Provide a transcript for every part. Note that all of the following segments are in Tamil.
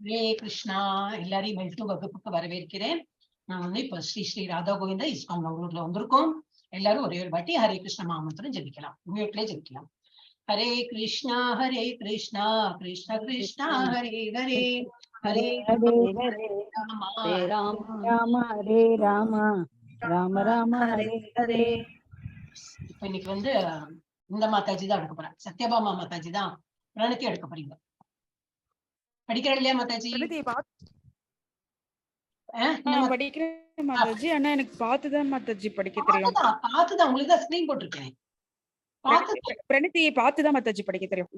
ஹரே கிருஷ்ணா. எல்லாரையும் மெல்ட்டு வகுப்புக்கு வரவேற்கிறேன். நான் வந்து இப்ப ஸ்ரீ ஸ்ரீ ராதா கோவிந்தா இஸ்கான் பெங்களூர்ல வந்திருக்கோம். எல்லாரும் ஒரே ஒரு வாட்டி ஹரே கிருஷ்ண மாமந்திரம் ஜெபிக்கலாம். மியூட்லயே ஜெபிக்கலாம். ஹரே கிருஷ்ணா கிருஷ்ணா கிருஷ்ணா ஹரே ஹரே ஹரே ஹரே ஹரே ராமா ஹரே ராம ஹரே ராம ராம ராம ஹரே ஹரே. இப்ப இன்னைக்கு வந்து இந்த மாதாஜி தான் எடுக்க போறேன். சத்யபாமா மாதாஜி தான் பிரணத்தி எடுக்க போறீங்க. படிக்கிறேன் இல்லையா மாதாஜி? படிக்கிறேன் மாதாஜி. ஆனா எனக்கு பார்த்துதான் மாதாஜி படிக்க தெரியும். பார்த்துதான் உங்களுக்கு தான் ஸ்கிரீன் போட்டிருக்கேன். பிரணத்தியை பார்த்துதான் மாதாஜி படிக்க தெரியும்.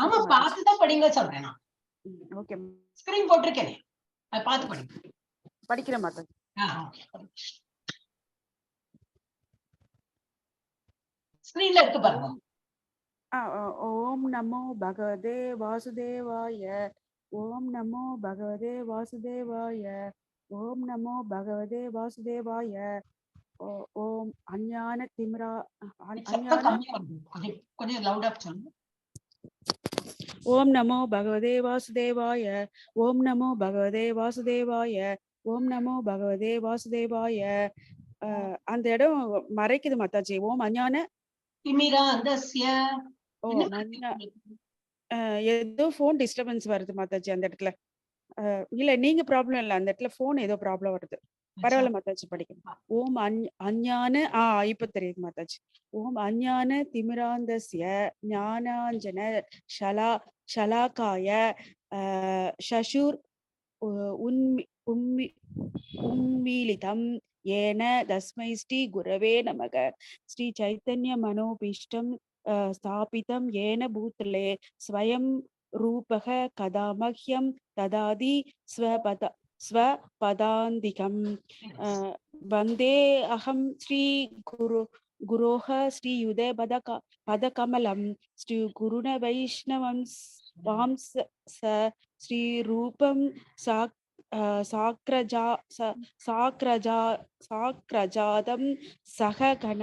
ஆமா, பார்த்துதான் படிங்க சொல்றேன் நான். ஓகே, ஸ்கிரீன் போட்டிருக்கேன், அதை பார்த்து படிங்க. படிக்கிறேன் மாதாஜி. ஸ்கிரீன்ல இருக்கு பாருங்க. ஓம் நமோ பகவதே வாசுதேவாய. ஓம் நமோ பகவதே வாசுதேவாய. ஓம் நமோ பகவதே வாசுதேவாய. ஓம் அஞ்ஞான திமிரா கொஞ்சம் லவுடா சொல்லுங்க. ஓம் நமோ பகவதே வாசுதேவாய. ஓம் நமோ பகவதே வாசுதேவாய. ஓம் நமோ பகவதே வாசுதேவாய. அந்த இடம் மறைக்குது மாதாஜி. ஓம் அஞ்ஞான திமிராந்தஸ்ய. ஏதோ போன் டிஸ்டர்பன்ஸ் வருது மாதாஜி அந்த இடத்துல. இல்ல நீங்க ப்ராப்ளம் இல்ல, அந்த இடத்துல போன் ஏதோ ப்ராப்ளம் வருது. பரவாயில்ல மாதாஜி, படிக்கணும். ஓம் அஞ்ஞான இப்ப தெரியுது மாதாஜி. ஓம் அஞ்ஞான திமிராந்தஸ்ய ஞானாஞ்சன ஷலாகாய ஷஷுர் உன்மீலிதம் ஏன தஸ்மை ஸ்ரீ குரவே நமக. ஸ்ரீ சைத்தன்ய மனோபீஷ்டம் ஸ்தாபிதம் ஏன பூத்லே ஸ்வயம் ரூபக கதா மஹ்யம் ததாதி ஸ்வபதாந்திகம். வந்தே அகம் ஸ்ரீ குரோஹ ஸ்ரீ யுதே பதகமலம் ஸ்ரீ குருண வைஷ்ணவம் வாம்ச ஸ்ரீ ரூபம் சாக்ரஜாதம் சககண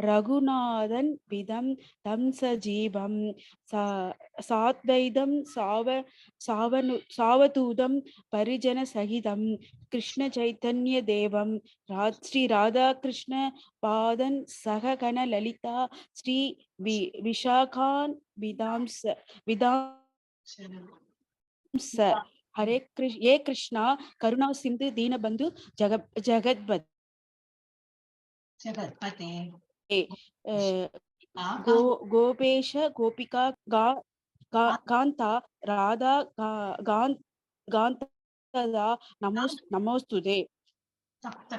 ரகுநாதன் விதம் தம் சஜீவம் சாத்வைதம் சாவதூதம் பரிஜன சகிதம் கிருஷ்ண சைத்தன்ய தேவம் ஸ்ரீ ராதா கிருஷ்ண பாதன் சககண லலிதா ஸ்ரீ விஷாகான் விதாம்ச ஹரே ஏ கிருஷ்ணா கருணா சிந்து தீனபந்து ஜெகத்பதே கோபேஷ கோபிகா காந்தா ராதா காந்ததா நமோஸ்துதே. சப்த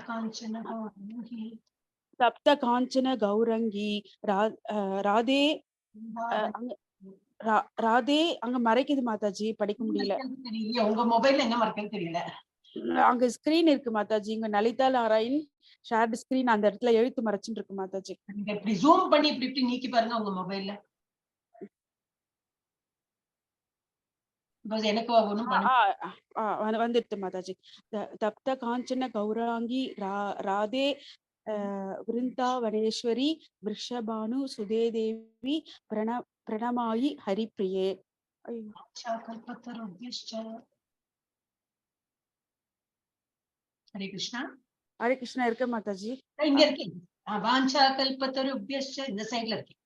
காஞ்சன கௌரங்கி ராதே. ராதே அங்க மறைக்குது மாதாஜி, படிக்க முடியல. உங்க மொபைல்ல என்ன மறைக்குது தெரியல. அங்க ஸ்கிரீன் இருக்கு மாதாஜி. இங்க லலிதா நாராயண் ஷேர்ட் ஸ்கிரீன், அந்த இடத்துல எழுத்து மறைச்சுட்டு இருக்கு மாதாஜி. நீங்க இப்படி ஜூம் பண்ணி இப்படி நீக்கி பாருங்க உங்க மொபைல்ல. எனக்கு வந்துடுது மாதாஜி. தப்த காஞ்சன கௌராங்கி ராதே விருந்தாவனேஸ்வரி விருஷபானு சுதே தேவி பிரணமாயி ஹரிப்பிரியே. ஹரே கிருஷ்ணா. ஹரே கிருஷ்ணா இருக்க மாதாஜி. இங்க இருக்கேன். வாஞ்சா கல்பத்தருப்யஸ்ச இந்த சைடுல இருக்கேன்.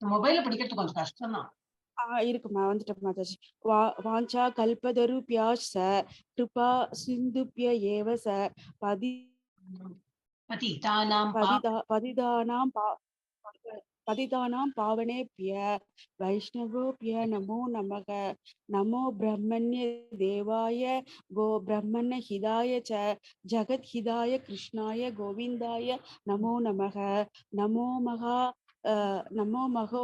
மொபைல்ல படிக்கிறது கொஞ்சம் கஷ்டம் தான். இருக்குமா, வந்துட்டேன் மாதாஜி. வாஞ்சா கல்பதருப்யாஸ்ஸ கிருபா சிந்துப்ய ஏவச பதிதானாம் பாவனேப்ய வைஷ்ணவோப்ய நமோ நமக. நமோ பிரம்மண்ய தேவாய கோ பிரம்மண ஹிதாய ச ஜகத் ஹிதாய கிருஷ்ணாய கோவிந்தாய நமோ நமக. நமோ மகோ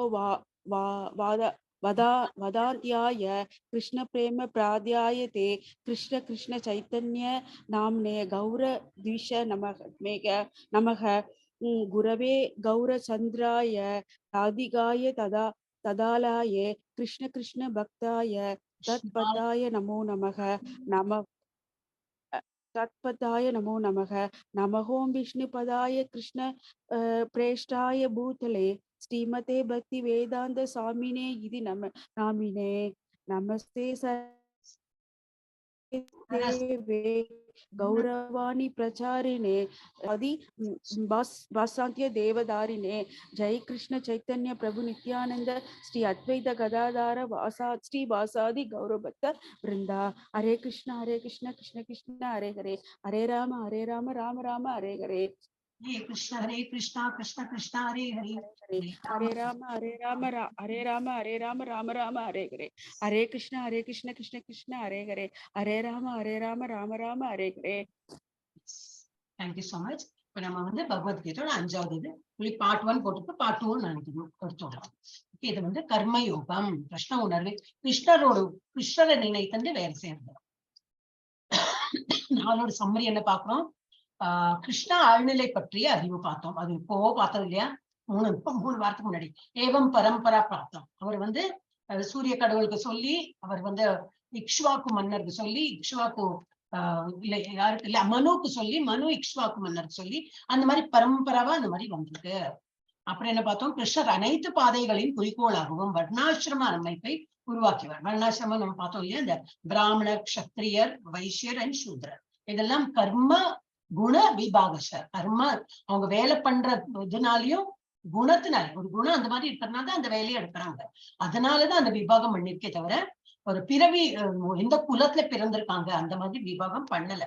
வதாத்யாய கிருஷ்ண பிரேம பிராத்யாய தே கிருஷ்ண கிருஷ்ண சைத்தன்ய நாம்னே கௌர திஷ நமக. குரவே கௌரச்சந்திராய ராதிகாய ததாலாய கிருஷ்ண கிருஷ்ண பக்தாய தத்பதாய நமோ நமக. தத்பதாய நமோ நமக. நமஹோம் விஷ்ணுபதாய கிருஷ்ண பிரேஷ்டாய பூதலே ஸ்ரீமதே பக்தி வேதாந்த சாமினே இது நாமினே. நமஸ்தே தேவே गौरवाणी प्रचारिणे आदि वासांत्य देवदारिणे जय कृष्ण चैतन्य प्रभु नित्यानंद श्री अद्वैत गदाधार श्री वासादि गौरभक्त वृंदा हरे कृष्ण कृष्ण कृष्ण हरे हरे हरे राम राम राम हरे हरे हरे कृष्ण कृष्ण कृष्ण हरे हरे हरे राम हरे Ram Ram Ram Hare Hare Hare Krishna Krishna Krishna Hare Hare Hare Ram Ram Hare Hare. Thank you so much. இப்ப நம்ம வந்து பகவத்கீதையோட 5வது இது பார்ட் 1 போட்டு பார்ட் 2 நினைக்கணும் எடுத்துடலாம். இது வந்து கர்ம யோகம், கிருஷ்ண உணர்வு, கிருஷ்ணரை நினைத்து வேலை செய்யறது. நாளோட சம்மரி என்ன பாக்குறோம்? கிருஷ்ண ஆழ்நிலை பற்றிய அறிவு பார்த்தோம். அது இப்போ பார்த்தது இல்லையா? 3 வாரத்துக்கு முன்னாடி ஏவம் பரம்பரா பார்த்தோம். அவர் வந்து சூரிய கடவுளுக்கு சொல்லி, அவர் வந்து இக்ஷ்வாக்கு மன்னருக்கு சொல்லி, இக்ஷ்வாக்கு இல்ல யாருக்கு இல்ல மனுக்கு சொல்லி, மனு இக்ஷ்வாக்கு மன்னருக்கு சொல்லி, அந்த மாதிரி பரம்பராவா அந்த மாதிரி வந்திருக்கு. அப்புறம் என்ன பார்த்தோம்? கிருஷ்ணர் அனைத்து பாதைகளின் குறிக்கோளாகவும் வர்ணாசிரம அமைப்பை உருவாக்கியவர். வர்ணாசிரமம் நம்ம பார்த்தோம் இல்லையா? இந்த பிராமணர், க்ஷத்ரியர், வைசியர் அண்ட் சூத்ரர், இதெல்லாம் கர்ம குண விபாகசர். கர்ம அவங்க வேலை பண்ற இதனாலையும் குணத்தினால, ஒரு குணம் அந்த மாதிரி இருக்கிறதுனால அந்த வேலையை எடுக்கிறாங்க. அதனாலதான் அந்த விபாகம் பண்ணிருக்கே தவிர ஒரு பிறவி எந்த குலத்துல பிறந்திருக்காங்க அந்த மாதிரி விபாகம் பண்ணல.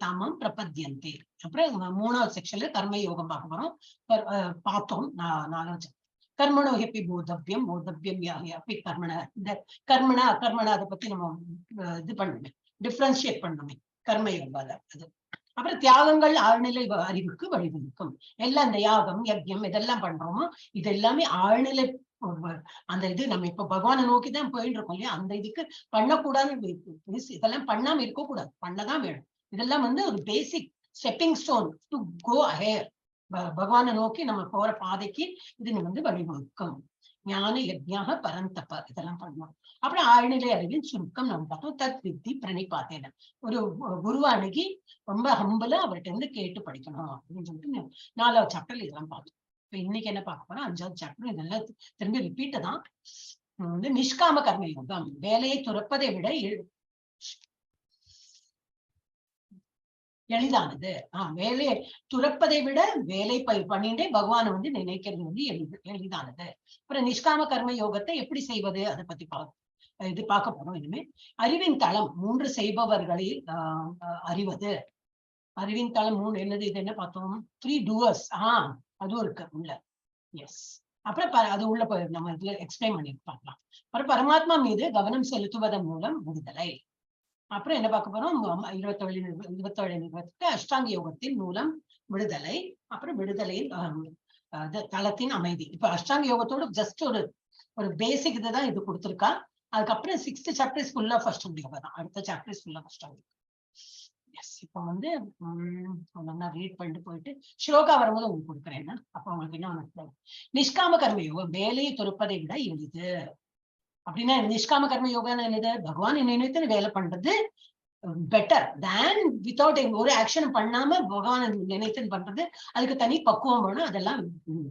தாமம் பிரபத்யந்தே. அப்புறம் 3வது செக்ஷன்ல கர்ம யோகம் பார்க்க போறோம். பார்த்தோம் 4வது கர்மணோ ஹெப்பி போதவ்யம் அப்படி கர்மண, இந்த கர்மணா அகர்மணா அதை பத்தி நம்ம இது பண்ணணுமே, டிஃபரன்ஷியேட் பண்ணணுமே கர்ம யோகால. அது அப்புறம் தியாகங்கள் ஆழ்நிலை அறிவுக்கு வழிவகுக்கும். எல்லாம் இந்த யாகம் யஜ்யம் இதெல்லாம் பண்றோமோ இது எல்லாமே ஆழ்நிலை. அந்த இது நம்ம இப்ப பகவானை நோக்கிதான் போயிட்டு இருக்கோம் இல்லையா? அந்த இதுக்கு பண்ணக்கூடாதுன்னு இதெல்லாம் பண்ணாம இருக்கக்கூடாது, பண்ணதான் வேணும். இதெல்லாம் வந்து ஒரு பேசிக் ஸ்டெப்பிங் ஸ்டோன் டு கோ அஹேர். பகவானை நோக்கி நம்ம போற பாதைக்கு இது வந்து வழிவகுக்கும். ஞான யஜ்ஞாக பரந்தப்ப இதெல்லாம் பண்ணுவோம். அப்புறம் ஆழ்நிலை அறிவின் சுருக்கம் நம்ம பார்த்தோம். தத் வித்தி பிரணிபாத்தேன. ஒரு குருவை அணுகி ரொம்ப ஹம்பலா அவர்கிட்ட இருந்து கேட்டு படிக்கணும் அப்படின்னு சொல்லிட்டு 4வது சாப்டர்ல இதெல்லாம் பார்த்தோம். இப்ப இன்னைக்கு என்ன பார்க்க போறோம்? 5வது சாப்டர். இதெல்லாம் திரும்பி ரிப்பீட் தான். வந்து நிஷ்காம கர்ம யோகம், வேலையை துறப்பதை விட எளிதானது. வேலையை துறப்பதை விட வேலை பண்ணிட்டே பகவானை வந்து நினைக்கிறது வந்து எளிதானது. அப்புறம் நிஷ்காம கர்ம யோகத்தை எப்படி செய்வது அதை பத்தி இது பார்க்க போறோம். இனிமே அறிவின் தளம் 3 செய்பவர்களில் அறிவது. அறிவின் தளம் 3 என்னது? இது என்ன பார்த்தோம்? 3 டூவர்ஸ். அதுவும் இருக்கு உள்ள. எஸ். அப்புறம் அது உள்ள நம்ம இதுல எக்ஸ்பிளைன் பண்ணி பார்க்கலாம். அப்புறம் பரமாத்மா மீது கவனம் செலுத்துவதன் மூலம் விடுதலை. அப்புறம் என்ன பார்க்க போறோம்? 27 அஷ்டாங்க யோகத்தின் மூலம் விடுதலை. அப்புறம் விடுதலையின் தளத்தின் அமைதி. இப்ப அஷ்டாங்க யோகத்தோட ஜஸ்ட் ஒரு பேசிக் இதுதான் இது கொடுத்துருக்கா. அதுக்கப்புறம் 6th சாப்டர் ஃபுல்லா ஃபர்ஸ்ட் யோகா தான். அடுத்த சாப்டர் ஃபுல்லா ஃபர்ஸ்ட் யோகா. எஸ். இப்ப வந்து நான் ரீட் பண்ணிட்டு போயிட்டு ஸ்லோகா வரும்போது உங்களுக்கு கொடுக்குறேன். அப்ப உங்களுக்கு என்ன நிஷ்காம கர்ம யோகம் வேலையை துறப்பதை விட எளிது. அப்படின்னா நிஷ்காம கர்ம யோகா என்னது? பகவான் நினைத்து வேலை பண்றது பெட்டர் தேன் வித்தவுட் ஒரு ஆக்ஷன் பண்ணாம பகவான் நினைத்து பண்றது. அதுக்கு தனி பக்குவம் வேணும். அதெல்லாம்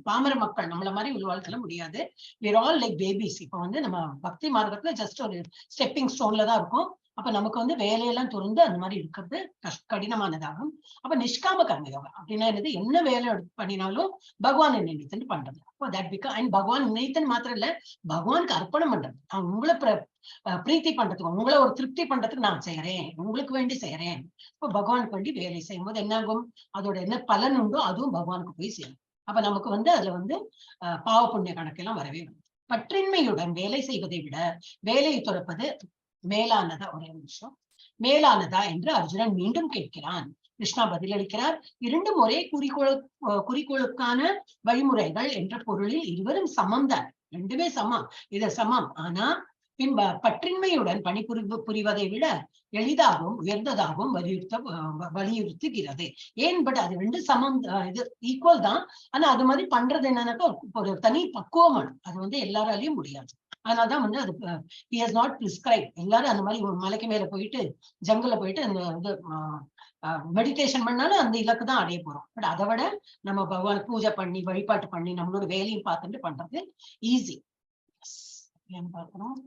பாமர மக்கள் நம்மள மாதிரி உள்வாழ்க்கல முடியாது. we're all like babies. இப்ப வந்து நம்ம பக்தி மார்க்கத்துல ஜஸ்ட் ஒரு ஸ்டெப்பிங் ஸ்டோன்ல தான் இருக்கும். அப்ப நமக்கு வந்து வேலையெல்லாம் துறந்து அந்த மாதிரி இருக்கிறது கடினமானதாகும். அப்ப நிஷ்காம கர்ம யோகம் அப்படின்னா என்னது? என்ன வேலை பண்ணினாலும் பகவான் நினைத்துன்னு பண்றது. அப்போ தட் பிகம் அண்ட் பகவான் நினைத்துன்னு மாத்திரம் இல்ல, பகவானுக்கு அர்ப்பணம் பண்றது. நான் உங்களை பிரீத்தி பண்றதுக்கு, உங்களை ஒரு திருப்தி பண்றதுக்கு நான் செய்யறேன், உங்களுக்கு வேண்டி செய்யறேன். இப்போ பகவானுக்கு வேண்டி வேலை செய்யும் போது என்ன ஆகும்? அதோட என்ன பலன் உண்டோ அதுவும் பகவானுக்கு போய் சேரும். அப்ப நமக்கு வந்து அதுல வந்து பாவ புண்ணிய கணக்கெல்லாம் வரவே வரும். பற்றின்மையுடன் வேலை செய்வதை விட வேலையை துறப்பது மேலானதா? ஒரே நிமிஷம். மேலானதா என்று அர்ஜுனன் மீண்டும் கேட்கிறான். கிருஷ்ணா பதிலளிக்கிறார். இரண்டும் ஒரே குறிக்கோளுக்கான வழிமுறைகள் என்ற பொருளில் இருவரும் சமம் தான். ரெண்டுமே சமம். இது சமம். ஆனா பற்றின்மையுடன் புரிவதை விட எளிதாகவும் உயர்ந்ததாகவும் வலியுறுத்துகிறது. ஏன்? பட் அது ரெண்டு சமம், இது ஈக்குவல் தான். ஆனா அது மாதிரி பண்றது என்னன்னாக்கா ஒரு தனி பக்குவம். அது வந்து எல்லாராலையும் முடியாது. அதனாலதான் வந்து அது he has not prescribed. எல்லாரும் அந்த மாதிரி ஒரு மலைக்கு மேல போயிட்டு ஜங்கல்ல போயிட்டு அந்த இது மெடிடேஷன் பண்ணாலும் அந்த இலக்கு தான் அடைய போறோம். பட் அதை விட நம்ம பகவான் பூஜை பண்ணி வழிபாட்டு பண்ணி நம்மளோட வேலையும் பார்த்துட்டு பண்றது ஈஸி. ஏன் பார்க்கணும்.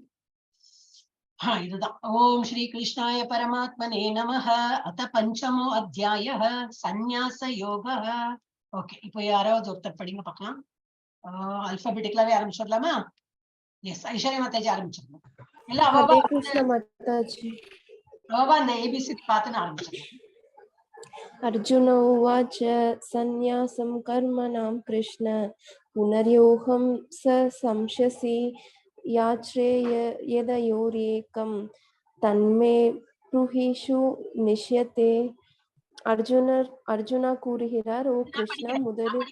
இதுதான். ஓம் ஸ்ரீ கிருஷ்ணாய பரமாத்மனே நமஹ. அத பஞ்சமோ அத்தியாய சந்நியாச யோக. ஓகே, இப்போ யாராவது ஒருத்தர் படிங்க பார்க்கலாம். அல்பாபெட்டிக்கலாவே ஆரம்பிச்சிடலாமா? எஸ், ஐஸ்வர்யா மாதாஜி ஆரம்பிச்சிடலாம். எல்லாம் ஹரே கிருஷ்ண மாதாஜி. அவா அந்த ஏபிசி பார்த்துன்னு ஆரம்பிச்சிடலாம். अर्जुन उवाच सन्न्यासं कर्मणां कृष्ण पुनर्योहं स संशसि याच्रेय यदयोरेकं तन्मे ब्रूहीषु निश्यते. அர்ஜுனா கூறுகிறார், ஓ கிருஷ்ணா, முதலில்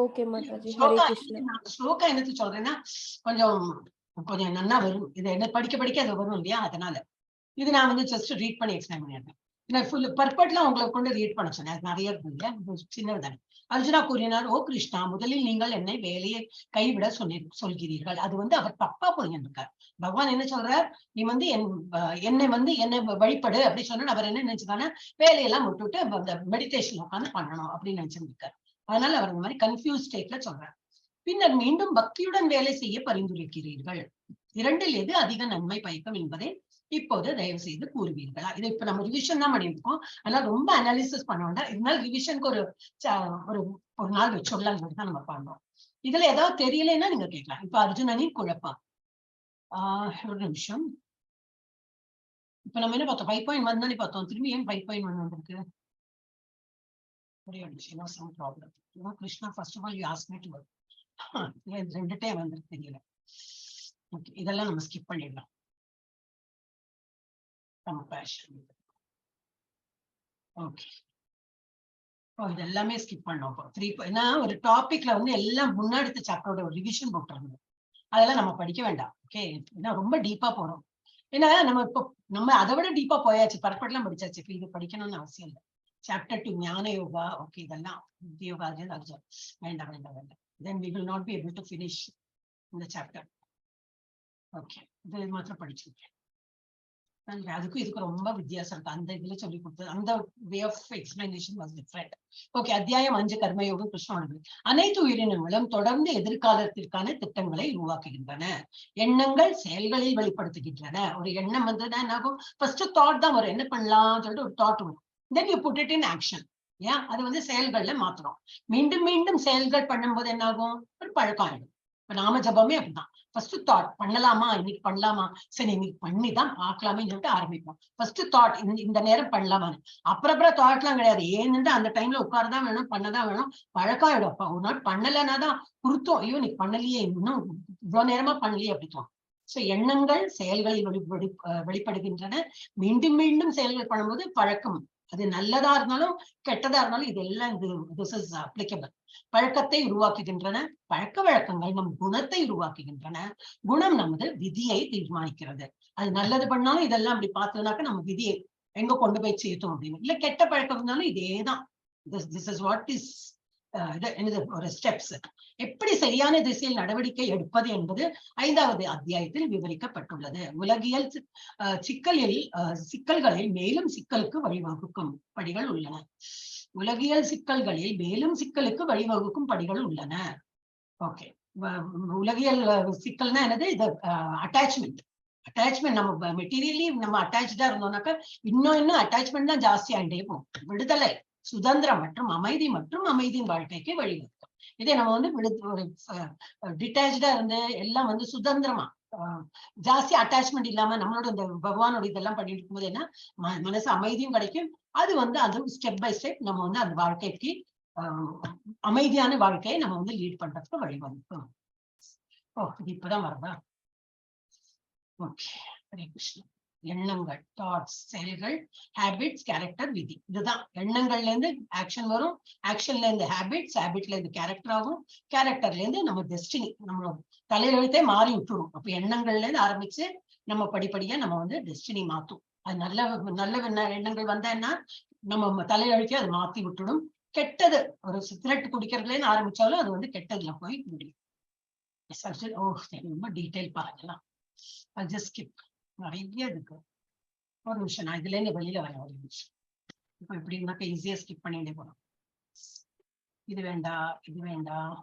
ஓகே மாதாஜி. ஹரே கிருஷ்ணா. ஸ்லோகா என்னது சொல்றேன்னா கொஞ்சம் கொஞ்சம் நல்லா வரும். இது என்ன படிக்க அது வரும் இல்லையா, அதனால இது நான் வந்து ஜஸ்ட் ரீட் பண்ணி எக்ஸ்பிளைன் பண்ணிடுறேன். பர்பட்லாம் உங்களை கொண்டு ரீட் பண்ண சொன்னேன், அது நிறைய இருக்கு இல்லையா, சின்னதானே. அர்ஜுனா கூறினார், ஓ கிருஷ்ணா, முதலில் நீங்கள் என்னை வேலையை கைவிட சொல்கிறீர்கள். அது வந்து அவர் தப்பா புரிஞ்சிருக்கார். பகவான் என்ன சொல்றார், நீ வந்து என்னை வழிபடு அப்படி சொன்னா அவர் என்ன நினைச்சுக்கான வேலையெல்லாம் விட்டுட்டு அந்த மெடிடேஷன் உட்காந்து பண்ணணும் அப்படின்னு நினைச்சிருக்காரு. அதனால அவர் இந்த மாதிரி கன்ஃபியூஸ் ஸ்டேட்ல சொல்றார். பின்னர் மீண்டும் பக்தியுடன் வேலை செய்ய பரிந்துரைக்கிறீர்கள். இரண்டில் எது அதிக நன்மை பயக்கும் என்பதை இப்போது தயவு செய்து கூறுவீர்களா? இதை இப்ப நம்ம ரிவிஷன் தான் பண்ணியிருக்கோம். அதனால ரொம்ப அனாலிசிஸ் பண்ண வேண்டாம். இதனால ரிவிஷனுக்கு ஒரு நாள் வச்சுடலாம் தான் நம்ம பண்றோம். இதுல ஏதாவது தெரியலன்னா நீங்க கேட்கலாம். இப்ப அர்ஜுனனின் குழப்பம். ஒரு நிமிஷம். இப்ப நம்ம என்ன பார்த்தோம், 5.1 தானே பார்த்தோம். திரும்பி ஏன் 5.1 வந்திருக்கு? ஒரே ஒரு நிமிஷம், some problem. Krishna, first of all you ask me to work. ரெண்டு டைம் வந்துருக்கு, தெரியல. ஓகே, இதெல்லாம் நம்ம ஸ்கிப் பண்ணிடலாம். கம்பேஷன். ஓகே, இது எல்லாமே ஸ்கிப் பண்ணோம். 3 ஏன்னா ஒரு டாபிக்ல வந்து எல்லாம் முன்னாடி சாப்டரோட ஒரு ரிவிஷன் போட்டுறாங்க. அதெல்லாம் நம்ம படிக்க வேண்டாம். ஓகே, ஏன்னா ரொம்ப டீப்பா போறோம். ஏன்னா நம்ம அதை விட டீப்பா போயாச்சு, பர்பட்லாம் படிச்சாச்சு. இப்ப இது படிக்கணும்னு அவசியம் இல்லை. சாப்டர் 2 ஞான யோகா, ஓகே, இதெல்லாம் யோகா வேண்டாம். Then we will not be able to finish இந்த சாப்டர். ஓகே, இது மாத்திரம் படிச்சிருக்கேன். அதுக்கும் இதுக்கு ரொம்ப வித்தியாசம் இருக்கு. அந்த இதுல சொல்லி கொடுத்தது, அந்த way of explanation was different. Okay, அத்தியாயம் 5 கர்மயோகம் கிருஷ்ணானது. அனைத்து உயிரினங்களும் தொடர்ந்து எதிர்காலத்திற்கான திட்டங்களை உருவாக்குகின்றன. எண்ணங்கள் செயல்களில் வெளிப்படுத்துகின்றன. ஒரு எண்ணம் வந்ததுன்னா என்ன ஆகும், ஃபர்ஸ்ட் தாட் தான் வரும், என்ன பண்ணலாம் சொல்லிட்டு ஒரு தாட் வரும். Then you put it in action. ஏன் அது வந்து செயல்கள்ல மாத்துறோம். மீண்டும் மீண்டும் செயல்கள் பண்ணும்போது என்ன ஆகும், ஒரு பழக்கம் ஆயிடும். இப்ப நாம ஜபமே அப்படிதான். ஃபர்ஸ்ட் தாட், பண்ணலாமா இன்னைக்கு, பண்ணலாமா, சரி இன்னைக்கு பண்ணிதான் பார்க்கலாமே சொல்லிட்டு ஆரம்பிப்போம். ஃபர்ஸ்ட் தாட், இந்த நேரம் பண்ணலாமான்னு. அப்புறம் தாட் எல்லாம் கிடையாது. ஏன்னு அந்த டைம்ல உட்காரதான் வேணும், பண்ணதான் வேணும். பழக்கம் ஆயிடும். அப்ப ஒரு நாள் பண்ணலன்னா தான் குறுத்தோம், ஐயோ நீ பண்ணலையே, இன்னும் இவ்வளவு நேரமா பண்ணலையே அப்படித்தோம். சோ எண்ணங்கள் செயல்களில் வெளிப்படுகின்றன. மீண்டும் மீண்டும் செயல்கள் பண்ணும்போது பழக்கம், அது நல்லதா இருந்தாலும் கெட்டதா இருந்தாலும் இதெல்லாம் this is applicable. பழக்கத்தை உருவாக்குகின்றன. பழக்க வழக்கங்கள் நம் குணத்தை உருவாக்குகின்றன. குணம் நமது விதியை தீர்மானிக்கிறது. அது நல்லது பண்ணாலும் இதெல்லாம் அப்படி பார்த்தோம்னாக்க நம்ம விதியை எங்க கொண்டு போய் சேர்த்தோம் அப்படின்னு. இல்ல கெட்ட பழக்கம் இருந்தாலும் இதேதான். this is what is ஒரு ஸ்டெப்ஸ். எப்படி சரியான திசையில் நடவடிக்கை எடுப்பது என்பது 5வது அத்தியாயத்தில் விவரிக்கப்பட்டுள்ளது. உலகியல் சிக்கல்களில் மேலும் சிக்கலுக்கு வழிவகுக்கும் படிகள் உள்ளன. உலகியல் சிக்கல்களில் மேலும் சிக்கலுக்கு வழிவகுக்கும் படிகள் உள்ளன. ஓகே, உலகியல் சிக்கல்னா என்னது, இது அட்டாச்மெண்ட். நம்ம மெட்டீரியலி நம்ம அட்டாச்சா இருந்தோம்னாக்க இன்னும் அட்டாச்மெண்ட் தான் ஜாஸ்தி ஆகிட்டே போகும். விடுதலை, சுதந்திரம் மற்றும் அமைதியின் வாழ்க்கைக்கு வழிவகுக்கும். இதே நம்ம வந்து ஒரு டிட்டாச்சா இருந்து எல்லாம் வந்து சுதந்திரமா ஜாஸ்தி அட்டாச்மெண்ட் இல்லாம நம்மளோட இந்த பகவானோட இதெல்லாம் பண்ணிட்டு இருக்கும்போது என்ன, மனசு அமைதியும் கிடைக்கும். அது வந்து அது ஸ்டெப் பை ஸ்டெப் நம்ம வந்து அந்த வாழ்க்கைக்கு அமைதியான வாழ்க்கையை நம்ம வந்து லீட் பண்றதுக்கு வழிவகுக்கும். இது இப்பதான் வருதா? ஓகே, ஹரே கிருஷ்ணா. எண்ணங்கள், தாட்ஸ், செயல்கள், ஹேபிட்ஸ், கேரக்டர், விதி. இதுதான். எண்ணங்கள்ல இருந்து ஆக்ஷன் வரும், ஆக்ஷன்ல இருந்து ஹேபிட்ஸ், ஹேபிட்ல இருந்து கேரக்டர் ஆகும், கேரக்டர்ல இருந்து நம்ம டெஸ்டினி, நம்மளோட தலையெழுத்தே மாறி விட்டுரும். அப்ப எண்ணங்கள்ல இருந்து ஆரம்பிச்சு நம்ம படிப்படியா நம்ம வந்து டெஸ்டினி மாத்தும். அது நல்ல எண்ணங்கள் வந்தா நம்ம தலையெழுத்தே அது மாத்தி விட்டுடும். கெட்டது, ஒரு சிகரெட் குடிக்கிறதுல இருந்து ஆரம்பிச்சாலும் அது வந்து கெட்டதுல போய் முடியும். ரொம்ப டீட்டெயில் பாருங்கலாம். நிறைய இருக்கு. ஒரு நிமிஷம், நான் இதுல இருந்து வெளியில வரேன். ஒரு நிமிஷம். இப்ப இப்படி இருந்தாக்க ஈஸியா ஸ்கிப் பண்ணிட்டே போறோம். இது வேண்டாம்.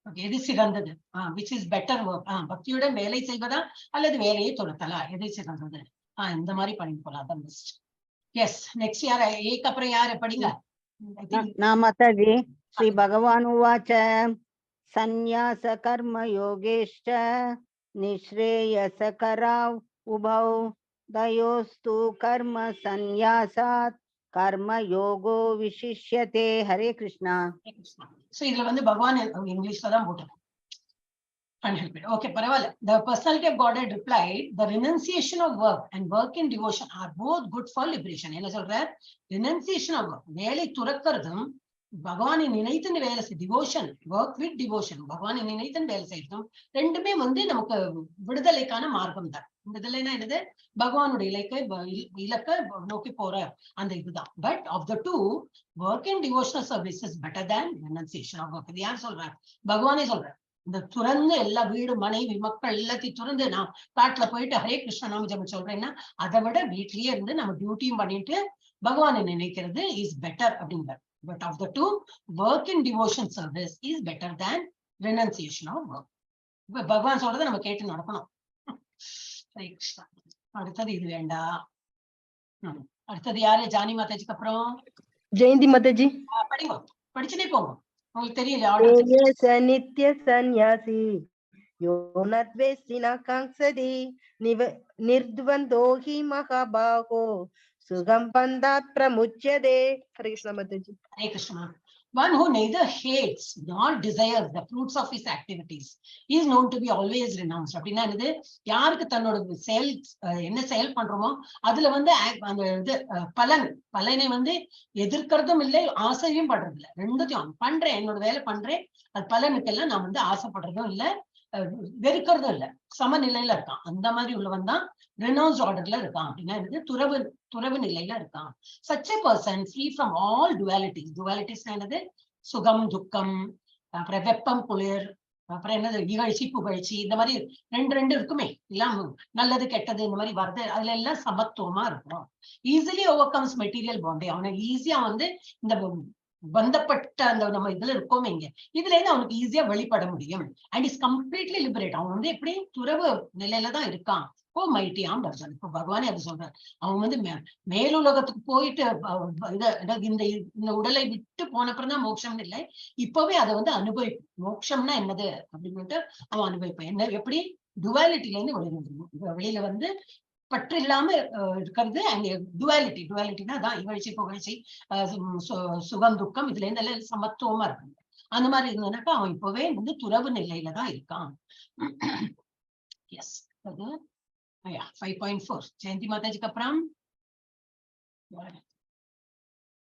எது சிறந்தது, விச் இஸ் பெட்டர் ஒர்க், பக்தியுடன் வேலை செய்வதா அல்லது வேலையை துரத்தலா, எது சிறந்தது, இந்த மாதிரி பண்ணிட்டு போலாம். அதான் பெஸ்ட். எஸ், நெக்ஸ்ட் யார்? ஏக்கு அப்புறம் யாரு படிங்க? மாதாஜி. ஸ்ரீ பகவான் உவாச்ச சந்நியாச கர்ம யோகேஷ்ட நிஸ்ரேயசகராவ் உபௌ தயோஸ்து கர்ம சந்நியாசாத் கர்ம யோகோ விசிஷ்யதே. ஹரே கிருஷ்ணா. சோ இதுல வந்து பகவான் இங்கிலீஷ்ல தான் போட்டிருக்கோம். Okay, பரவாயில்ல. The personality of God had replied, the renunciation of work and work in devotion are both good for liberation. என்ன சொல்ற? Renunciation of work, வேலை துறக்கிறதும் பகவானை நினைத்து வேலை செய், டிவோஷன், ஒர்க் வித் டிவோஷன், பகவானை நினைத்து வேலை செய்யறதும் ரெண்டுமே வந்து நமக்கு விடுதலைக்கான மார்க்கம் தான். விடுதலைனா என்னது? பகவானுடைய இலக்கை நோக்கி போற அந்த இதுதான். But of the two, work in devotional service is better than renunciation of work. இது யார் சொல்றாங்க? பகவானே சொல்றாரு. இந்த துறந்து எல்லா வீடு மனைவி மக்கள் எல்லாத்தையும் துறந்து நான் காட்டுல போயிட்டு ஹரே கிருஷ்ண நாம ஜபம் சொல்றேன்னா அதை விட வீட்லயே இருந்து நம்ம டியூட்டியும் பண்ணிட்டு பகவானை நினைக்கிறது இஸ் பெட்டர் அப்படிங்கிறார். But of the two, work in devotion service is better than renunciation of work. இப்ப பகவான் சொல்றதை நம்ம கேட்டு நடக்கணும். ஹரே கிருஷ்ணா. அடுத்தது இது வேண்டாம். அடுத்தது யாரு? ஜானி மாதாஜிக்கு அப்புறம் ஜெயந்தி மாதாஜி. படிங்க, படிச்சுட்டே போங்க. உங்களுக்கு தெரியல. நித்ய சந்நியாசி யோனத்வேஸ்தினா காங்சதி நிர்த்வந்தோஹி மகாபாகோ சுகம் பந்தாத் பிரமுச்யதே. Hare Krishna Mataji. Hare Krishna. One who neither hates nor desires the fruits of his activities is known to be always renounced. அப்படின்னா என்னது? யாருக்கு தன்னோட செயல் என்ன செயல் பண்றோமோ அதுல வந்து அந்த இது பலனை வந்து எதிர்க்கிறதும் இல்லை, ஆசையும் படுறது இல்லை. ரெண்டுத்தையும் பண்றேன், என்னோட வேலை பண்றேன், அது பலனுக்கெல்லாம் நான் வந்து ஆசைப்படுறதும் இல்லை, வெறுக்கிறதும் இல்லை, சமநிலையில இருக்கான். அந்த மாதிரி உள்ளவன் தான் ரெனவுன்ஸ் ஆர்டர்ல இருக்கான். அப்படின்னா என்னது? துறவு நிலையில இருக்கான். Such a person free from all dualities. Dualities என்னது? சுகம் துக்கம், அப்புறம் வெப்பம் குளிர், அப்புறம் என்னது இகழ்ச்சி புகழ்ச்சி, இந்த மாதிரி ரெண்டு இருக்குமே, எல்லாம் நல்லது கெட்டது இந்த மாதிரி வருது, அதுல எல்லாம் சமத்துவமா இருக்கும். Easily over comes material Pandey. அவனை ஈஸியா வந்து இந்த பந்தப்பட்ட அந்த நம்ம இதுல இருக்கோமே இங்க, இதுல இருந்து அவனுக்கு ஈஸியா வெளிப்பட முடியும். And is completely liberate. அவன் வந்து எப்படி துறவு நிலையில தான் இருக்கான். ஓ மைட்டி ஆம் பர்சன். இப்ப பகவானே அது சொல்றாரு. அவன் வந்து மேலுலகத்துக்கு போயிட்டு இந்த உடலை விட்டு போனப்புறம் தான் மோட்சம்னு இல்லை, இப்பவே அதை வந்து அனுபவிப்பு. மோட்சம்னா என்னது அப்படின்ட்டு அவன் அனுபவிப்பான். என்ன எப்படி? டுவாலிட்டில இருந்து வெளியில வந்து பற்று இல்லாம இருக்கிறது. அங்க டுவாலிட்டினா தான் இகழ்ச்சி புகழ்ச்சி, சுகம் துக்கம், இதுல இருந்து எல்லாம் சமத்துவமா இருக்கு. அந்த மாதிரி இருந்ததுனாக்கா அவன் இப்பவே வந்து துறவு நிலையில தான் இருக்கான். எஸ், அது 5.4. ஜெயந்தி மாதாஜிக்கு அப்புறம்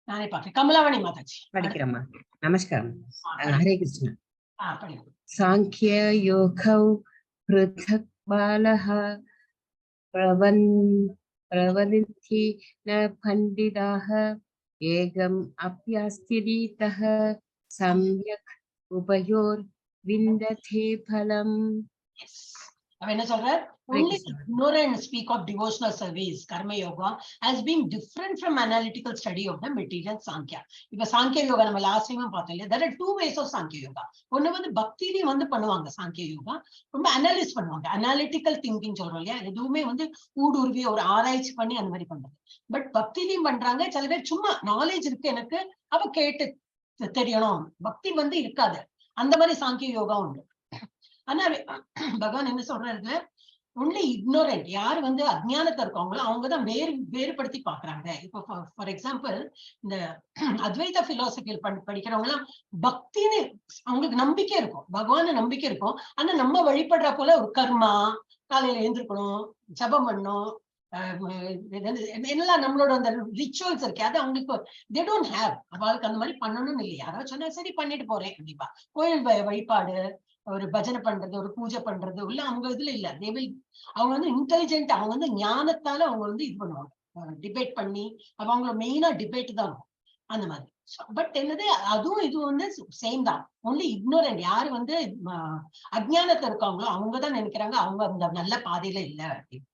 நானே பாக்கிறேன். கமலாவணி மாதாஜி படிக்கிறேம்மா. நமஸ்காரம். ஹரே கிருஷ்ணா. படிங்க. சாங்கிய யோகௌ ப்ருதக் பாலஹ பிரவதிந்தி ந பண்டிதாஹ ஏகம் அப்யாஸ்திதீதஹ சம்யக் உபயோர் விந்ததே பலம். அவன் என்ன சொல்றார்? Only ignorance speak of devotional service, karma yoga, as being different from analytical study of the material Sankhya. இப்ப சாங்கிய யோகா நம்ம லாஸ்ட் டைம் பார்த்தோம் இல்லையா? There are two ways of சாங்கிய யோகா. ஒண்ணு வந்து பக்திலையும் வந்து பண்ணுவாங்க சாங்கிய யோகா, ரொம்ப அனாலிஸ் பண்ணுவாங்க, அனாலிட்டிக்கல் திங்கிங் சொல்றோம் இல்லையா? எதுவுமே வந்து ஊடுருவி ஒரு ஆராய்ச்சி பண்ணி அந்த மாதிரி பண்றது. பட் பக்திலையும் பண்றாங்க. சில பேர் சும்மா நாலேஜ் இருக்கு எனக்கு, அவ கேட்டு தெரியணும், பக்தி வந்து இருக்காது, அந்த மாதிரி சாங்கிய யோகா உண்டு. ஆனா பகவான் என்ன சொல்றாரு? ஒன்லி இக்னோரண்ட், யார் வந்து அஜ்ஞானத்தை இருக்காங்களோ அவங்கதான் வேறுபடுத்தி பாக்குறாங்க. இப்போ ஃபார் எக்ஸாம்பிள் இந்த அத்வைத பிலாசபியில் படிக்கிறவங்க எல்லாம் பக்தின்னு அவங்களுக்கு நம்பிக்கை இருக்கும், பகவான நம்பிக்கை இருக்கும். ஆனா நம்ம வழிபடுற போல ஒரு கர்மா, காலையில எழுந்திருக்கணும், ஜபம் பண்ணணும், என்னெல்லாம் நம்மளோட அந்த ரிச்சுவல்ஸ் இருக்கு, அது அவங்களுக்கு they don't have. அவளுக்கு அந்த மாதிரி பண்ணணும்னு இல்லை. யாராவது சொன்னா சரி பண்ணிட்டு போறேன். கண்டிப்பா கோயில் வழிபாடு, ஒரு பஜனை பண்றது, ஒரு பூஜை பண்றது உள்ள அவங்க இதுல இல்ல. அவங்க வந்து இன்டெலிஜென்ட், அவங்க வந்து ஞானத்தால அவங்க வந்து இது பண்ணுவாங்க, டிபேட் பண்ணி. அவங்களோட மெயினா டிபேட் தான் இருக்கும் அந்த மாதிரி. பட் என்னது, அதுவும் இது வந்து சேம் தான். ஒன்லி இக்னோரண்ட், யாரு வந்து அஜ்ஞானத்தை இருக்காங்களோ அவங்கதான் நினைக்கிறாங்க அவங்க அந்த நல்ல பாதையில இல்ல அப்படின்னு.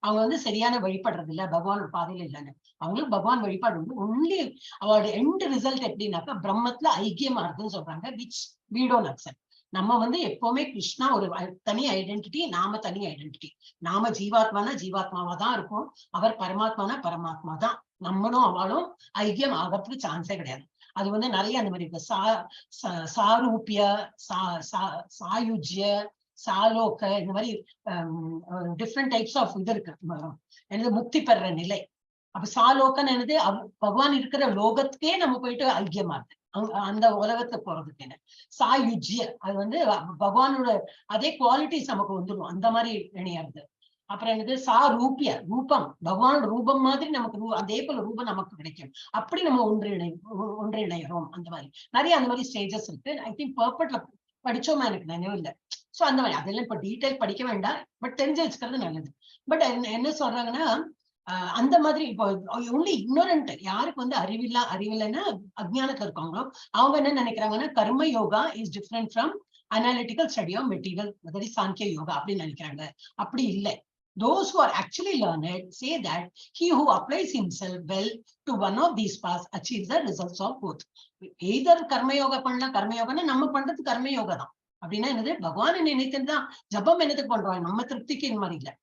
அவங்க வந்து சரியான வழிபடுறது இல்ல, பகவான் பாதையில இல்லைன்னு. அவங்களுக்கு பகவான் வழிபாடு உண்டு. ஒன்லி அவளோட எண்ட் ரிசல்ட் எப்படின்னாக்கா பிரம்மத்துல ஐக்கியமா இருக்குன்னு சொல்றாங்க, விச் we don't accept. நம்ம வந்து எப்பவுமே கிருஷ்ணா ஒரு தனி ஐடென்டிட்டி, நாம தனி ஐடென்டிட்டி. நாம ஜீவாத்மானா ஜீவாத்மாவா தான் இருக்கும், அவர் பரமாத்மானா பரமாத்மா தான். நம்மளும் அவளும் ஐக்கியம் ஆகிறதுக்கு சான்ஸே கிடையாது. அது வந்து நிறைய அந்த மாதிரி இருக்கு. சாரூபிய, சாயுஜ்ய, சாலோக, இந்த மாதிரி டிஃப்ரெண்ட் டைப்ஸ் ஆஃப் இது இருக்கு. என்னது முக்தி பெற நிலை. அப்ப சாலோகன்னு என்னது பகவான் இருக்கிற லோகத்துக்கே நம்ம போயிட்டு ஐக்கியமா இருக்கு, அந்த உலகத்துக்கு போறதுக்கு. என்ன சாயுஜ்ய, அது வந்து பகவானோட அதே குவாலிட்டிஸ் நமக்கு வந்துடும், அந்த மாதிரி இணையாது. அப்புறம் என்னது சாரூபிய, ரூபம், பகவானோட ரூபம் மாதிரி நமக்கு அதே போல ரூபம் நமக்கு கிடைக்கும். அப்படி நம்ம ஒன்றிணைகிறோம். அந்த மாதிரி நிறைய அந்த மாதிரி ஸ்டேஜஸ் இருக்கு. ஐ திங்க் பர்பட்ல படிச்சோமா எனக்கு நினைவு இல்லை. சோ அந்த மாதிரி அதெல்லாம் இப்ப டீடைல் படிக்க வேண்டாம், பட் தெரிஞ்சு வச்சுக்கிறது நல்லது. பட் என்ன சொல்றாங்கன்னா, அந்த மாதிரி இப்போ ஒன்லி இக்னோரண்ட், யாருக்கு வந்து அறிவில்லைன்னா அஜ்ஞானத்துல இருக்காங்களோ அவங்க என்ன நினைக்கிறாங்கன்னா, Karma Yoga is different from analytical study of material, அதாவது சாங்கிய யோகா அப்படின்னு நினைக்கிறாங்க. அப்படி இல்லை. Those who are actually learned say that he who applies himself well to one of these paths achieves the results of both. Either கர்ம யோகா பண்ணலாம், கர்ம யோகான்னா நம்ம பண்றது கர்ம யோகா தான். அப்படின்னா என்னது, பகவானை நினைத்துதான் ஜபம் என்னத்துக்கு பண்றோம், நம்ம திருப்திக்கு இந்த மாதிரி இல்லை.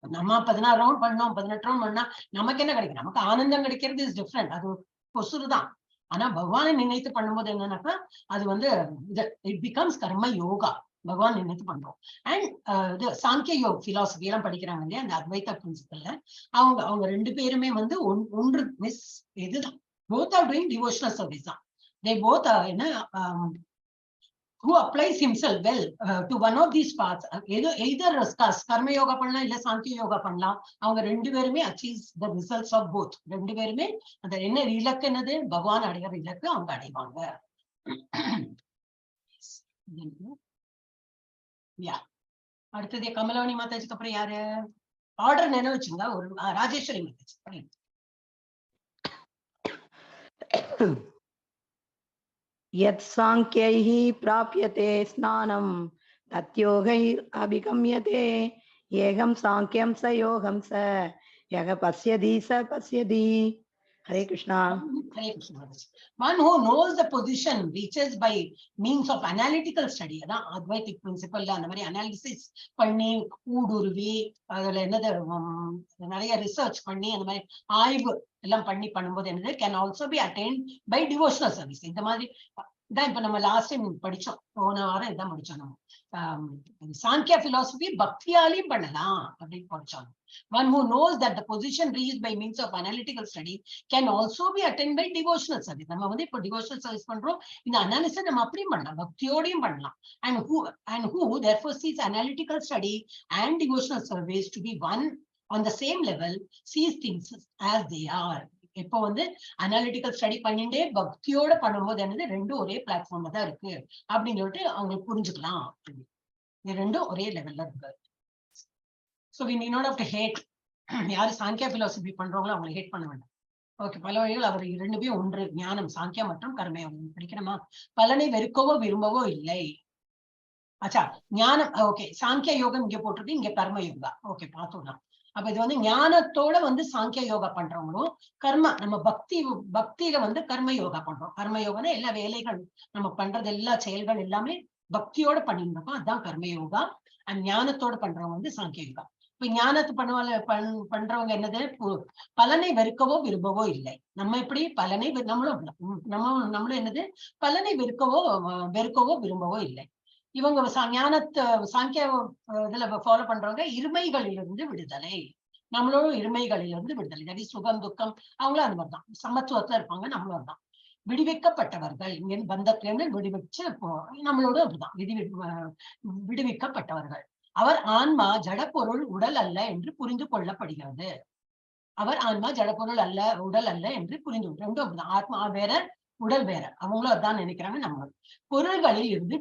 நம்ம 16 ரவுண்ட் பண்ணோம், 18 ரவுண்ட் பண்ணா நமக்கு என்ன கிடைக்கும், நமக்கு ஆனந்தம் கிடைக்கிறது இஸ் டிஃப்ரெண்ட், அது கொசுறுதான். ஆனா பகவானை நினைத்து பண்ணும்போது என்னன்னாக்கா அது வந்து இட் பிகம்ஸ் கர்ம யோகா, பகவான் நினைத்து பண்றோம். அண்ட் இது சாங்கிய யோக பிலாசபி எல்லாம் படிக்கிறாங்க இல்லையா, அந்த அத்வைதா பிரின்சிபல்ல அவங்க ரெண்டு பேருமே வந்து ஒன்று மிஸ் இதுதான், both are doing devotional service தான். They both are என்ன who applies himself well to one of these paths, either karma yoga பண்ணலாம் இல்ல சாங்கிய யோகா பண்ணலாம். அவங்க ரெண்டு பேருமே achieves the results of both. ரெண்டு பேருமே அந்த என்ன இலக்கு, என்னது பகவான் அடைகிற இலக்கு அவங்க அடைவாங்க. அடுத்தது கமலவாணி மாதாஜிக்கு அப்புறம் யாரு ஆர்டர் நினைவு வச்சுங்க, ஒரு ராஜேஸ்வரி மாதாஜி. यत् सांख्यैः प्राप्यते स्नानं तत्योगैः अभिगम्यते ஏகம் சாங்கியம் ச யோகம் ச யக பஸ்யதி ச பஸ்யதி. Hare Krishna. Hare Krishna. One who knows the position reaches by means of analytical study, அதான் அத்வைதிக் பிரின்சிபல். அந்த மாதிரி அனாலிசிஸ் பண்ணி ஊடுருவி அதுல என்னது நிறைய ரிசர்ச் பண்ணி அந்த மாதிரி ஆய்வு எல்லாம் பண்ணும்போது என்னது can also be attained by devotional service. இந்த மாதிரி தான் இப்ப நம்ம லாஸ்ட் டைம் படிச்சோம், போன வாரம் இதான் படிச்சோம். நம்ம சாங்கியா பிலாசபி பக்தியாலையும் பண்ணலாம் அப்படின்னு படிச்சோம். One who knows that the position reached by means of analytical study can also be attained by devotional service. நம்ம வந்து இப்போ devotional service பண்றோம், இந்த அனாலிசிஸ் நம்ம அப்படியும் பண்ணலாம், பக்தியோடையும் பண்ணலாம். And who therefore sees analytical study and devotional service to be one on the same level sees things as they are. இப்போ வந்து அனாலிட்டிக்கல் ஸ்டடி பண்ணிட்டே பக்தியோட பண்ணும்போது என்னது ரெண்டும் ஒரே பிளாட்ஃபார்ம்ல தான் இருக்கு அப்படின்னு சொல்லிட்டு அவங்களுக்கு புரிஞ்சுக்கலாம். இது ரெண்டும் ஒரே லெவல்ல இருக்கு. So we need not have to hate. யாரு சாங்கியா பிலாசபி பண்றவங்களோ அவங்களை ஹேட் பண்ண வேண்டாம். ஓகே, பல வழிகள் அவர் இரண்டு பேரும் ஒன்று, ஞானம் சாங்கியா மற்றும் கர்மயோகம் படிக்கணுமா. பலனை வெறுக்கவோ விரும்பவோ இல்லை. ஆச்சா, ஞானம் ஓகே, சாங்கிய யோகம் இங்க போட்டிருக்கு, இங்க கர்ம யோகா. ஓகே, பார்த்தோம்னா அப்ப இது வந்து ஞானத்தோட வந்து சாங்கிய யோகா பண்றவங்களும், கர்ம நம்ம பக்தியில வந்து கர்ம யோகா பண்றோம். கர்ம யோகனா எல்லா வேலைகள் நம்ம பண்றது, எல்லா செயல்கள் எல்லாமே பக்தியோட பண்ணிட்டு இருக்கோம், அதுதான் கர்ம யோகா. அண்ட் ஞானத்தோட பண்றவங்க வந்து சாங்கிய யோகா. இப்ப ஞானத்து பண்றவங்க என்னது, பலனை வெறுக்கவோ விரும்பவோ இல்லை. நம்ம எப்படி பலனை நம்மளும் என்னது பலனை வெறுக்கவோ விரும்பவோ இல்லை. இவங்க சாங்கிய இதுல ஃபாலோ பண்றவங்க இருமைகளிலிருந்து விடுதலை, நம்மளோட இருமைகளிலிருந்து விடுதலை, அதாவது சுகம் துக்கம் அவங்களும் அந்த மாதிரிதான் சமத்துவத்துல இருப்பாங்க, நம்மளும் அதுதான். விடுவிக்கப்பட்டவர்கள், இங்க பந்தத்திலிருந்து விடுவிச்சு நம்மளோட அப்படிதான் விடுவிக்கப்பட்டவர்கள். அவர் ஆன்மா ஜடப்பொருள் உடல் அல்ல என்று புரிந்து கொள்ளப்படுகிறது. அவர் ஆன்மா ஜடப்பொருள் அல்ல உடல் அல்ல என்று புரிந்து ரெண்டும் அப்படிதான். ஆத்மா வேற உடல் வேற, அவங்களும் அதான் நினைக்கிறாங்க. நம்ம பொருள்களில் இருந்து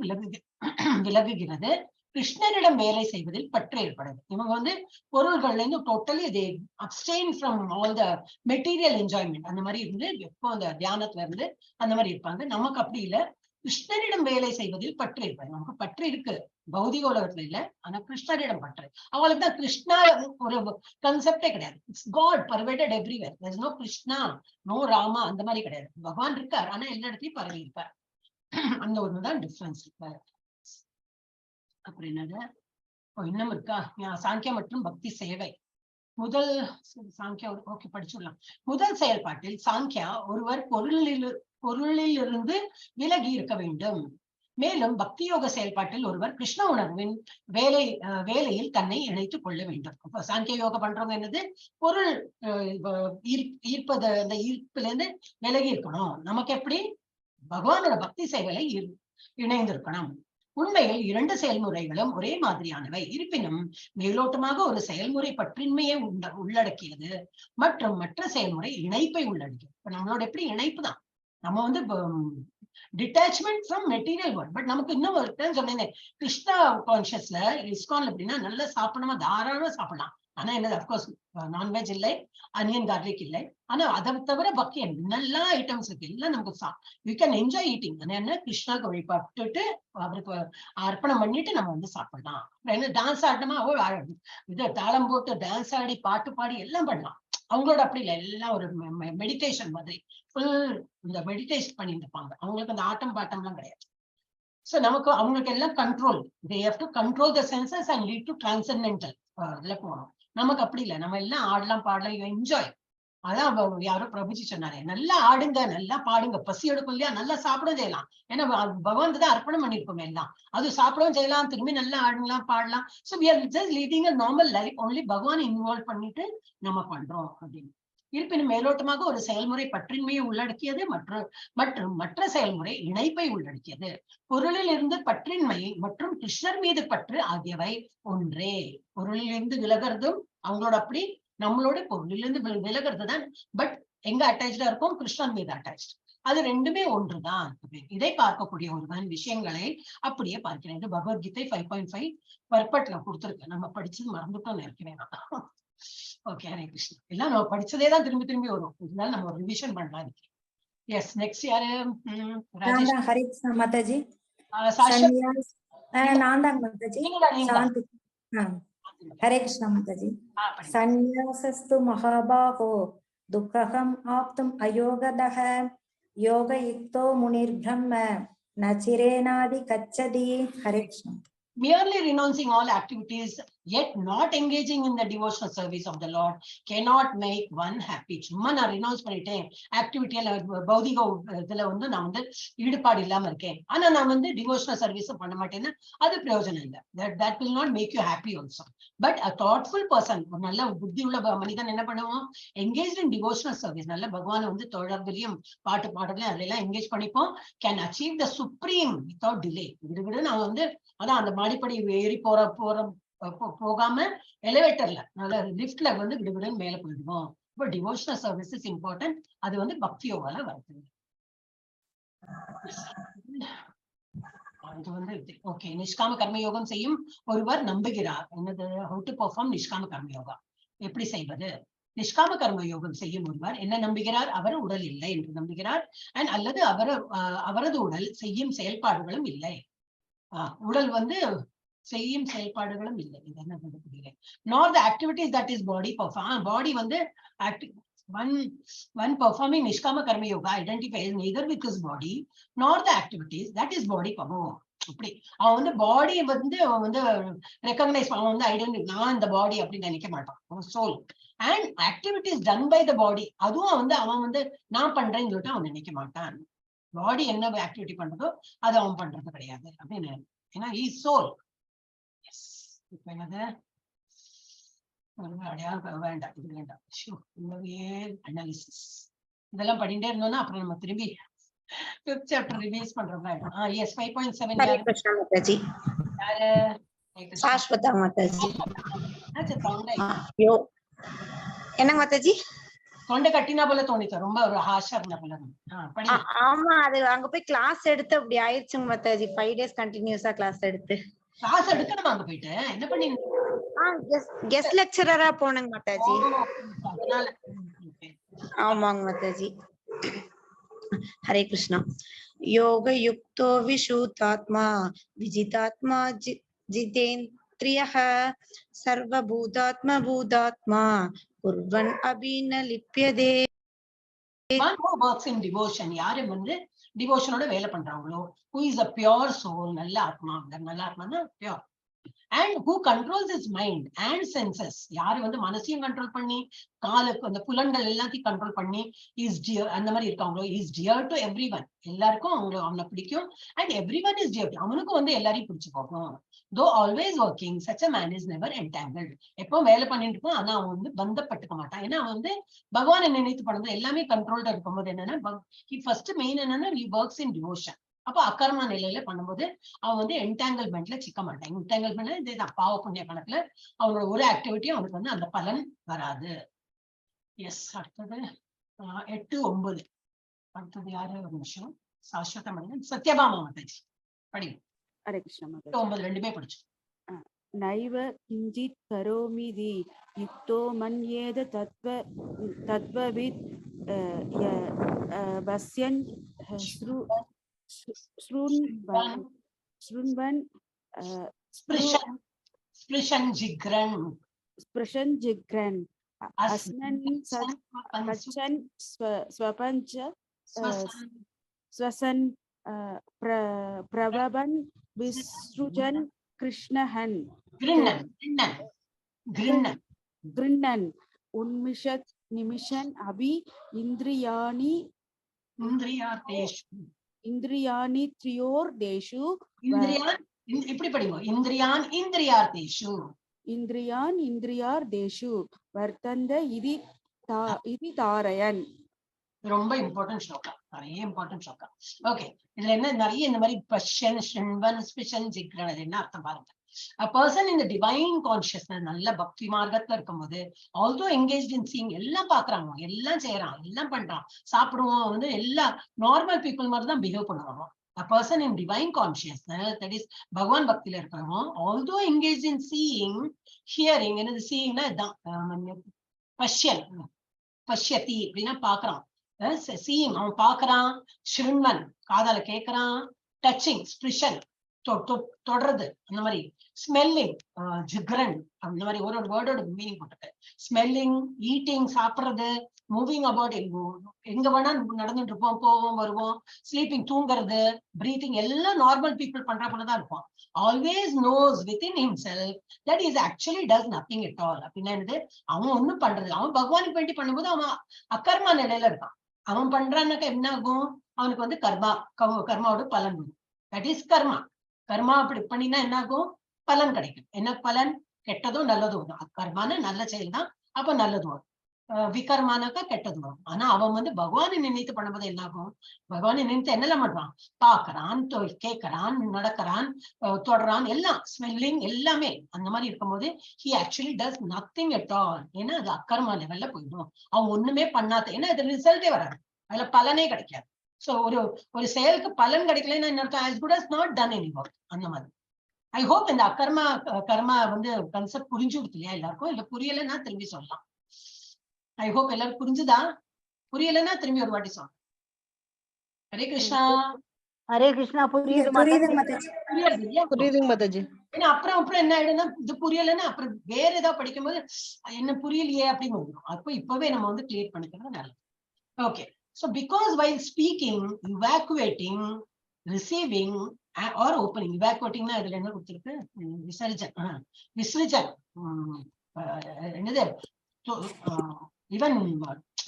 விலகுகிறது, கிருஷ்ணனிடம் வேலை செய்வதில் பற்று ஏற்படுது. இவங்க வந்து பொருள்கள்ல இருந்து totally they abstain from all the material enjoyment அந்த மாதிரி இருந்து எப்போ அந்த தியானத்துல இருந்து அந்த மாதிரி இருப்பாங்க. நமக்கு அப்படி இல்லை, கிருஷ்ணரிடம் வேலை செய்வதில் பற்று இருப்பாங்க. நமக்கு பற்று இருக்கு பௌதிக உலகத்துல இல்ல, ஆனா கிருஷ்ணரிடம் பற்று. அவங்களுக்கு தான் கிருஷ்ணா ஒரு கன்செப்டே கிடையாது. It's God pervaded everywhere. There is no Krishna, no Rama, அந்த மாதிரி கிடையாது. பகவான் இருக்கார், ஆனா எல்லா இடத்துலயும் பரவி இருப்பார். அந்த ஒண்ணுதான் டிஃபரன்ஸ். அப்புறம் என்னது இன்னும் இருக்கா சாங்கியா மற்றும் பக்தி சேவை. முதல் சாங்கியா ஓகே படிச்சுடலாம். முதல் செயல்பாட்டில் சாங்கியா ஒருவர் பொருளிலிருந்து விலகி இருக்க வேண்டும். மேலும் பக்தி யோக செயல்பாட்டில் ஒருவர் கிருஷ்ண உணர்வின் வேலையில் தன்னை இணைத்துக் கொள்ள வேண்டும். இப்ப சாங்கிய யோகம் பண்றவங்க என்னது, பொருள் ஈர்ப்பது, அந்த ஈர்ப்புல இருந்து விலகி இருக்கணும். நமக்கு எப்படி பகவானோட பக்தி சேவையில இணைந்திருக்கணும். உண்மையில் இரண்டு செயல்முறைகளும் ஒரே மாதிரியானவை. இருப்பினும் மேலோட்டமாக ஒரு செயல்முறை பற்றின்மையை உள்ளடக்கியது மற்றும் மற்ற செயல்முறை இணைப்பை உள்ளடக்கியது. இப்ப நம்மளோட எப்படி இணைப்பு தான், நம்ம வந்து detachment from material world. But நமக்கு இன்னும் ஒரு டைம் சொன்னேன், கிருஷ்ணா கான்சியஸ்ல இஸ்கான்ல எப்படின்னா நல்லா சாப்பிடணுமா, தாராளமா சாப்பிடலாம். ஆனா என்னது, அப்கோர்ஸ் நான்வெஜ் இல்லை, அனியன் கார்லிக் இல்லை. ஆனா அதை தவிர பாக்கி நல்லா ஐட்டம்ஸ் இருக்கு, எல்லாம் நமக்கு யூ கேன் என்ஜாய் ஈட்டிங். என்ன கிருஷ்ணாக்கு வழிபட்டுட்டு அவருக்கு அர்ப்பணம் பண்ணிட்டு நம்ம வந்து சாப்பிடலாம். என்ன டான்ஸ் ஆடணுமா, இது தாளம் போட்டு டான்ஸ் ஆடி பாட்டு பாடி எல்லாம் பண்ணலாம். அவங்களோட அப்படி இல்லை, எல்லாம் ஒரு மெடிடேஷன் மாதிரி ஃபுல் இந்த மெடிடேஷன் பண்ணிட்டு இருப்பாங்க. அவங்களுக்கு அந்த ஆட்டம் பாட்டம் எல்லாம் கிடையாது. சோ நமக்கு அவங்களுக்கு எல்லாம் control, they have to control the senses and lead to transcendental இதுல போகணும். நமக்கு அப்படி இல்லை, நம்ம எல்லாம் ஆடலாம் பாடலாம், என்ஜாய். அதான் யாரோ பிரபுஜி சொன்னாரு, நல்லா ஆடுங்க நல்லா பாடுங்க, பசி எடுக்கும் இல்லையா, நல்லா சாப்பிடவும் செய்யலாம். ஏன்னா பகவான் தான் அர்ப்பணம் பண்ணிருப்போம் எல்லாம், அது சாப்பிடவும் செய்யலாம், திரும்பி நல்லா ஆடலாம் பாடலாம். So we are just leading a normal life, only பகவான் இன்வால்வ் பண்ணிட்டு நம்ம பண்றோம் அப்படின்னு. இருப்பினும் மேலோட்டமாக ஒரு செயல்முறை பற்றின்மையை உள்ளடக்கியது மற்றும் மற்ற செயல்முறை இணைப்பை உள்ளடக்கியது. பொருளில் இருந்து பற்றின்மை மற்றும் கிருஷ்ணர் மீது பற்று ஆகியவை ஒன்றே. பொருளில் இருந்து விலகிறதும் அவங்களோட அப்படி, நம்மளோட பொருளிலிருந்து விலகிறது தான். பட் எங்க அட்டாச்சா இருக்கும், கிருஷ்ணன் மீது அட்டாச். அது ரெண்டுமே ஒன்றுதான். இதை பார்க்கக்கூடிய ஒருவன் விஷயங்களை அப்படியே பார்க்கிறேன். இது பகவத்கீதை 5.5 பர்பட்ல கொடுத்துருக்கு. நம்ம படிச்சது மறந்துட்டோம் நினைக்கிறேன். ஓகே, ஹரே கிருஷ்ணா. எல்லாம் நம்ம படிச்சதே தான் திரும்பி திரும்பி வரும், இதனால நம்ம ஒரு ரிவிஷன் பண்ணலாம். எஸ், நெக்ஸ்ட் யாரு? ஹரே கிருஷ்ணா மாதாஜி. நான் தான் மாதாஜி. हरे कृष्ण माताजी। संन्यासस्तु महाबाहो दुःखम् आप्तुम् अयोगदः योगयुक्तो मुनिर्ब्रह्म न चिरेणाधिगच्छति। हरे Krishna. Merely renouncing all activities yet not engaging in the devotional service of the Lord cannot make one happy. சும்மா நான் renounce பண்ணிட்டேன், ஆக்டிவிட்டியில பௌதிக இதுல வந்து நான் வந்து ஈடுபாடு இல்லாம இருக்கேன், ஆனா நான் வந்து டிவோஷனல் சர்வீஸ் பண்ண மாட்டேன்னா அது பிரயோஜனம் இல்லை. that will not make you happy also. But a thoughtful person, ஒரு நல்ல புத்தி உள்ள மனிதன் என்ன பண்ணுவோம், engaged in devotional service, நல்ல பகவானை வந்து தொடர்புலையும் பாட்டு பாடலையும் அதெல்லாம் என்கேஜ் பண்ணிப்போம், can achieve the supreme without delay. விடு நான் வந்து அதான் அந்த மாடிப்படி ஏறி போகாம எலிவேட்டர்ல நல்ல லிப்ட்ல வந்து விடுவிடுன்னு மேல போயிடுவோம். இப்போ டிவோஷனல் சர்வீஸ் இஸ் இம்பார்ட்டன்ட். அது வந்து பக்தி யோகால வருது. இது வந்து ஓகே. நிஷ்காம கர்ம யோகம் செய்யும் ஒருவர் நம்புகிறார். என்னது, ஹவு டு பெர்ஃபார்ம் நிஷ்காம கர்ம யோகா, எப்படி செய்வது? நிஷ்காம கர்ம யோகம் செய்யும் ஒருவர் என்ன நம்புகிறார், அவர் உடல் இல்லை என்று நம்புகிறார். அண்ட் அல்லது அவரது உடல் செய்யும் செயல்பாடுகளும் இல்லை. உடல் வந்து செய்யும் செயல்பாடுகளும் இல்லை. இது என்ன புரியல. nor the activities that is body perform. Body வந்து one performing niškama karma yoga identifies neither with his body nor the activities that is body perform. அப்படி அவன் வந்து பாடி வந்து அவன் வந்து ரெகக்னைஸ், அவன் வந்து ஐடென்டி, நான் இந்த பாடி அப்படின்னு நினைக்க மாட்டான். Soul and activities done by the body, அதுவும் வந்து அவன் வந்து நான் பண்றேன்னு சொல்லிட்டு அவன் நினைக்க மாட்டான். பாடி என்ன ஆக்டிவிட்டி பண்றதோ அது அவன் பண்றது கிடையாது அப்படின்னு. ஏன்னா he is soul. Yes. இப்ப என்னது வேண்டாம், இது வேண்டாம். அனாலிசிஸ் இதெல்லாம் பண்ணிட்டே இருந்தோம்னா அப்புறம் நம்ம திரும்பி ஃபிஃப்த் சாப்டர் ரிவைஸ் பண்றோம். எஸ் 5.7 हरे कृष्ण माताजी। யாரு? शाश्वता माताजी। யோ என்ன மாதாஜி? தொண்டை கட்டினா போல தோணிச்சு, ரொம்ப ஒரு ஹாஷா இருந்தா போல. ஆமா, அது அங்க போய் கிளாஸ் எடுத்து அப்படி ஆயிடுச்சுங்க மாதாஜி. 5 days கண்டினியூஸா கிளாஸ் எடுத்து. கிளாஸ் எடுக்கணுமா அங்க போயிட்டு? என்ன பண்ணீங்க? கெஸ்ட் லெக்சரரா போனங்க மாதாஜி. ஆமாங்க மாதாஜி. हरे कृष्णा। योग युक्तो विशुद्धात्मा विजितात्मा जितेन्द्रियः सर्वभूतात्मा भूतात्मा कुर्वन् अपि न लिप्यते। One who works in devotion, யாரு வந்து டிவோஷனோட வேலை பண்றாங்களோ, who is a pure soul, நல்ல ஆத்மா. நல்ல ஆத்மானா pure, and who controls his mind and senses. யாரு வந்து மனசையும் கண்ட்ரோல் பண்ணி காலுக்கு அந்த புலன்கள் எல்லாத்தையும் கண்ட்ரோல் பண்ணி இஸ் டியர் அந்த மாதிரி இருக்காங்களோ is dear to every one. எல்லாருக்கும் அவனை பிடிக்கும் and everyone is dear. அவனுக்கும் வந்து எல்லாரையும் பிடிச்சு போகும். though always working, such a man is never entangled. எப்போ வேலை பண்ணிட்டு இருப்பான், ஆனா அவன் வந்து பந்தப்பட்டுக்க மாட்டான். ஏன்னா அவன் வந்து பகவானை நினைத்து பண்ணும்போது எல்லாமே கண்ட்ரோல்டா இருக்கும்போது என்னன்னா ஃபர்ஸ்ட் மெயின் என்னன்னா he works in devotion. அப்போ அக்கர்மா நிலையில பண்ணும்போது அவன் வந்து என்டாங்கிள்மெண்ட்ல சிக்க மாட்டான். என்டாங்கிள்மெண்ட் இதுதான் பாவ புண்ணிய கணக்குல அவனோட ஒரு ஆக்டிவிட்டியும் அவனுக்கு வந்து அந்த பலன் வராது. எஸ், அடுத்தது 8, 9. அடுத்தது யாரு, ஒரு நிமிஷம். சாஸ்வத மனிதன் சத்யபாமா மாதாஜி படி. ஹரே கிருஷ்ணா மாதாஜி. 9 ரெண்டுமே படிச்சு. நைவ கிஞ்சித் கரோமிதி யுக்தோ மன்யேத தத்வவித் பஸ்யன் ஸ்ருண்வன் ஸ்பிருஷன் ஜிக்ரன் அஸ்னன் சச்சன் ஸ்வபஞ்ச ஸ்வசன் பிரவபன் விஸ்ருஜன் கிருஷ்ணஹன் கிருண்ணன் உன்மிஷத் நிமிஷன் அபி இந்திரியாணி த்ரியோர் தேஷு. இப்படி படிங்க, இந்திரியார் தேஷு வர்த்தந்த இதி தாரயன். ரொம்ப இம்பார்ட்டன்ட் ஸ்லோகா, நிறைய இம்பார்ட்டன்ட் ஸ்லோகா. ஓகே, இதுல என்ன நிறைய இந்த மாதிரி பஷ்யன் ஸ்ருண்வன் ஸ்பிருஷன் ஜிக்ரன், அது என்ன அர்த்தம் பாருங்க. A person in the divine consciousness, நல்ல பக்தி மார்க்கத்துல இருக்கும்போது although engaged in seeing, எல்லாம் பாக்குறாங்க, எல்லாம் செய்யறான், எல்லாம் பண்றான், சாப்பிடுவோம், வந்து எல்லா நார்மல் பீப்புள் மாதிரி தான் பிஹேவ் பண்ணுவாங்க. A person in divine consciousness, that is பகவான் பக்தியில இருக்கிறவங்க, although engaged in seeing, hearing, என்னது seeing னா இதான் பஷ்யதி அப்படின்னா பாக்குறான், seeing அவன் பாக்குறான், ஸ்ருண்வன் காதால கேட்கறான், டச்சிங் ஸ்பிருஷன் தொடர்றது, அந்த மாதிரி ஸ்மெல்லிங் ஜிக்ரன், அந்த மாதிரி ஒரு வேர்டோட மீனிங் போட்டுருக்கு. ஸ்மெல்லிங், ஈட்டிங் சாப்பிடுறது, மூவிங் அபவுட், எங்க வேணா நடந்துட்டு இருப்போம், போவோம் வருவோம், ஸ்லீப்பிங் தூங்குறது, பிரீத்திங், எல்லாம் நார்மல் பீப்புள் பண்ற போலதான் இருப்போம். Always knows within himself that is actually does nothing at all. அப்படின்னா என்னது, அவன் ஒண்ணும் பண்றது, அவன் பகவானுக்கு வேண்டி பண்ணும்போது அவன் அக்கர்மா நிலையில இருக்கான். அவன் பண்றான்னாக்கா என்ன ஆகும், அவனுக்கு வந்து கர்மாவோட பலன் வரும். தட் இஸ் கர்மா. கர்மா அப்படி பண்ணினா என்ன ஆகும், பலன் கிடைக்கும். என்ன பலன், கெட்டதோ நல்லதோ வரும். கர்மான நல்ல செயல் தான், அப்ப நல்லது வரும். விகர்மானாக்கா கெட்டது வரும். ஆனா அவன் வந்து பகவானை நினைத்து பண்ணும்போது என்ன ஆகும், பகவானை நினைத்து என்னெல்லாம் பண்றான், பாக்குறான், கேட்கறான், நடக்கிறான், தொடரான், எல்லாம் ஸ்மெல்லிங் எல்லாமே அந்த மாதிரி இருக்கும்போது he actually does nothing at all. ஏன்னா அது அக்கர்மா லெவல்ல போயிடும். அவன் ஒண்ணுமே பண்ணாத, ஏன்னா அது ரிசல்ட்டே வராது, அதுல பலனே கிடைக்காது. சோ ஒரு செயலுக்கு பலன் கிடைக்கலன்னா என்ன அர்த்தம், as good as not done any work. அந்த மாதிரி ஐ ஹோப் இந்த கர்மா வந்து கான்செப்ட் புரிஞ்சு கொடுக்கலையா எல்லாருக்கும், இல்ல புரியலைன்னா திரும்பி சொல்லலாம். ஐ ஹோப் எல்லாரும் புரிஞ்சுதா, புரியலைன்னா திரும்பி ஒரு வாட்டி சொல்லலாம். ஹரே கிருஷ்ணா. ஹரே கிருஷ்ணா. புரியுது மாதாஜி. ஏன்னா அப்புறம் என்ன ஆயிடும்னா, இது புரியலைன்னா அப்புறம் வேற ஏதாவது படிக்கும்போது என்ன புரியலையே அப்படின்னு வந்துடும். அப்போ இப்பவே நம்ம வந்து கிளியர் பண்ணிக்கிறது நல்லது. Okay. So because while speaking, evacuating, receiving or opening, evacuating na idhula enna koduthiruku, visarjan என்னது, even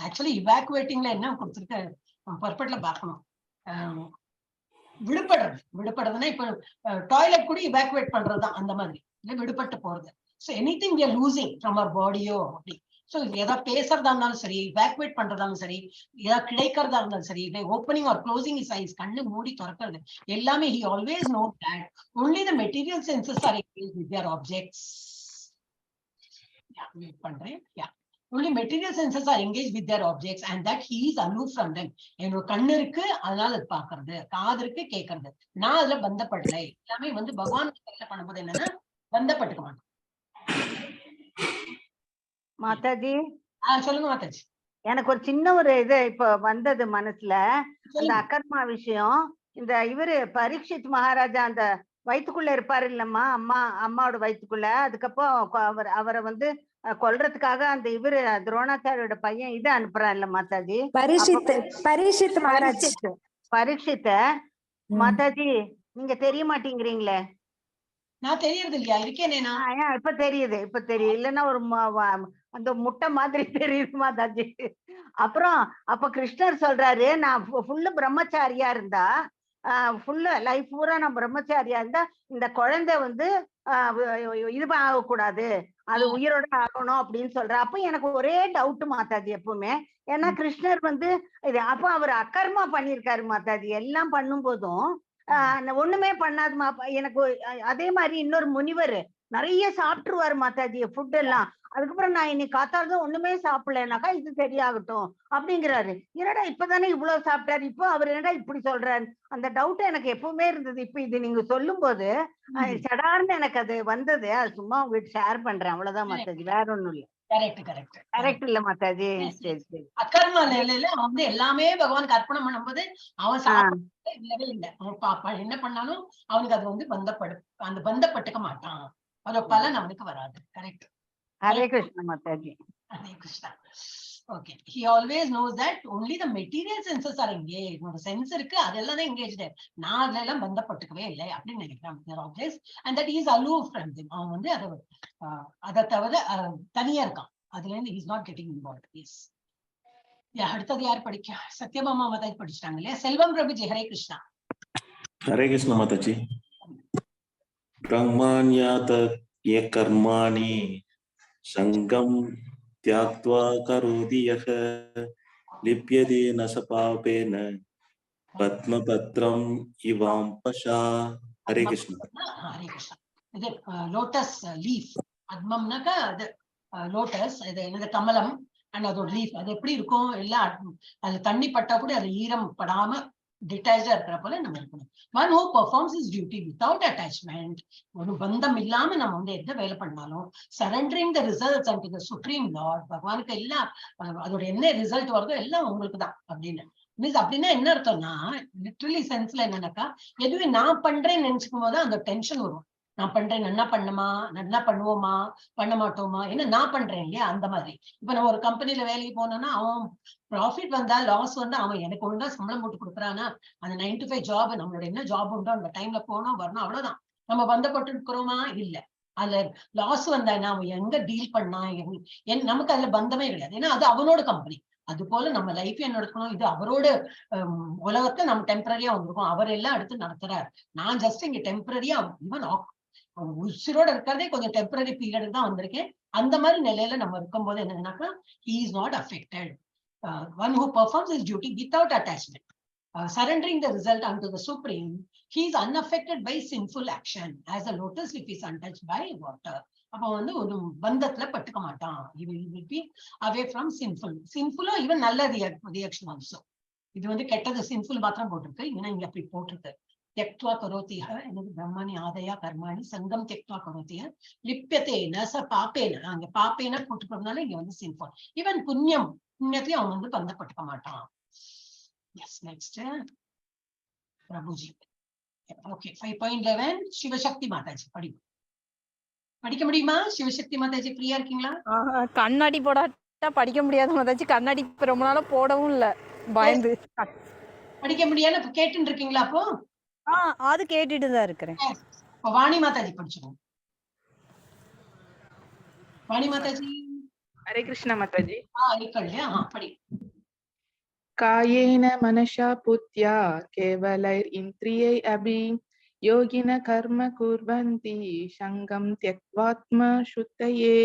actually evacuating la enna koduthiruku பர்பட்ல பார்க்கணும். விடுபடுறதுன்னா இப்ப டாய்லெட் கூட evacuate பண்றதுதான், அந்த மாதிரி இல்ல விடுபட்டு போறது. So anything we are losing from our body அப்படி. சோ ஏதாவது பேசுறதா இருந்தாலும் சரி, evacuate பண்றதாலும் சரி, ஏதாவது கிடைக்கிறதா இருந்தாலும் சரி, opening or closing is eyes, கண்ணு மூடி திறக்கிறது எல்லாமே he always knows that only the material senses are engaged with their objects. Only material senses are engaged with their objects and that he is aloof from them. என்னோட கண்ணு இருக்கு, அதனால அது பாக்குறது, காது இருக்கு கேட்கறது, நான் அதுல பந்தப்படலை. எல்லாமே வந்து பகவான் பண்ணும்போது என்னன்னா பந்தப்பட்டுக்க மாட்டேன். மாதாஜி. சொல்லுங்க மாதாஜி. எனக்கு ஒரு சின்ன ஒரு இது இப்ப வந்தது மனசுல, அந்த அகர்மா விஷயம். இந்த இவரு பரீட்சித் மகாராஜா அந்த வயிற்றுக்குள்ள இருப்பாரு இல்லம்மா, அம்மாவோட வயிற்றுக்குள்ள, அதுக்கப்புறம் அவரை வந்து கொல்றதுக்காக அந்த இவரு துரோணாச்சாரியோட பையன் இது அனுப்புறான் இல்ல மாதாஜி, பரீட்சித்த. மாதாஜி நீங்க தெரிய மாட்டேங்கிறீங்களே. நான் தெரியறது இல்லையா இருக்கேனேனா? இப்ப தெரியுது, இப்ப தெரியுது. இல்லன்னா ஒரு அந்த முட்டை மாதிரி தெரியுது மாதாஜி. அப்புறம் அப்ப கிருஷ்ணர் சொல்றாரு, நான் ஃபுல்லு பிரம்மச்சாரியா இருந்தா, ஃபுல்லு லைஃப் பூரா நான் பிரம்மச்சாரியா இருந்தா, இந்த குழந்தை வந்து இது ஆகக்கூடாது, அது உயிரோட ஆகணும் அப்படின்னு சொல்ற. அப்ப எனக்கு ஒரே டவுட் மாதாஜி எப்பவுமே. ஏன்னா கிருஷ்ணர் வந்து இது அப்ப அவர் அக்கர்மா பண்ணியிருக்காரு மாதாஜி. எல்லாம் பண்ணும் போதும் ஒண்ணுமே பண்ணாதுமா. எனக்கு அதே மாதிரி இன்னொரு முனிவர் நிறைய சாப்பிட்டுருவாரு மாதாஜி ஃபுட் எல்லாம். அதுக்கப்புறம் நான் இன்னைக்கு காத்தாலும் ஒண்ணுமே சாப்பிடலனாக்கா இது சரியாகட்டும் அப்படிங்கிறாரு. என்னடா இப்பதானே இவ்வளவு சாப்பிட்டாரு, இப்போ அவர் என்னடா இப்படி சொல்றாரு? அந்த டவுட் எனக்கு எப்பவுமே இருந்தது. இப்ப இது நீங்க சொல்லும் போது சடார்னு எனக்கு அது வந்தது. அது சும்மா உங்ககிட்ட ஷேர் பண்றேன், அவ்வளவுதான் மாதாஜி, வேற ஒண்ணும் இல்ல. கரெக்ட் இல்ல மாதாஜி? சரி சரி. அக்கர்மா நிலையில அவன் வந்து எல்லாமே பகவானுக்கு அர்ப்பணம் பண்ணும்போது அவன் சாப்பிட இல்லவே இல்லை. அவன் என்ன பண்ணாலும் அவனுக்கு அது வந்து அந்த பந்தப்பட்டுக்க மாட்டான். அதோட பலன் அவனுக்கு வராது. Correct. Hare Krishna Mataji. Hare Krishna. Okay, he always knows that only the material senses are engaged. ஒரு சென்ஸ் இருக்கு, அதெல்லாம் தான் engaged. நான் அதுல எல்லாம் பந்தப்பட்டுக்கவே இல்லை அப்படின்னு நினைக்கிறேன். And that he is aloof from them. அவன் வந்து அதை தவிர தனியா இருக்கான். அதுல இருந்து he is not getting involved. Yes. அடுத்தது யார் படிக்க? சத்யபாமா மாதாஜி படிச்சிட்டாங்க இல்லையா? செல்வம் பிரபுஜி. ஹரே கிருஷ்ணா. ஹரே கிருஷ்ணா மாதாஜி. பிரம்மாண்யாத யே கர்மாணி சங்கம் தியாக்த்வா கரோதி யஹ லிப்யதே ந ச பாபேன பத்மபத்ரம் இவாம் பஷா. ஹரே கிருஷ்ணா. ஹரே கிருஷ்ணா. இது லோட்டஸ் லீஃப். பத்மம்னாக்கா அது லோட்டஸ். இது என்னது? கமலம். அண்ட் அதோட லீஃப் அது எப்படி இருக்கும்? எல்லாம் அது தண்ணி பட்டா கூட அது ஈரம் படாம டிட்டாச்சா இருக்கிற போல நம்ம இருக்கணும். One who performs is duty without attachment. ஒரு பந்தம் இல்லாம நம்ம வந்து எந்த வேலை பண்ணாலும் surrendering the results and the supreme Lord. பகவானுக்கு எல்லாம் அதோட என்ன ரிசல்ட் வருதோ எல்லாம் உங்களுக்கு தான் அப்படின்னு மீன்ஸ். அப்படின்னா என்ன அர்த்தம்னா, லிட்டரலி சென்ஸ்ல என்னன்னாக்கா, எதுவும் நான் பண்றேன்னு நினைச்சுக்கும் போது அந்த டென்ஷன் வரும். நான் பண்றேன், நல்லா பண்ணுமா, நல்லா பண்ணுவோமா, பண்ண மாட்டோமா, ஏன்னா நான் பண்றேன் இல்லையா? அந்த மாதிரி. இப்ப நம்ம ஒரு கம்பெனில வேலைக்கு போனோம்னா அவன் ப்ராஃபிட் வந்தா லாஸ் வந்தா அவன் எனக்கு ஒழுங்கா சம்பளம் போட்டு கொடுக்குறானா, அந்த 9 to 5 ஜாப், நம்மளோட என்ன ஜாப் உண்டோ அந்த டைம்ல போனோம் வரணும், அவ்வளவுதான். நம்ம பந்தப்பட்டு இருக்கிறோமா? இல்ல. அதுல லாஸ் வந்தா அவன் எங்க டீல் பண்ணா, நமக்கு அதுல பந்தமே கிடையாது. ஏன்னா அது அவனோட கம்பெனி. அது போல நம்ம லைஃப் என்ன எடுக்கணும், இது அவரோட உலகத்தை நம்ம டெம்பரரியா வந்திருக்கோம். அவர் எல்லாம் எடுத்து நடத்துறாரு. நான் ஜஸ்ட் இங்க டெம்பரரியா இவன் உயிரோட இருக்கிறதே கொஞ்சம் டெம்பரரி பீரியட் தான் வந்திருக்கேன். அந்த மாதிரி நிலையில நம்ம இருக்கும்போது என்னன்னாக்கா, he is not affected. One who performs his duty without attachment, surrendering the result unto the supreme, he is unaffected by sinful action as a lotus leaf is untouched by water. அப்ப வந்து ஒரு பந்தத்துல பட்டுக்க மாட்டான். he will be away from sinful even நல்ல ரியாக்ஷன் ஆல்சோ. இது வந்து கெட்டது சின்ஃபுல் மாத்திரம் போட்டிருக்கு. ஏன்னா இங்க அப்படி போட்டிருக்கு. त्यक्त्वा करोतिह என்னது? பிரம்மணி ஆதயா கர்மாணி சங்கம் त्यक्त्वा करोतिह லிப்யதே ந ச பாபேன. அங்க பாபேன போட்டுக்கிறதுனால இங்க வந்து சின்ஃபுல். ஈவன் புண்ணியத்தையும் அவன் வந்து பந்தப்பட்டுக்க மாட்டான். Yes. Next Prabhuji. Okay, 5.11 Shivashakti Mataji படிக்க முடியுமா? சிவசக்தி மாதாஜி ஃப்ரீயா இருக்கீங்களா? கண்ணாடி போடாட்டா படிக்க முடியாது மாதாஜி. கண்ணாடி ரொம்ப நாளா போடவும் இல்ல, பயந்து. படிக்க முடியாது கேட்டுட்டு இருக்கீங்களா? அப்போ அது கேட்டுட்டு தான் இருக்கிறேன். வாணி மாதாஜி படிச்சிருவோம். வாணி மாதாஜி. ஹரே கிருஷ்ணா மாதாஜி. படி. காயேன மனசா புத்யா கேவலைர் இந்திரியை அபி யோகின கர்ம குர்வந்தி சங்கம் த்யக்த்வாத்ம சுத்தயே.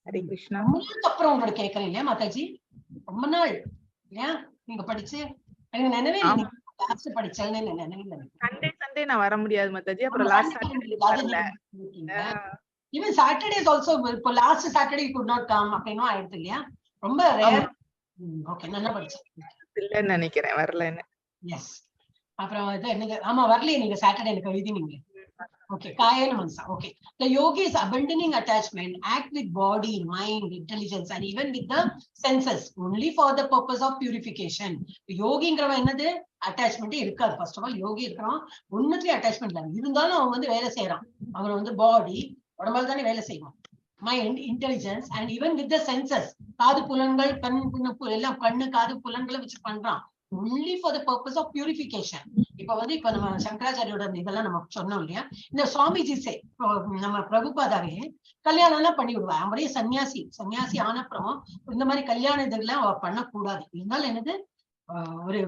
ஹரே கிருஷ்ணா. அப்புறம் உங்களுக்கு கேட்கறேன் இல்லையா மாதாஜி? ரொம்ப நாள் இல்லையா நீங்க படிச்சு? எனக்கு நினைவே சண்டே நான் வர முடியாது மாதாஜி. அப்புறம் லாஸ்ட் ஈவன் சாட்டர்டேஸ் ஆல்சோ. இப்போ last Saturday could not come அப்படினோ ஆயிடுது இல்லையா? ரொம்ப ரேர். ஓகே, நல்லா படிச்சேன் இல்லன்னு நினைக்கிறேன், வரலன்னு. எஸ். அப்புறம் இது என்னது? ஆமா, வரலையே நீங்க சாட்டர்டே எனக்கு எழுதினீங்க. Okay, Kayana Mansa. Okay. The yogi is abandoning attachment, act with body, mind, intelligence, and even with the senses, only for the purpose of purification. யோகிங்கிறவன் என்னது? அட்டாச்மெண்ட் இருக்காது. ஃபர்ஸ்ட் ஆஃப் ஆல் யோகி இருக்கிறான், ஒன்னுத்துலயும் அட்டாச்மெண்ட் இல்லை. இருந்தாலும் அவன் வந்து வேலை செய்யறான். அவன் வந்து பாடி உடம்பால தானே வேலை செய்வான். Mind, intelligence, and even with the census, காது புலன்கள், எல்லாம் கண்ணு காது புலன்களை வச்சு பண்றான். only for the purpose of purification. இப்ப நம்ம சங்கராச்சாரியோட இதெல்லாம் நம்ம சொன்னோம் இல்லையா, இந்த சுவாமிஜிஸே நம்ம பிரபுபாதாவே கல்யாணம் எல்லாம் பண்ணி விடுவா. அவரே சன்னியாசி ஆனப்புறம் இந்த மாதிரி கல்யாண இதெல்லாம் அவ பண்ணக்கூடாது. இருந்தாலும் என்னது ஒரு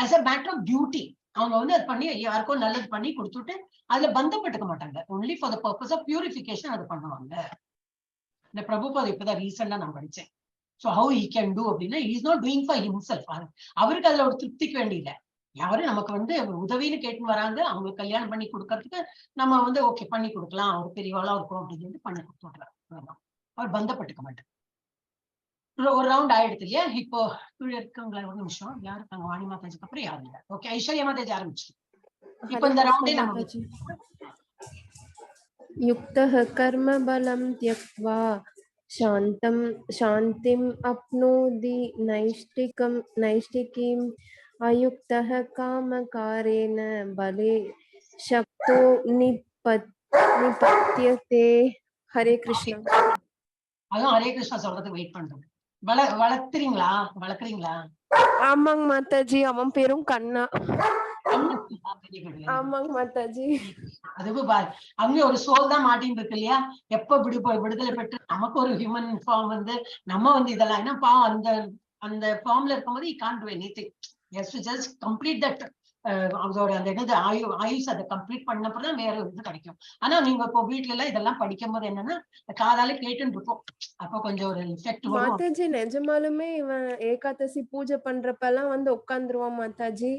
as a matter of duty அவங்க வந்து அது பண்ணி யாருக்கும் நல்லது பண்ணி கொடுத்துட்டு அதுல பந்தப்பட்டுக்க மாட்டாங்க. Only for the purpose of purification அது பண்ணுவாங்க. இந்த பிரபுபாதா இப்பதான் ரீசெண்டா நான் படிச்சேன். So how he can do அப்படின்னா is not doing for himself. அவருக்கு அதுல ஒரு திருப்திக்கு வேண்டியில்லை. யாரும் நமக்கு வந்து உதவின்னு கேட்டுன்னு வராங்க, அவங்களுக்கு கல்யாணம் பண்ணி கொடுக்கறதுக்கு நம்ம வந்து ஓகே பண்ணி கொடுக்கலாம், ஒரு பெரியவாளா இருக்கும் அப்படின்னு சொல்லி பண்ணி கொடுத்துடுறாரு. அவர் பந்தப்பட்டுக்க மாட்டார். ஒரு ரவுண்ட் ஆயிடுது இல்லையா? இப்போ இருக்கவங்கள ஒரு நிமிஷம் யாரு இருக்காங்க? வாணி மாதாஜிக்கு அப்புறம் யாரும் இல்லை. ஓகே, ஐஸ்வர்யா மாதாஜி ஆரம்பிச்சு. இப்போ இந்த ரவுண்டே நம்ம युक्तः कर्म बलं त्यक्त्वा शान्तिम् आप्नोति नैष्टिकीम् अयुक्तः कामकारेण बले शक्तो निपत्यते. हरे कृष्ण. அதுவும் ஹரே கிருஷ்ணா சொல்றதுக்கு வெயிட் பண்றோம். வளர்க்குறீங்களா? ஆமாங்க மாதாஜி, அவன் பேரும் கண்ணா. ஆமாங்க மாதாஜி. அதுவும் பாரு, அங்க ஒரு சோல் தான் மாட்டின்னு இருக்கு இல்லையா? எப்ப விடுதலை பெற்று நமக்கு ஒரு ஹியூமன் ஃபார்ம் வந்து நம்ம வந்து இதெல்லாம் என்ன பாவம் அந்த ஃபார்ம்ல இருக்கும்போது you can't do anything. Yes, to just complete that அதோட அந்த என்னது ஆயுஷ் அதை கம்ப்ளீட் பண்ணப்பதான் வேற இது கிடைக்கும். ஆனா நீங்க இப்போ வீட்டுல எல்லாம் இதெல்லாம் படிக்கும் போது என்னன்னா காதால கேட்டுன்னு இருக்கும். அப்போ கொஞ்சம் ஒரு எஃபெக்ட் வரும். மாதாஜி நிஜமாலுமே இவன் ஏகாதசி பூஜை பண்றப்ப எல்லாம் வந்து உட்காந்துருவான் மாதாஜி.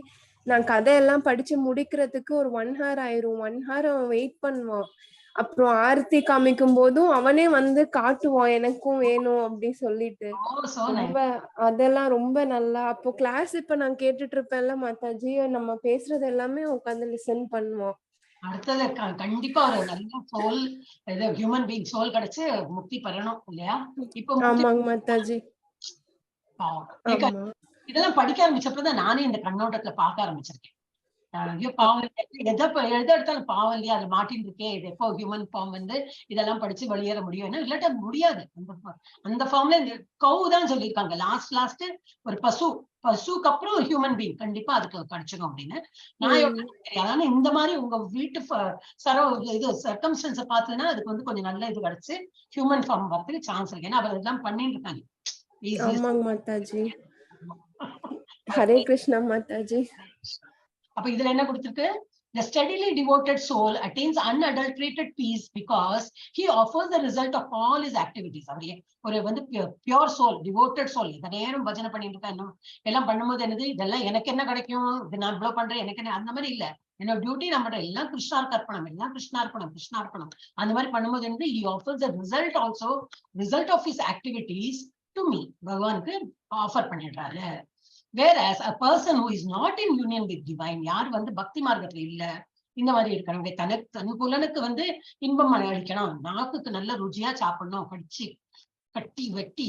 நான் கதையெல்லாம் படிச்சு முடிக்கிறதுக்கு ஒரு 1 hour ஆயிரும். 1 hour அவன் வெயிட் பண்ணுவான். அப்புறம் ஆர்த்தி காமிக்கும் போதும் அவனே வந்து காட்டுவான் எனக்கும் வேணும் அப்படி சொல்லிட்டு. ரொம்ப அதெல்லாம் ரொம்ப நல்லா. அப்போ கிளாஸ் இப்ப நான் கேட்டுட்டு இருப்பேன்ல மாதாஜி, நம்ம பேசுறது எல்லாமே உட்காந்து லிசன் பண்ணுவான். அடுத்தது கண்டிப்பா ஒரு நல்ல சோல், ஹியூமன் பீயிங் சோல் கிடைச்சு முக்தி பெறணும் இல்லையா? இப்போ ஆமாங்க மாதாஜி. இதெல்லாம் படிக்க ஆரம்பிச்சப்பதான் நானே இந்த கண்ணோட்டத்துல பார்க்க ஆரம்பிச்சிருக்கேன். ஐயோ பாவம், எதை எடுத்தாலும் பாவம் இல்லையா? அது மாட்டின்னு இருக்கே, இது எப்போ ஹியூமன் ஃபார்ம் வந்து இதெல்லாம் படிச்சு வெளியேற முடியும்? இல்லாட்டா முடியாது. அந்த ஃபார்ம்ல இந்த கவு தான் சொல்லியிருக்காங்க. லாஸ்ட் ஒரு பசுக்கு அப்புறம் ஒரு ஹியூமன் பீயிங் கண்டிப்பா அதுக்கு கிடைச்சிடும் அப்படின்னு நான் ஆனா இந்த மாதிரி உங்க வீட்டு சர்க்கம்ஸ்டன்ஸை பார்த்ததுன்னா அதுக்கு வந்து கொஞ்சம் நல்ல இது கிடைச்சு ஹியூமன் ஃபார்ம் வரதுக்கு சான்ஸ் இருக்கு. ஏன்னா அவர் எல்லாம் பண்ணிட்டு இருக்காங்க. ஆமாங்க மாதாஜி. ஹரே கிருஷ்ணா மாதாஜி. அப்ப இதுல என்ன கொடுத்திருக்கு? The steadily devoted soul attains unadulterated peace because he offers the result of all his activities. அவரே ஒரு வந்து பியூர் சோல், டிவோட்டட் சோல். இதை நேரம் பஜனை பண்ணிட்டு இருக்கா, எல்லாம் பண்ணும்போது என்னது, இதெல்லாம் எனக்கு என்ன கிடைக்கும், இது நான் இவ்வளவு பண்றேன் எனக்கு என்ன, அந்த மாதிரி இல்ல. என்னோட டியூட்டி நம்ம எல்லாம் கிருஷ்ணார்க்கு அர்ப்பணம், எல்லாம் கிருஷ்ணார்ப்பணம். அந்த மாதிரி பண்ணும்போது என்னது, he offers the result of his activities to me. பகவானுக்கு ஆஃபர் பண்ணிடுறாரு. Whereas a person who is not in union with divine, யார் வந்து பக்தி மார்க்கத்துல இல்ல, இந்த மாதிரி இருக்கிறவங்க தன் புலனுக்கு வந்து இன்பம் அளிக்கணும், நாக்குக்கு நல்ல ருச்சியா சாப்பிடணும், கட்டி வெட்டி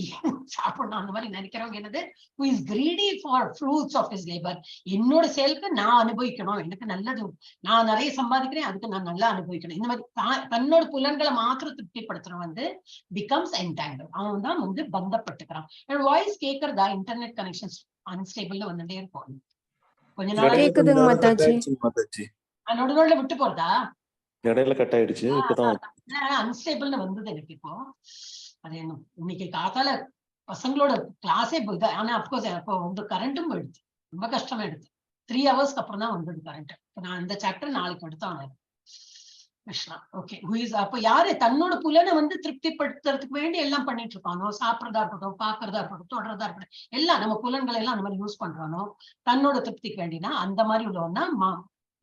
சாப்பிடணும், அந்த மாதிரி நினைக்கிறவங்க என்னது, who is greedy for fruits of his labor. என்னோட செயலுக்கு நான் அனுபவிக்கணும், எனக்கு நல்லது, நான் நிறைய சம்பாதிக்கிறேன், அதுக்கு நான் நல்லா அனுபவிக்கணும், இந்த மாதிரி தன்னோட புலன்களை மாத்திரம் திருப்திப்படுத்துறவன் வந்து becomes entangled. அவன் தான் வந்து பந்தப்பட்டுக்கிறான். வாய்ஸ் கேட்கறதா? இன்டர்நெட் கனெக்ஷன்ஸ் அன்ஸ்டேபிள்ல வந்துட்டே இருக்கும். கொஞ்ச நாள் கேக்குதுங்க மாதாஜி. நடுநடுல விட்டு போறதா? இடையில கட் ஆயிடுச்சு. இப்பதான் அன்ஸ்டேபிள்னு வந்தது எனக்கு இப்போ. அது என்ன இன்னைக்கு காத்தால பசங்களோட கிளாஸே போயிது. ஆனா அப்கோர்ஸ் இப்போ வந்து கரண்ட்டும் போயிடுச்சு, ரொம்ப கஷ்டமா எடுத்து 3 hours அப்புறம் தான் வந்தது கரண்ட். நான் இந்த சாப்டர் நாளைக்கு எடுத்தான் கிருஷ்ணா. ஓகே, அப்ப யாரு தன்னோட புலனை வந்து திருப்திப்படுத்துறதுக்கு வேண்டி எல்லாம் பண்ணிட்டு இருக்கானோ, சாப்பிடறதா இருக்கட்டும், பாக்குறதா இருக்கட்டும், தொடர்றதா இருக்கட்டும், எல்லாம் நம்ம புலன்களை எல்லாம் அந்த மாதிரி யூஸ் பண்றானோ தன்னோட திருப்திக்கு வேண்டினா அந்த மாதிரி உள்ளவன்னா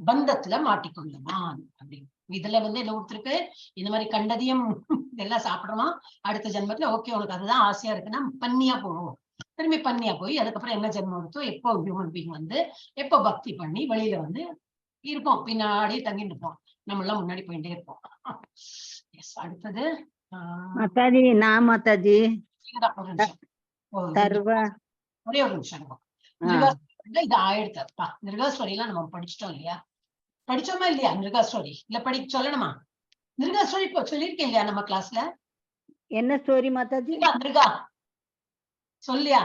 பந்தத்துல மாட்டிக்கொள்ளலாம் அப்படின்னு. இதுல வந்து என்ன கொடுத்துருக்கு, இந்த மாதிரி கண்டதியம் இதெல்லாம் சாப்பிடுறோம், அடுத்த ஜென்மத்துல ஓகே உனக்கு அதுதான் ஆசையா இருக்குன்னா பண்ணியா போவோம், திரும்பி பண்ணியா போய் அதுக்கப்புறம் என்ன ஜென்மம் எடுத்தோ எப்போ ஹியூமன் பீயிங் வந்து எப்போ பக்தி பண்ணி வெளியில வந்து இருப்போம், பின்னாடி தங்கிட்டு இருப்போம், நம்ம எல்லாம் முன்னாடி போயிட்டே இருப்போம். அடுத்தது மாதாஜி, நான் மாதாஜி ஒரே ஒரு நிமிஷம் இருக்கும். இது ஆயிடுத்தப்பா, மிருகா ஸ்டோரி எல்லாம் நம்ம படிச்சுட்டோம் இல்லையா? படிச்சோமா இல்லையா மிருகா ஸ்டோரி? இல்ல சொல்லணுமா? மிருகா ஸ்டோரி இப்போ சொல்லிருக்கேன் இல்லையா நம்ம கிளாஸ்ல? என்ன ஸ்டோரி மாதாஜி? மிருகா சொல்லியா?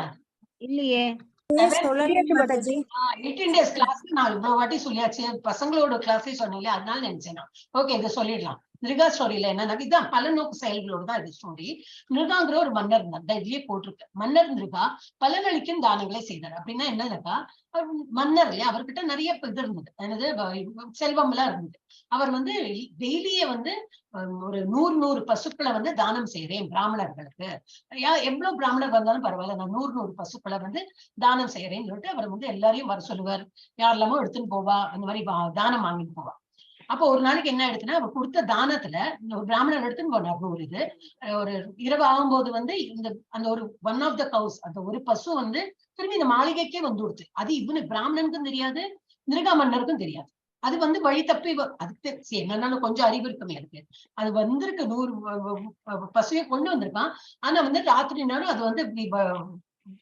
இல்லையே. மாதாஜி 18 days கிளாஸ்க்கு நான் இவ்வளவு வாட்டி சொல்லியாச்சு, பசங்களோட கிளாஸே சொன்னீங்க, அதனால நினைச்சேன். ஓகே, இதை சொல்லிடலாம். நிருகா ஸ்டோரியில என்னன்னா, இதுதான் பல நோக்கு செயல்களோடு தான் இது ஸ்டோரி. நிருகாங்கிற ஒரு மன்னர் இருந்தார், இதுலயே போட்டிருக்கு. மன்னர் நிருகா பலனளிக்கும் தானங்களை செய்தார். அப்படின்னா என்னன்னாக்கா, மன்னர் இல்லையா, அவர்கிட்ட நிறைய இது இருந்தது, என்னது செல்வம் எல்லாம் இருந்தது. அவர் வந்து டெய்லியே வந்து ஒரு 100 பசுக்களை வந்து தானம் செய்யறேன் பிராமணர்களுக்கு. எவ்வளவு பிராமணர் வந்தாலும் பரவாயில்ல, நான் 100 பசுக்களை வந்து தானம் செய்யறேன்னு சொல்லிட்டு அவர் வந்து எல்லாரையும் வர சொல்லுவார். யாரெல்லாமோ எடுத்துன்னு போவா, அந்த மாதிரி தானம் வாங்கிட்டு போவா. அப்போ ஒரு நாளைக்கு என்ன ஆயிடுச்சுன்னா, அவர் கொடுத்த தானத்துல ஒரு பிராமணர் எடுத்துன்னு போனார். ஒரு இது ஒரு இரவு ஆகும்போது வந்து அந்த ஒரு ஒன் ஆஃப் த கவுஸ், அந்த ஒரு பசு வந்து திரும்பி இந்த மாளிகைக்கே வந்து கொடுத்து. அது இவனு பிராமணனுக்கும் தெரியாது, நிருகா மன்னருக்கும் தெரியாது. அது வந்து வழி தப்பி, அதுக்கு என்னன்னாலும் கொஞ்சம் அறிவு இருக்குமே அதுக்கு. அது வந்திருக்கு 100 பசுவை கொண்டு வந்திருக்கான். ஆனா வந்து ராத்திரி நேரம் அது வந்து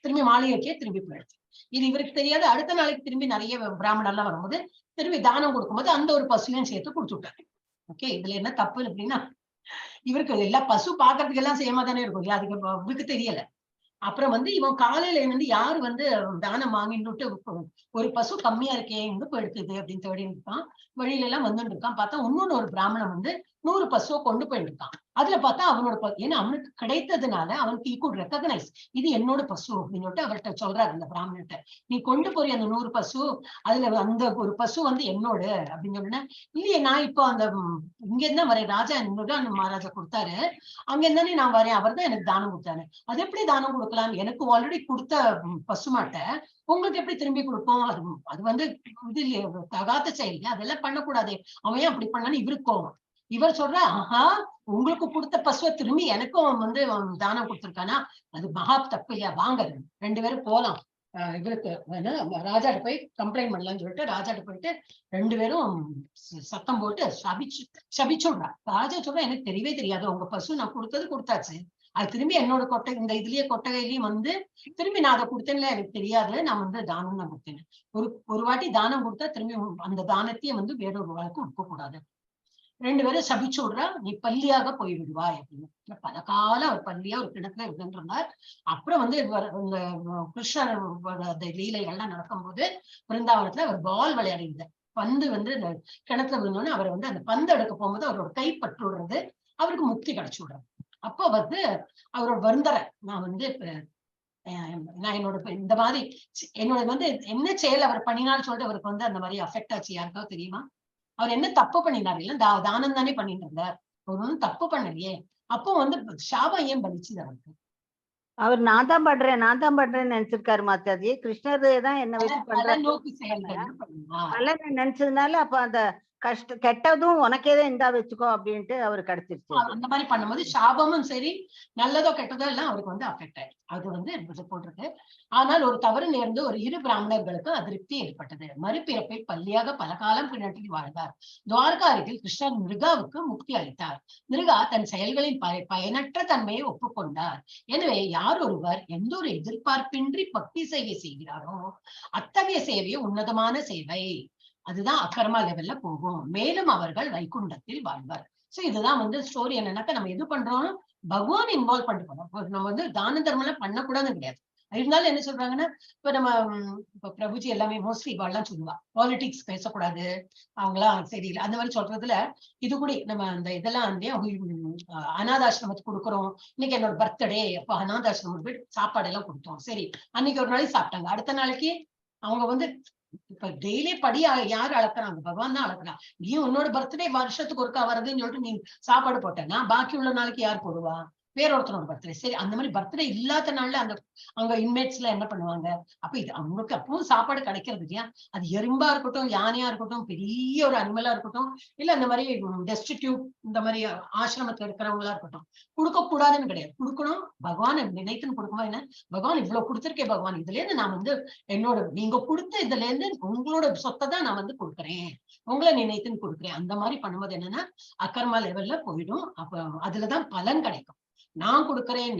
திரும்பி மாளிகைக்கே திரும்பி போயிடுச்சு. இது இவருக்கு தெரியாது. அடுத்த நாளைக்கு திரும்பி நிறைய பிராமணர்லாம் வரும்போது திரும்பி தானம் கொடுக்கும்போது அந்த ஒரு பசுவையும் சேர்த்து கொடுத்து விட்டாரு. ஓகே, இதுல என்ன தப்பு அப்படின்னா, இவருக்கு எல்லா பசு பாக்குறதுக்கு எல்லாம் சேமா தானே இருக்கும் இல்லையா, அதுக்கு இவருக்கு தெரியல. அப்புறம் வந்து இவன் காலையில இருந்து யாரு வந்து தானம் வாங்கிட்டு ஒரு பசு கம்மியா இருக்கே, எங்க போயிடுக்குது அப்படின்னு தேடி இருக்கான். வழியில எல்லாம் வந்துட்டு இருக்கான். பார்த்தா இன்னொன்னு ஒரு பிராமணன் வந்து 100 பசுவை கொண்டு போயிட்டு இருக்கான். அதுல பார்த்தா அவனோட ஏன்னா அவனுக்கு கிடைத்ததுனால அவனுக்கு ஈக்குவல் ரெக்கக்னைஸ், இது என்னோட பசு அப்படின்னு சொல்லிட்டு அவர்கிட்ட சொல்றாரு அந்த பிராமணர்கிட்ட. நீ கொண்டு போறிய அந்த 100 பசு, அதுல அந்த ஒரு பசு வந்து என்னோட அப்படின்னு சொன்னா, இல்லையே நான் இப்போ அந்த இங்க இருந்தா வரேன், ராஜா அந்த மகாராஜா கொடுத்தாரு, அங்க இருந்தானே நான் வரேன், அவர் தான் எனக்கு தானம் கொடுத்தாரு. அது எப்படி தானம் கொடுக்கலாம், எனக்கு ஆல்ரெடி கொடுத்த பசுமாட்ட உங்களுக்கு எப்படி திரும்பி கொடுப்போம், அது வந்து இது தகாத செயல், அதெல்லாம் பண்ணக்கூடாது, அவன் அப்படி பண்ணான்னு இவருக்கும். இவர் சொல்ற, ஆஹா உங்களுக்கு கொடுத்த பசுவை திரும்பி எனக்கும் வந்து தானம் கொடுத்திருக்கானா, அது மகா தப்பு இல்லையா, வாங்க 2 பேரும் போலாம். இவருக்கு ராஜாட்ட போய் கம்ப்ளைண்ட் பண்ணலாம்னு சொல்லிட்டு ராஜாட்ட போயிட்டு 2 பேரும் சத்தம் போட்டு சபிச்சுடுறா. ராஜா சொல்றா, எனக்கு தெரியவே தெரியாது, உங்க பசு நான் கொடுத்தது கொடுத்தாச்சு, அது திரும்பி என்னோட கொட்டை இந்த இதுலயே கொட்டகையிலயும் வந்து திரும்பி நான் அதை கொடுத்தேன்ல, எனக்கு தெரியாது, நான் வந்து தானம் தான் கொடுத்தேன். ஒரு வாட்டி தானம் கொடுத்தா திரும்பி அந்த தானத்தையே வந்து வேறொரு வாழ்க்கை கொடுக்க கூடாது. 2 பேரும் சபிச்சு விடுறா, நீ பள்ளியாக போய் விடுவாய் அப்படின்னு. பல காலம் அவர் பள்ளியா ஒரு கிணத்துல இருந்திருந்தார். அப்புறம் வந்து இந்த கிருஷ்ணர் அந்த லீலைகள்லாம் நடக்கும்போது பிருந்தாவனத்துல அவர் பால் விளையாடிருந்தார். பந்து வந்து இந்த கிணத்துல விழுந்தோன்னு அவர் வந்து அந்த பந்து எடுக்க போகும்போது அவரோட கை பற்று விடுறது, அவருக்கு முக்தி கிடைச்சு விடுறாரு. அப்போ வந்து அவரோட வருந்தர நான் வந்து நான் என்னோட இந்த மாதிரி என்னோட வந்து என்ன செயல் அவர் பண்ணினாலும் சொல்லிட்டு அவருக்கு வந்து அந்த மாதிரி அஃபெக்ட் ஆச்சு. யாருக்காவது தெரியுமா? அவர் என்ன தப்பு பண்ணினாரு, இல்ல தானம் தானே பண்ணிட்டு இருந்தார், அவர் ஒன்னும் தப்பு பண்ணலையே. அப்போ வந்து சாபம் ஏன் பலிச்சுது அவருக்கு? அவர் நான் தான் பண்றேன்னு நினைச்சிருக்காரு மாதாஜி. கிருஷ்ணர் தான் என்ன வச்சு பலன் நினைச்சதுனால அப்ப அந்த கெட்டதும் உனக்கேதான் இந்தா வச்சுக்கோ அப்படின்ட்டு அவரு கிடைச்சிருச்சு. அந்த மாதிரி பண்ணும்போது சாபமும் சரி நல்லதோ கெட்டதோ எல்லாம் அவருக்கு வந்து அஃபெக்ட் ஆயிடுச்சு. அது வந்து போட்டிருக்கு. ஆனால் ஒரு தவறு நேர்ந்து ஒரு 2 பிராமணர்களுக்கு அதிருப்தி ஏற்பட்டது. மறுபிறப்பை பள்ளியாக பல காலம் பின்னட்டில் வாழ்ந்தார். துவாரகா அருகில் கிருஷ்ணர் மிருகாவுக்கு முக்தி அளித்தார். மிருகா தன் செயல்களின் பயனற்ற தன்மையை ஒப்புக்கொண்டார். எனவே யார் ஒருவர் எந்த ஒரு எதிர்பார்ப்பின்றி பக்தி சேவை செய்கிறாரோ அத்தகைய சேவை உன்னதமான சேவை, அதுதான் அக்கர்மா லெவல்ல போகும். மேலும் அவர்கள் வைகுண்டத்தில் வாழ்வார். சோ இதுதான் வந்து ஸ்டோரி. என்னன்னாக்கா நம்ம எது பண்றோம், பகவான் இன்வால்வ் பண்ணிட்டு நம்ம வந்து தான தர்மம் எல்லாம் பண்ணக்கூடாதுன்னு கிடையாது. இருந்தாலும் என்ன சொல்றாங்கன்னா, இப்ப நம்ம இப்ப பிரபுஜி எல்லாமே மோஸ்ட்லி இவாள்லாம் சொல்லுவா, பாலிடிக்ஸ் பேசக்கூடாது, அவங்களாம் சரியில்லை அந்த மாதிரி சொல்றதுல இது கூட நம்ம அந்த இதெல்லாம் வந்து அநாதாசிரமத்துக்கு கொடுக்குறோம். இன்னைக்கு என்னோட பர்த்டே, அப்ப அநாதாசிரமம் போய் சாப்பாடு எல்லாம் கொடுத்தோம். சரி, அன்னைக்கு ஒரு நாளைக்கு சாப்பிட்டாங்க, அடுத்த நாளைக்கு அவங்க வந்து இப்ப டெய்லி படி யாரு அளக்குறாங்க, பகவான் தான் அளக்குறான். நீ உன்னோட பர்த்டே வருஷத்துக்கு ஒருக்கா வருதுன்னு சொல்லிட்டு நீ சாப்பாடு போட்டேன்னா பாக்கி உள்ள நாளைக்கு யார் போடுவா, வேற ஒருத்தரோட பர்த்டே. சரி, அந்த மாதிரி பர்த்டே இல்லாத நாள்ல அந்த அங்க இன்மேட்ஸ் எல்லாம் என்ன பண்ணுவாங்க, அப்ப இது அவங்களுக்கு அப்பவும் சாப்பாடு கிடைக்கிறது இல்லையா, அது எறும்பா இருக்கட்டும், யானையா இருக்கட்டும், பெரிய ஒரு அனிமலா இருக்கட்டும், இல்ல இந்த மாதிரி டெஸ்டிடியூட் இந்த மாதிரி ஆசிரமத்துல இருக்கிறவங்களா இருக்கட்டும், கொடுக்க கூடாதுன்னு கிடையாது, கொடுக்கணும். பகவான் நினைத்துன்னு கொடுக்குமா என்ன, பகவான் இவ்வளவு கொடுத்திருக்கேன், பகவான் இதுல இருந்து நான் வந்து என்னோட நீங்க கொடுத்த இதுல இருந்து உங்களோட சொத்தை தான் நான் வந்து கொடுக்குறேன், உங்களை நினைத்துன்னு கொடுக்குறேன். அந்த மாதிரி பண்ணும்போது என்னன்னா அக்கர்மா லெவல்ல போயிடும். அப்ப அதுலதான் பலன் கிடைக்கும். நான் கொடுக்குறேன்,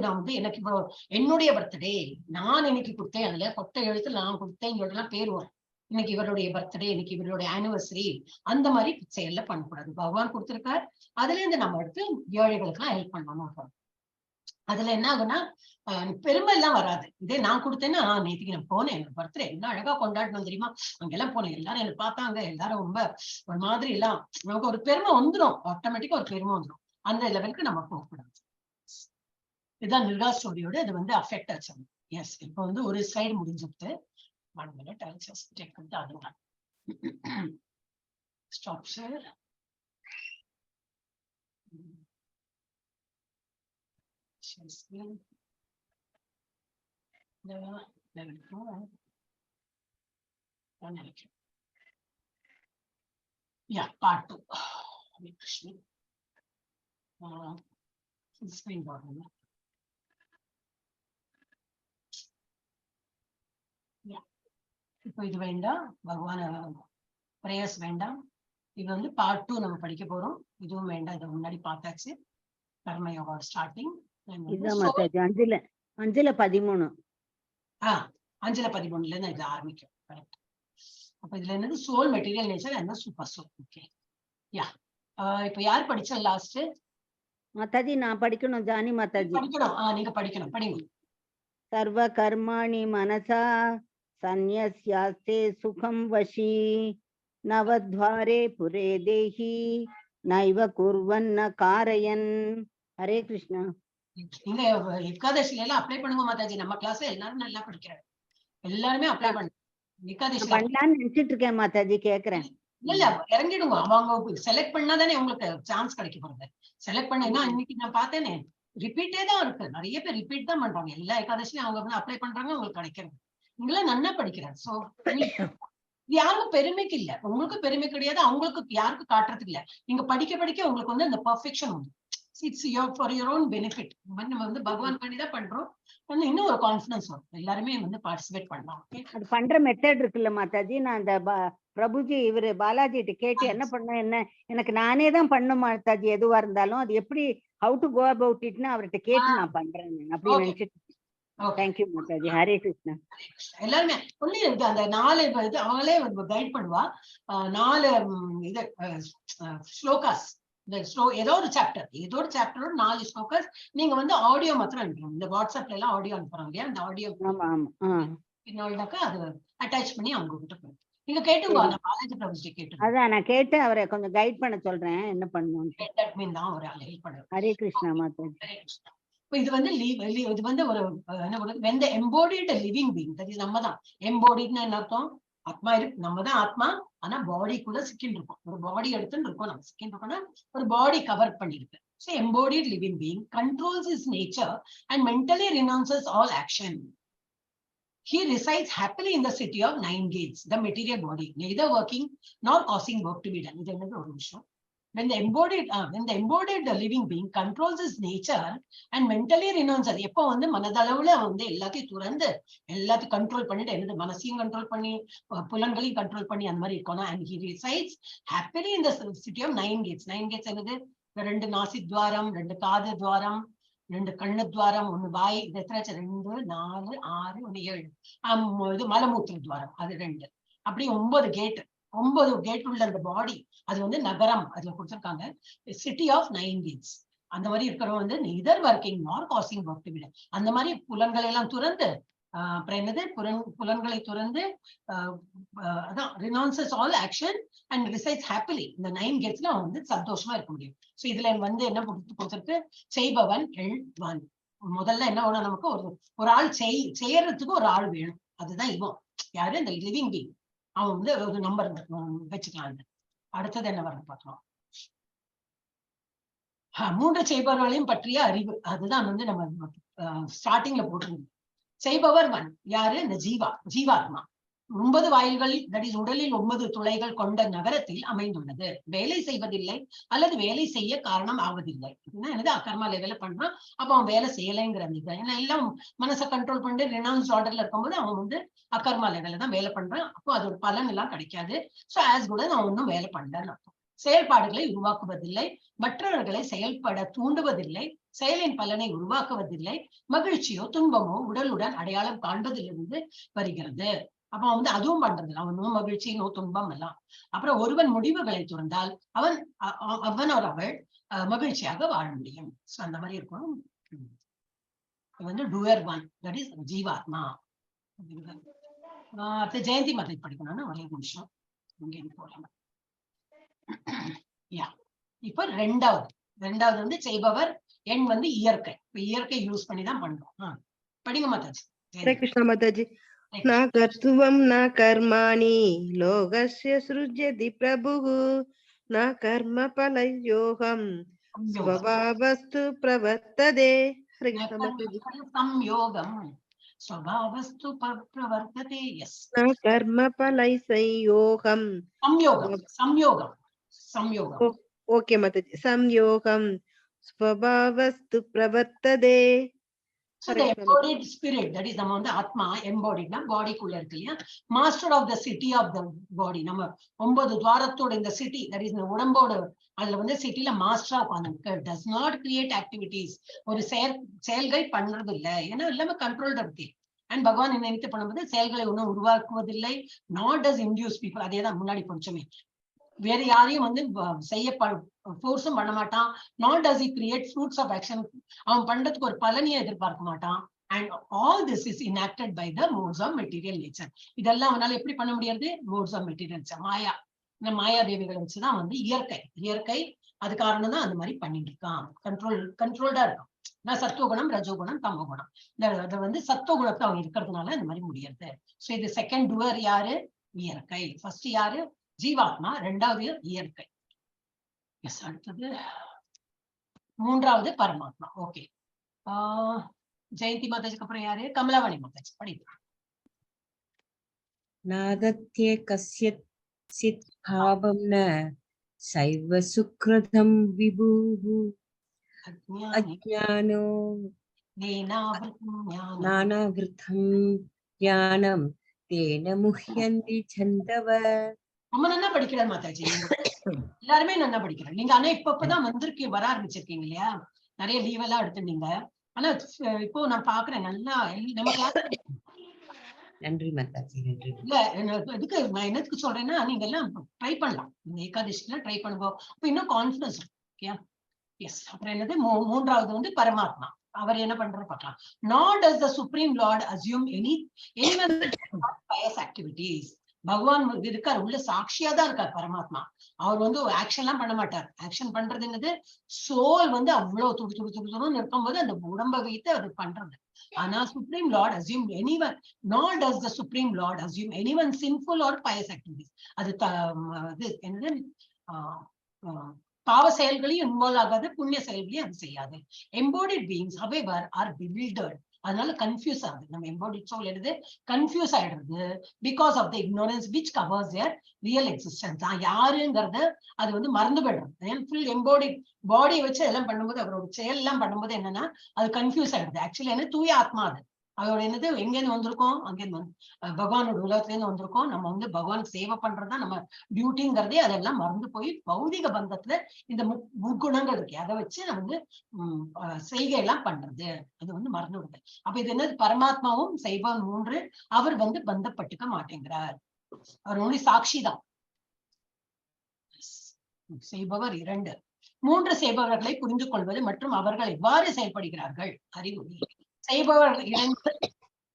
நான் வந்து எனக்கு இப்போ என்னுடைய பர்த்டே நான் இன்னைக்கு கொடுத்தேன், அதுல கொத்த எழுத்துல நான் கொடுத்தேன் சொல்லலாம் பேர் வரும். இன்னைக்கு இவருடைய பர்த்டே, இன்னைக்கு இவருடைய ஆனிவர்சரி, அந்த மாதிரி செயல்ல பண்ணக்கூடாது. பகவான் கொடுத்திருக்கார், அதுல இருந்து நம்ம எடுத்து ஏழைகளுக்கு எல்லாம் ஹெல்ப் பண்ணணும். அதுல என்ன ஆகுன்னா பெருமை எல்லாம் வராது. இதே நான் கொடுத்தேன்னா நேற்றுக்கு நான் போனேன், எனக்கு பர்த்டே என்ன அழகா கொண்டாடணும் தெரியுமா, அங்கெல்லாம் போனேன், எல்லாரும் என்ன பார்த்தாங்க, எல்லாரும் ரொம்ப ஒரு மாதிரி எல்லாம் நமக்கு ஒரு பெருமை வந்துடும், ஆட்டோமேட்டிக்கா ஒரு பெருமை வந்துடும். அந்த லெவலுக்கு நம்ம போகக்கூடாது. இதுதான் நிர்கா ஸ்டோரியோட இது வந்து அஃபெக்ட் ஆச்சு. எஸ், இப்போ வந்து ஒரு ஸ்லைடு முடிஞ்சுட்டு 1 minute I'll just take the other one. Stop share. Share screen. Level 4. Yeah, part 2. Screen bottom. Yeah. இப்போ இது வேண்டாம், பகவான பிரேயர்ஸ் வேண்டாம். இது வந்து பார்ட் 2 நம்ம படிக்க போறோம். இதுவும் வேண்டாம், இதை முன்னாடி பார்த்தாச்சு. கர்ம யோகா ஸ்டார்டிங். இதுதான் மாதாஜி 5:13. 5:13 இருந்து இது ஆரம்பிக்கும். கரெக்ட். அப்ப இதுல என்னது soul, material nature and super soul. Okay, yeah. இப்போ யார் படிச்சா லாஸ்ட்? மாதாஜி நான் படிக்கணும். ஜானி மாதாஜி படிக்கணும். நீங்க படிக்கணும், படிங்க. சர்வ கர்மாணி மனசா சந்நியாஸ்யாஸ்தே சுகம் வசி நவத்வாரே புரே தேஹி நைவ குர்வன்ன காரயன். ஹரே கிருஷ்ணா. நீங்க ஏகாதசில எல்லாம் அப்ளை பண்ணுங்க மாதாஜி. நம்ம கிளாஸ்ல எல்லாரும் நல்லா படிக்கிறாங்க, எல்லாருமே அப்ளை பண்ணுங்க. ஏகாதசி பண்ணலாம்னு நினைச்சிட்டு இருக்கேன் மாதாஜி, கேக்குறேன். இல்ல இறங்கிடுங்க. அவங்க செலக்ட் பண்ணாதானே உங்களுக்கு சான்ஸ் கிடைக்க போறது. செலக்ட் பண்ணா இன்னைக்கு நான் பார்த்தேனே ரிப்பீட்டே தான் இருக்கு, நிறைய பேர் ரிப்பீட் தான் பண்றாங்க. எல்லா ஏகாதசியும் அவங்க வந்து அப்ளை பண்றாங்க, உங்களுக்கு கிடைக்கிறது. நீங்களாம் நல்லா படிக்கிறாங்க. சோ யாருக்கும் பெருமைக்கு இல்ல, உங்களுக்கு பெருமை கிடையாது, அவங்களுக்கு யாருக்கும் காட்டுறதுக்கு இல்ல. நீங்க படிக்க படிக்க உங்களுக்கு வந்து அந்த பெர்ஃபெக்ஷன் உண்டு. It's for your own benefit. நம்ம வந்து பகவான் பண்ணி தான் பண்றோம். இன்னும் ஒரு கான்ஃபிடன்ஸ் வரும், எல்லாருமே வந்து பார்ட்டிசிபேட் பண்ணலாம். அது பண்ற மெத்தட் இருக்குல்ல மாதாஜி, நான் அந்த பிரபுஜி இவரு பாலாஜிட்ட கேட்டு என்ன பண்ண, என்ன எனக்கு நானே தான் பண்ண மாதாஜி. எதுவா இருந்தாலும் அது எப்படி ஹவு டு கோ அபவுட் இட்னு அவர்கிட்ட கேட்டு நான் பண்றேன் அப்படி நினைச்சிட்டு. தேங்க்யூ மாதாஜி. ஹரே கிருஷ்ணா. எல்லாருமே ஒண்ணு இருக்கு, அந்த 4 இது அவங்களே கைட் பண்ணுவா. 4 இது ஸ்லோகாஸ், ஏதோ ஒரு சாப்டரோட 4 ஸ்லோகாஸ் நீங்க வந்து ஆடியோ மாத்திரம் அனுப்பணும். இந்த வாட்ஸ்அப்ல எல்லாம் ஆடியோ அனுப்புறாங்க இல்லையா, அந்த ஆடியோ என்னோடனாக்கா அது அட்டாச் பண்ணி அவங்க கிட்ட போயிடும். நீங்க கேட்டுங்க, பாலாஜி பிரபுஜி கேட்டு. அதான் நான் கேட்டு அவரை கொஞ்சம் கைட் பண்ண சொல்றேன், என்ன பண்ணணும் தான் ஒரு ஹெல்ப் பண்ணுறேன். ஹரே கிருஷ்ணா மாதாஜி. ஹரே கிருஷ்ணா. இது வந்து இது வந்து ஒரு என்ன சொல்றது, when the embodied living being, that is நம்ம தான் embodiedனா என்ன அர்த்தம், ஆத்மா இருக்கு, நம்ம தான் ஆத்மா. ஆனா பாடிக்குள்ள சிக்கின்னு இருக்கும், ஒரு பாடி எடுத்துன்னு இருக்கோம், நம்ம சிக்கின்னு இருக்கோம்னா ஒரு பாடி கவர் பண்ணிருக்கு. So embodied living being controls his nature and mentally renounces all action. He resides happily in the city of 9 gates, the material body, neither working nor causing work to be done. இது என்னது ஒரு விஷயம். When the embodied living being controls his nature and mentally renounces, எப்போ வந்து மனதளவுல வந்து எல்லாத்தையும் துறந்து எல்லாத்தையும் கண்ட்ரோல் பண்ணிட்டு, என்னது மனசையும் கண்ட்ரோல் பண்ணி புலன்களையும் கண்ட்ரோல் பண்ணி அந்த மாதிரி இருக்கணும். And he resides happily in the city of 9 gates. 9 gates என்னது, 2 நாசி துவாரம், 2 காது துவாரம், 2 கண்ணு துவாரம், 1 வாய், இது எத்தனை 2 4 6 1 7. இது மலமூத்திர துவாரம், அது 2. அப்படி 9 கேட். 9 கேட் உள்ள அந்த பாடி, அது வந்து நகரம், அதுல கொடுத்திருக்காங்க சிட்டி ஆஃப் 9 gates. அந்த மாதிரி இருக்கிறவங்க வந்து neither working nor causing work to be done. அந்த மாதிரி புலன்களை எல்லாம் துறந்து அப்புறம் என்னது புலன்களை துறந்து அதான் renounces all action and resides happily. இந்த 9 gates வந்து சந்தோஷமா இருக்க முடியும். சோ இதுல வந்து என்ன கொடுத்திருக்கு, செய்பவன் எல்1. முதல்ல என்ன வேணும், நமக்கு ஒரு ஆள் செய்யறதுக்கு ஒரு ஆள் வேணும். அதுதான் இவன் யாரு, இந்த லிவிங் பீங். அவன் வந்து ஒரு நம்பர் வச்சுக்கலாம். அடுத்தது என்ன வரும் பார்க்கலாம். 3 செய்பவர்களையும் பற்றிய அறிவு, அதுதான் வந்து நம்ம ஸ்டார்டிங்ல போட்டிருந்தோம். செய்பவர் 1 யாரு, இந்த ஜீவாத்மா. 9 வாயில்கள், தட் இஸ் உடலில் 9 துளைகள் கொண்ட நகரத்தில் அமைந்துள்ளது. வேலை செய்வதில்லை அல்லது வேலை செய்ய காரணம் ஆவதில்லை. என்னது அகர்மா லெவல பண்றான், அப்ப அவன் வேலை செய்யலைங்கிற ஏன்னா எல்லாம் மனசை கண்ட்ரோல் பண்ணிட்டு ரினவுன்ஸ் ஆர்டர்ல இருக்கும்போது அவன் வந்து அகர்மா லெவல்ல தான் வேலை பண்றான். அப்போ அது ஒரு பலன் எல்லாம் கிடைக்காது. சோ ஆஸ் குட் அவன் ஒன்னும் வேலை பண்ணலன்னு அர்த்தம். செயல்பாடுகளை உருவாக்குவதில்லை, மற்றவர்களை செயல்பட தூண்டுவதில்லை, செயலின் பலனை உருவாக்குவதில்லை, மகிழ்ச்சியோ துன்பமோ உடலுடன் அடையாளம் காண்பதிலிருந்து வருகிறது. அப்ப அவன் வந்து அதுவும் பண்றது, அவனும் மகிழ்ச்சி நோ துன்பம் எல்லாம். அப்புறம் ஒருவன் முடிவுகளை துறந்தால் அவன் ஒரு அவள் மகிழ்ச்சியாக வாழ முடியும். அந்த மாதிரி இருக்கணும். வந்து டூயர் ஒன், தட் இஸ் ஜீவாத்மா. ஜெயந்தி மாதிரி படிக்கணும்னா ஒரே நிமிஷம் இங்கே போலாம். இப்ப ரெண்டாவது வந்து செய்பவர், எண் வந்து இயற்கை. இப்ப இயற்கை யூஸ் பண்ணி தான் பண்றோம். படிங்க மாதாஜி. ஹரே கிருஷ்ணா மாதாஜி. ந கர்த்துவம் ந கர்மாணி லோகஸ்ய ஸ்ருஜ்யதி பிரபுः ந கர்ம பலயோகம் ஸ்வபாவஸ்து பிரவர்த்ததே. ஹரே கிருஷ்ணா மாதாஜி. சம்யோகம் ஸ்வபாவஸ்து பிரவர்த்ததே. எஸ். ந கர்ம பலை சம்யோகம். சம்யோகம். ஓகே மாதாஜி. சம்யோகம் ஸ்வபாவஸ்து பிரவர்த்ததே. So the embodied spirit, that is நம்ம வந்து ஆத்மா embodied னா பாடிக்குள்ள இருக்கு இல்லையா, master of the city of the body. நம்ம 9 துவாரத்தோட இந்த சிட்டி, that is இந்த உடம்போட, அதுல வந்து சிட்டில மாஸ்டரா உட்கார்ந்து does not create activities. ஒரு செயல்கள் பண்றது இல்லை, ஏன்னா எல்லாமே கண்ட்ரோல்ட் இருக்கு. அண்ட் பகவான் நினைத்து பண்ணும்போது செயல்களை ஒன்றும் உருவாக்குவதில்லை. not does induce people. அதே தான் முன்னாடி கொஞ்சமே, வேற யாரையும் வந்து செய்ய ஃபோர்ஸும் பண்ண மாட்டான். Not does he create fruits of action. அவன் பண்றதுக்கு ஒரு பலனையை எதிர்பார்க்க மாட்டான். And all this is enacted by the modes of material nature. இதெல்லாம் அவனால எப்படி பண்ண முடியாது? மோட்ஸ் ஆஃப் மெட்டீரியல் நேச்சர், மாயா. இந்த மாயா தேவிகளை வச்சுதான் வந்து இயற்கை அது காரணம் தான் அந்த மாதிரி பண்ணிட்டு இருக்கான். கண்ட்ரோல்டா இருக்கும். நான் சத்துவகுணம், ரஜோகுணம், தமோகுணம். அதை வந்து சத்துவகுணத்தை அவன் இருக்கிறதுனால இந்த மாதிரி முடியாது. ஸோ இது செகண்ட் டூவர் யாரு? இயற்கை. ஃபர்ஸ்ட் யாரு? ஜீவாத்மா. ரெண்டாவது இயற்கை. அடுத்தது மூன்றாவது பரமாத்மா. ஓகே. ஜெயந்தி மாதாஜிக்கு அப்புறம் யாரு? கமலாவாணி மாதாஜி படிக்கலாம். நாதத்யே கஸ்யசித் பாவம் ந சைவ சுக்ரதம் விபூஹு அஜ்ஞானோ நானாவிருத்தம் ஞானம் தேன முஹ்யந்தி சந்தவ. ரொம்ப நல்லா படிக்கிறார் மாதாஜி. எல்லாருமே நல்லா படிக்கிறார். நீங்க ஆனா இப்பதான் வர ஆரம்பிச்சிருக்கீங்க இல்லையா, நிறைய லீவ் எல்லாம் எடுத்துட்டீங்க. ஆனா இப்போ நான் பாக்குறேன் நல்லா நம்ம கிளாஸ். நன்றி மாதாஜி, நன்றி. இல்ல இதுக்கு நான் என்னத்துக்கு சொல்றேன்னா, நீங்க எல்லாம் ட்ரை பண்ணலாம். நீங்க ஏகாதசில ட்ரை பண்ணுவோம், அப்ப இன்னும் கான்பிடன்ஸ் இருக்கும். எஸ். அப்புறம் என்னது? மூன்றாவது வந்து பரமாத்மா. அவர் என்ன பண்றாரு பார்க்கலாம். Nor does the supreme lord assume anyone pious activities. பகவான் இருக்கார், உள்ள சாட்சியா தான் இருக்கார் பரமாத்மா. அவர் வந்து ஆக்ஷன் எல்லாம் பண்ண மாட்டார். ஆக்ஷன் பண்றது என்னது? சோல் வந்து அவ்வளவு துடுன்னு இருக்கும்போது அந்த உடம்பை வைத்து அவர் பண்றது. ஆனா supreme lord assume anyone, not does the supreme lord assume anyone sinful or pious activities. அது என்னது? பாவ செயல்களையும் இன்வால்வ் ஆகாது, புண்ணிய செயல்களையும் அது செய்யாது. Embodied beings however are bewildered. அதனால கன்ஃபியூஸ் ஆகுது. நம்ம எம்போடிட் சோல் எடுத்து கன்ஃபியூஸ் ஆயிடுறது. Because of the ignorance which covers their real existence. யாருங்கிறது அது வந்து மறந்து போயிடுறது. ஃபுல் எம்போடிட் பாடியை வச்சு எல்லாம் பண்ணும்போது, அவரோட செயல் எல்லாம் பண்ணும்போது என்னன்னா அது கன்ஃபியூஸ் ஆயிடுது. ஆக்சுவலி என்ன? தூய ஆத்மா அது. அதோட என்னது? எங்கேருந்து வந்திருக்கோம்? அங்கேருந்து பகவானோட உலகத்துல இருந்து வந்திருக்கோம். நம்ம வந்து பகவானுக்கு சேவை பண்றதுதான் நம்ம டியூட்டிங்கிறதே. அதெல்லாம் மறந்து போய் பௌதிக பந்தத்துல இந்த முக்குணங்கள் இருக்கு, அதை வச்சு நம்ம வந்து செய்கை எல்லாம் பண்றது, அது வந்து மறந்து விடுது. அப்ப இது என்னது? பரமாத்மாவும் செய்பவன் 3, அவர் வந்து பந்தப்பட்டுக்க மாட்டேங்கிறார். அவர் ஒன்லி சாட்சி தான். செய்பவர் 2. 3 செய்பவர்களை புரிந்து கொள்வது மற்றும் அவர்கள் எவ்வாறு செயல்படுகிறார்கள் அறிவுரை. செய்பவர் 2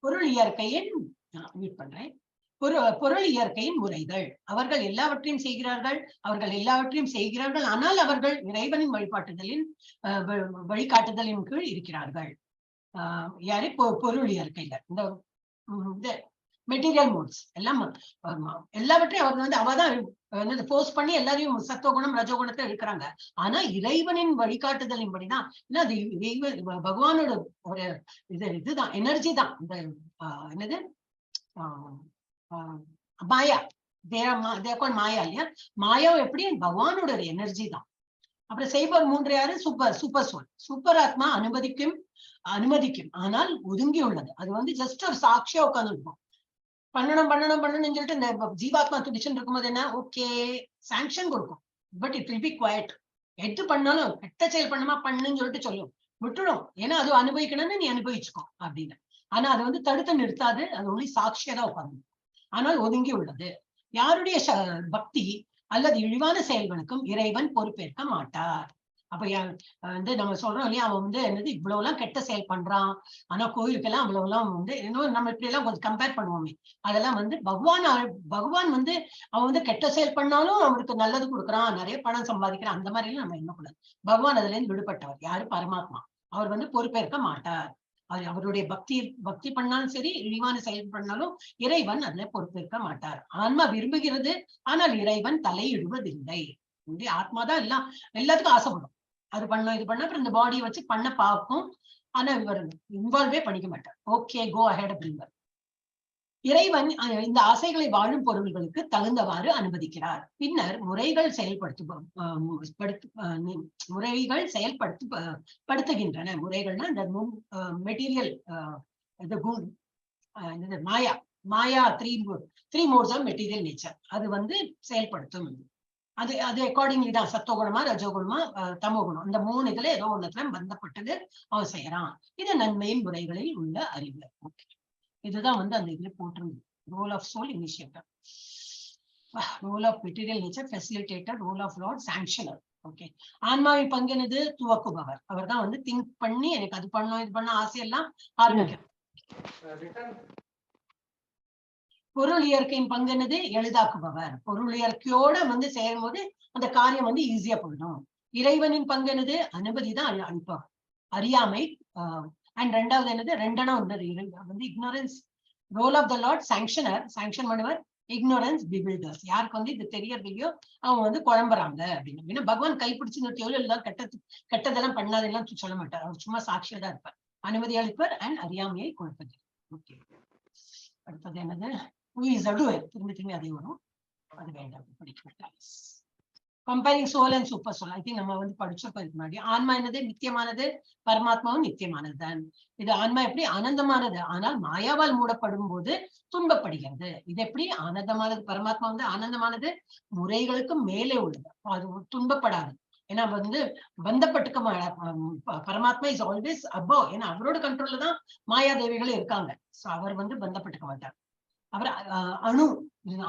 பொருள் இயற்கையின் பொருள் இயற்கையின் முறைகள். அவர்கள் எல்லாவற்றையும் செய்கிறார்கள். ஆனால் அவர்கள் இறைவனின் வழிகாட்டுதலின் கீழ் இருக்கிறார்கள். யாரு? பொருள் இயற்கையில இந்த மெட்டீரியல் மோட்ஸ் எல்லாவற்றையும் அவர் வந்து அவதான் போஸ்ட் பண்ணி எல்லாரையும் சத்துவகுணம் ரஜோகுணத்தை இருக்கிறாங்க. ஆனா இறைவனின் வழிகாட்டுதலின் படிதான். அது பகவானோட ஒரு இதுதான், எனர்ஜி தான். இந்த என்னது? மாயா. மாயா இல்லையா? மாயா எப்படி? பகவானோட ஒரு எனர்ஜி தான். அப்புறம் செய்பவர் 3 யாரு? Super soul. சூப்பர் ஆத்மா அனுமதிக்கும் ஆனால் ஒதுங்கி உள்ளது. அது வந்து ஜஸ்ட் ஒரு சாட்சியா உட்கார்ந்து இருக்கும். பண்ணணும்னு சொல்லிட்டு இந்த ஜீவாத்மா துடிச்சுன்னு இருக்கும்போது என்ன? ஓகே சாங்ஷன் கொடுக்கும். But it will be quite. எது பண்ணாலும் கெட்ட செயல் பண்ணுன்னு சொல்லிட்டு சொல்லும், விட்டுடும். ஏன்னா அது அனுபவிக்கணும்னு நீ அனுபவிச்சுக்கோ அப்படின்னு. ஆனா அது வந்து தடுத்து நிறுத்தாது. அது ஒன்லி சாட்சியா தான் உட்கார்ந்து. ஆனால் ஒதுங்கி உள்ளது. யாருடைய பக்தி அல்லது இழிவான செயல்களுக்கும் இறைவன் பொறுப்பேற்க மாட்டார். அப்ப வந்து நம்ம சொல்றோம் இல்லையா, அவன் வந்து என்னது இவ்வளவு எல்லாம் கெட்ட செயல் பண்றான், ஆனா கோயிலுக்கெல்லாம் அவ்வளவு எல்லாம் வந்து இன்னும் நம்ம இப்படி எல்லாம் கொஞ்சம் கம்பேர் பண்ணுவோமே, அதெல்லாம் வந்து பகவான் வந்து அவன் வந்து கெட்ட செயல் பண்ணாலும் அவனுக்கு நல்லது கொடுக்குறான், நிறைய பணம் சம்பாதிக்கிறான், அந்த மாதிரி எல்லாம் நம்ம எண்ணக்கூடாது. பகவான் அதுல இருந்து விடுபட்டவர். யாரு? பரமாத்மா. அவர் வந்து பொறுப்பேற்க மாட்டார். அவருடைய பக்தி பண்ணாலும் சரி, இழிவான செயல் பண்ணாலும் இறைவன் அதுல பொறுப்பேற்க மாட்டார். ஆன்மா விரும்புகிறது, ஆனால் இறைவன் தலையிடுவதில்லை. ஆத்மாதான் எல்லாத்துக்கும் ஆசைப்படும். அது பண்ணோம், இது பண்ண, அப்புறம் இந்த பாடியை வச்சு பண்ண பார்க்கும். ஆனா இவர் இன்வால்வே பண்ணிக்க மாட்டார். ஓகே, கோ அஹெட் அப்படிங்கிறார். இறைவன் இந்த ஆசைகளை வாழும் பொருள்களுக்கு தகுந்தவாறு அனுமதிக்கிறார். பின்னர் முறைகள் செயல்படுத்துகின்றன. முறைகள்னா இந்த மெட்டீரியல் மாயா three modes of material nature அது வந்து செயல்படுத்தும். அது அக்கார்டிங்லி தான் சத்தோகுணமா, ரஜோகுணமா, தமோகுணம், இந்த 3 இதுல ஏதோ ஒண்ணுத்துல பந்தப்பட்டது அவன் செய்யறான். இது நன்மையின் முறைகளில் உள்ள அறிவு. இதுதான் வந்து அந்த இதுல போட்டிருந்தது. Role of soul initiator, role of material nature facilitator, role of lord sanctioner. Okay, ஆன்மாவின் பங்கினது துவக்குபவர். அவர் தான் வந்து திங்க் பண்ணி எனக்கு அது பண்ணோம், இது பண்ண ஆசையெல்லாம் ஆரம்பிக்கிறார். பொருள் இயற்கையின் பங்குனது எளிதாக்குபவர். பொருள் இயற்கையோட வந்து செய்யும் போது அந்த காரியம் வந்து ஈஸியா போயிடும். இறைவனின் பங்குனது அனுமதிதான் அளிப்பவர். அறியாமை. அண்ட் ரெண்டாவது என்னது, ரெண்டனா வந்து ignorance. Role of the lord sanctioner, sanction பண்ணுவர். Ignorance builders. யாருக்கு வந்து இது தெரியறதையோ அவங்க வந்து குழம்புறாங்க அப்படின்னு. பகவான் கைப்பிடிச்சு இந்த எல்லாம் கெட்டதெல்லாம் பண்ணாதெல்லாம் சொல்ல மாட்டார். அவர் சும்மா சாட்சியா தான் இருப்பார். அனுமதி அளிப்பர் அண்ட் அறியாமையை கொடுப்பது. ஓகே, அடுத்தது என்னது, திரும்பி அதே வரும், அது வேண்டாம் படிக்க. Comparing soul and super soul, I think நம்ம வந்து படிச்சப்ப இதுக்கு முன்னாடி. ஆன்மா என்னது? நித்தியமானது. பரமாத்மாவும் நித்தியமானது தான். இது ஆன்மா எப்படி? ஆனந்தமானது, ஆனால் மாயாவால் மூடப்படும் போது துன்பப்படுகிறது. இது எப்படி ஆனந்தமானது? பரமாத்மா வந்து ஆனந்தமானது, முறைகளுக்கு மேலே உள்ளது, அது துன்பப்படாது. ஏன்னா வந்து பந்தப்பட்டுக்க பரமாத்மா இஸ் ஆல்வேஸ் அபவ். ஏன்னா அவரோட கண்ட்ரோல்ல தான் மாயா தேவிகளும் இருக்காங்க. சோ அவர் வந்து பந்தப்பட்டுக்க மாட்டார். அவர் அணு.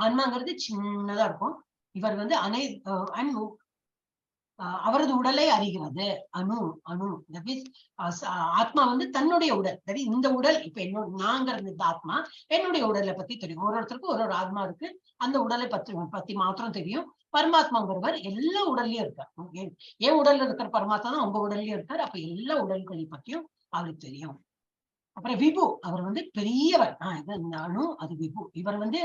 ஆன்மாங்கிறது சின்னதா இருக்கும். இவர் வந்து அவரது உடலை அறிகிறது. அணு அணு. ஆத்மா வந்து தன்னுடைய உடல், இந்த உடல் இப்ப என்னோட நாங்கிறது இந்த ஆத்மா, என்னுடைய உடலை பத்தி தெரியும். ஒருத்தருக்கும் ஒரு ஆத்மா இருக்கு, அந்த உடலை பத்தி மாத்திரம் தெரியும். பரமாத்மாங்கிறவர் எல்லா உடல்லயும் இருக்கார். ஏன் உடல்ல இருக்கிற பரமாத்மா தான் உங்க உடல்லயும் இருக்கார். அப்ப எல்லா உடல்களை பத்தியும் அவருக்கு தெரியும். அப்புறம் விபு, அவர் வந்து பெரியவர். இந்த அணு அது விபு. இவர் வந்து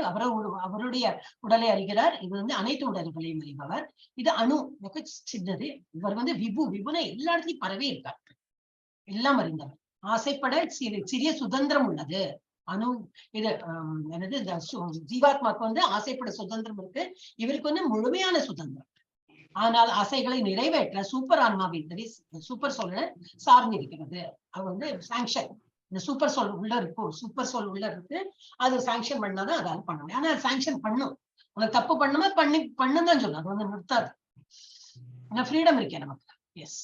அவருடைய உடலை அறிகிறார். இது வந்து அனைத்து உடல்களையும் அறிபவர். இது அணு, சின்னது. இவர் வந்து விபு. விபுனா எல்லா இடத்துலயும் பரவே இருக்கார், எல்லாம் அறிந்தவர். ஆசைப்பட சிறிய சுதந்திரம் உள்ளது. அணு இது என்னது, இந்த ஜீவாத்மாக்கு வந்து ஆசைப்பட சுதந்திரம் இருக்கு. இவருக்கு வந்து முழுமையான சுதந்திரம். ஆனால் ஆசைகளை நிறைவேற்ற சூப்பர் ஆன்மாவின் சூப்பர் சோல் சார்ந்திருக்கிறது. அவர் வந்து சாங்ஷன், இந்த சூப்பர் சோல் உள்ள இருக்கும், சூப்பர் சோல் உள்ள இருக்கு. அது சாங்ஷன் பண்ணாதான் அதால பண்ண முடியும். ஆனா சாங்ஷன் பண்ணும். உனக்கு தப்பு பண்ணுமா பண்ணுன்னு தான் சொல்லும், அது வந்து நிறுத்தாது. ஆனா ஃப்ரீடம் இருக்கேன் நமக்கு. எஸ்,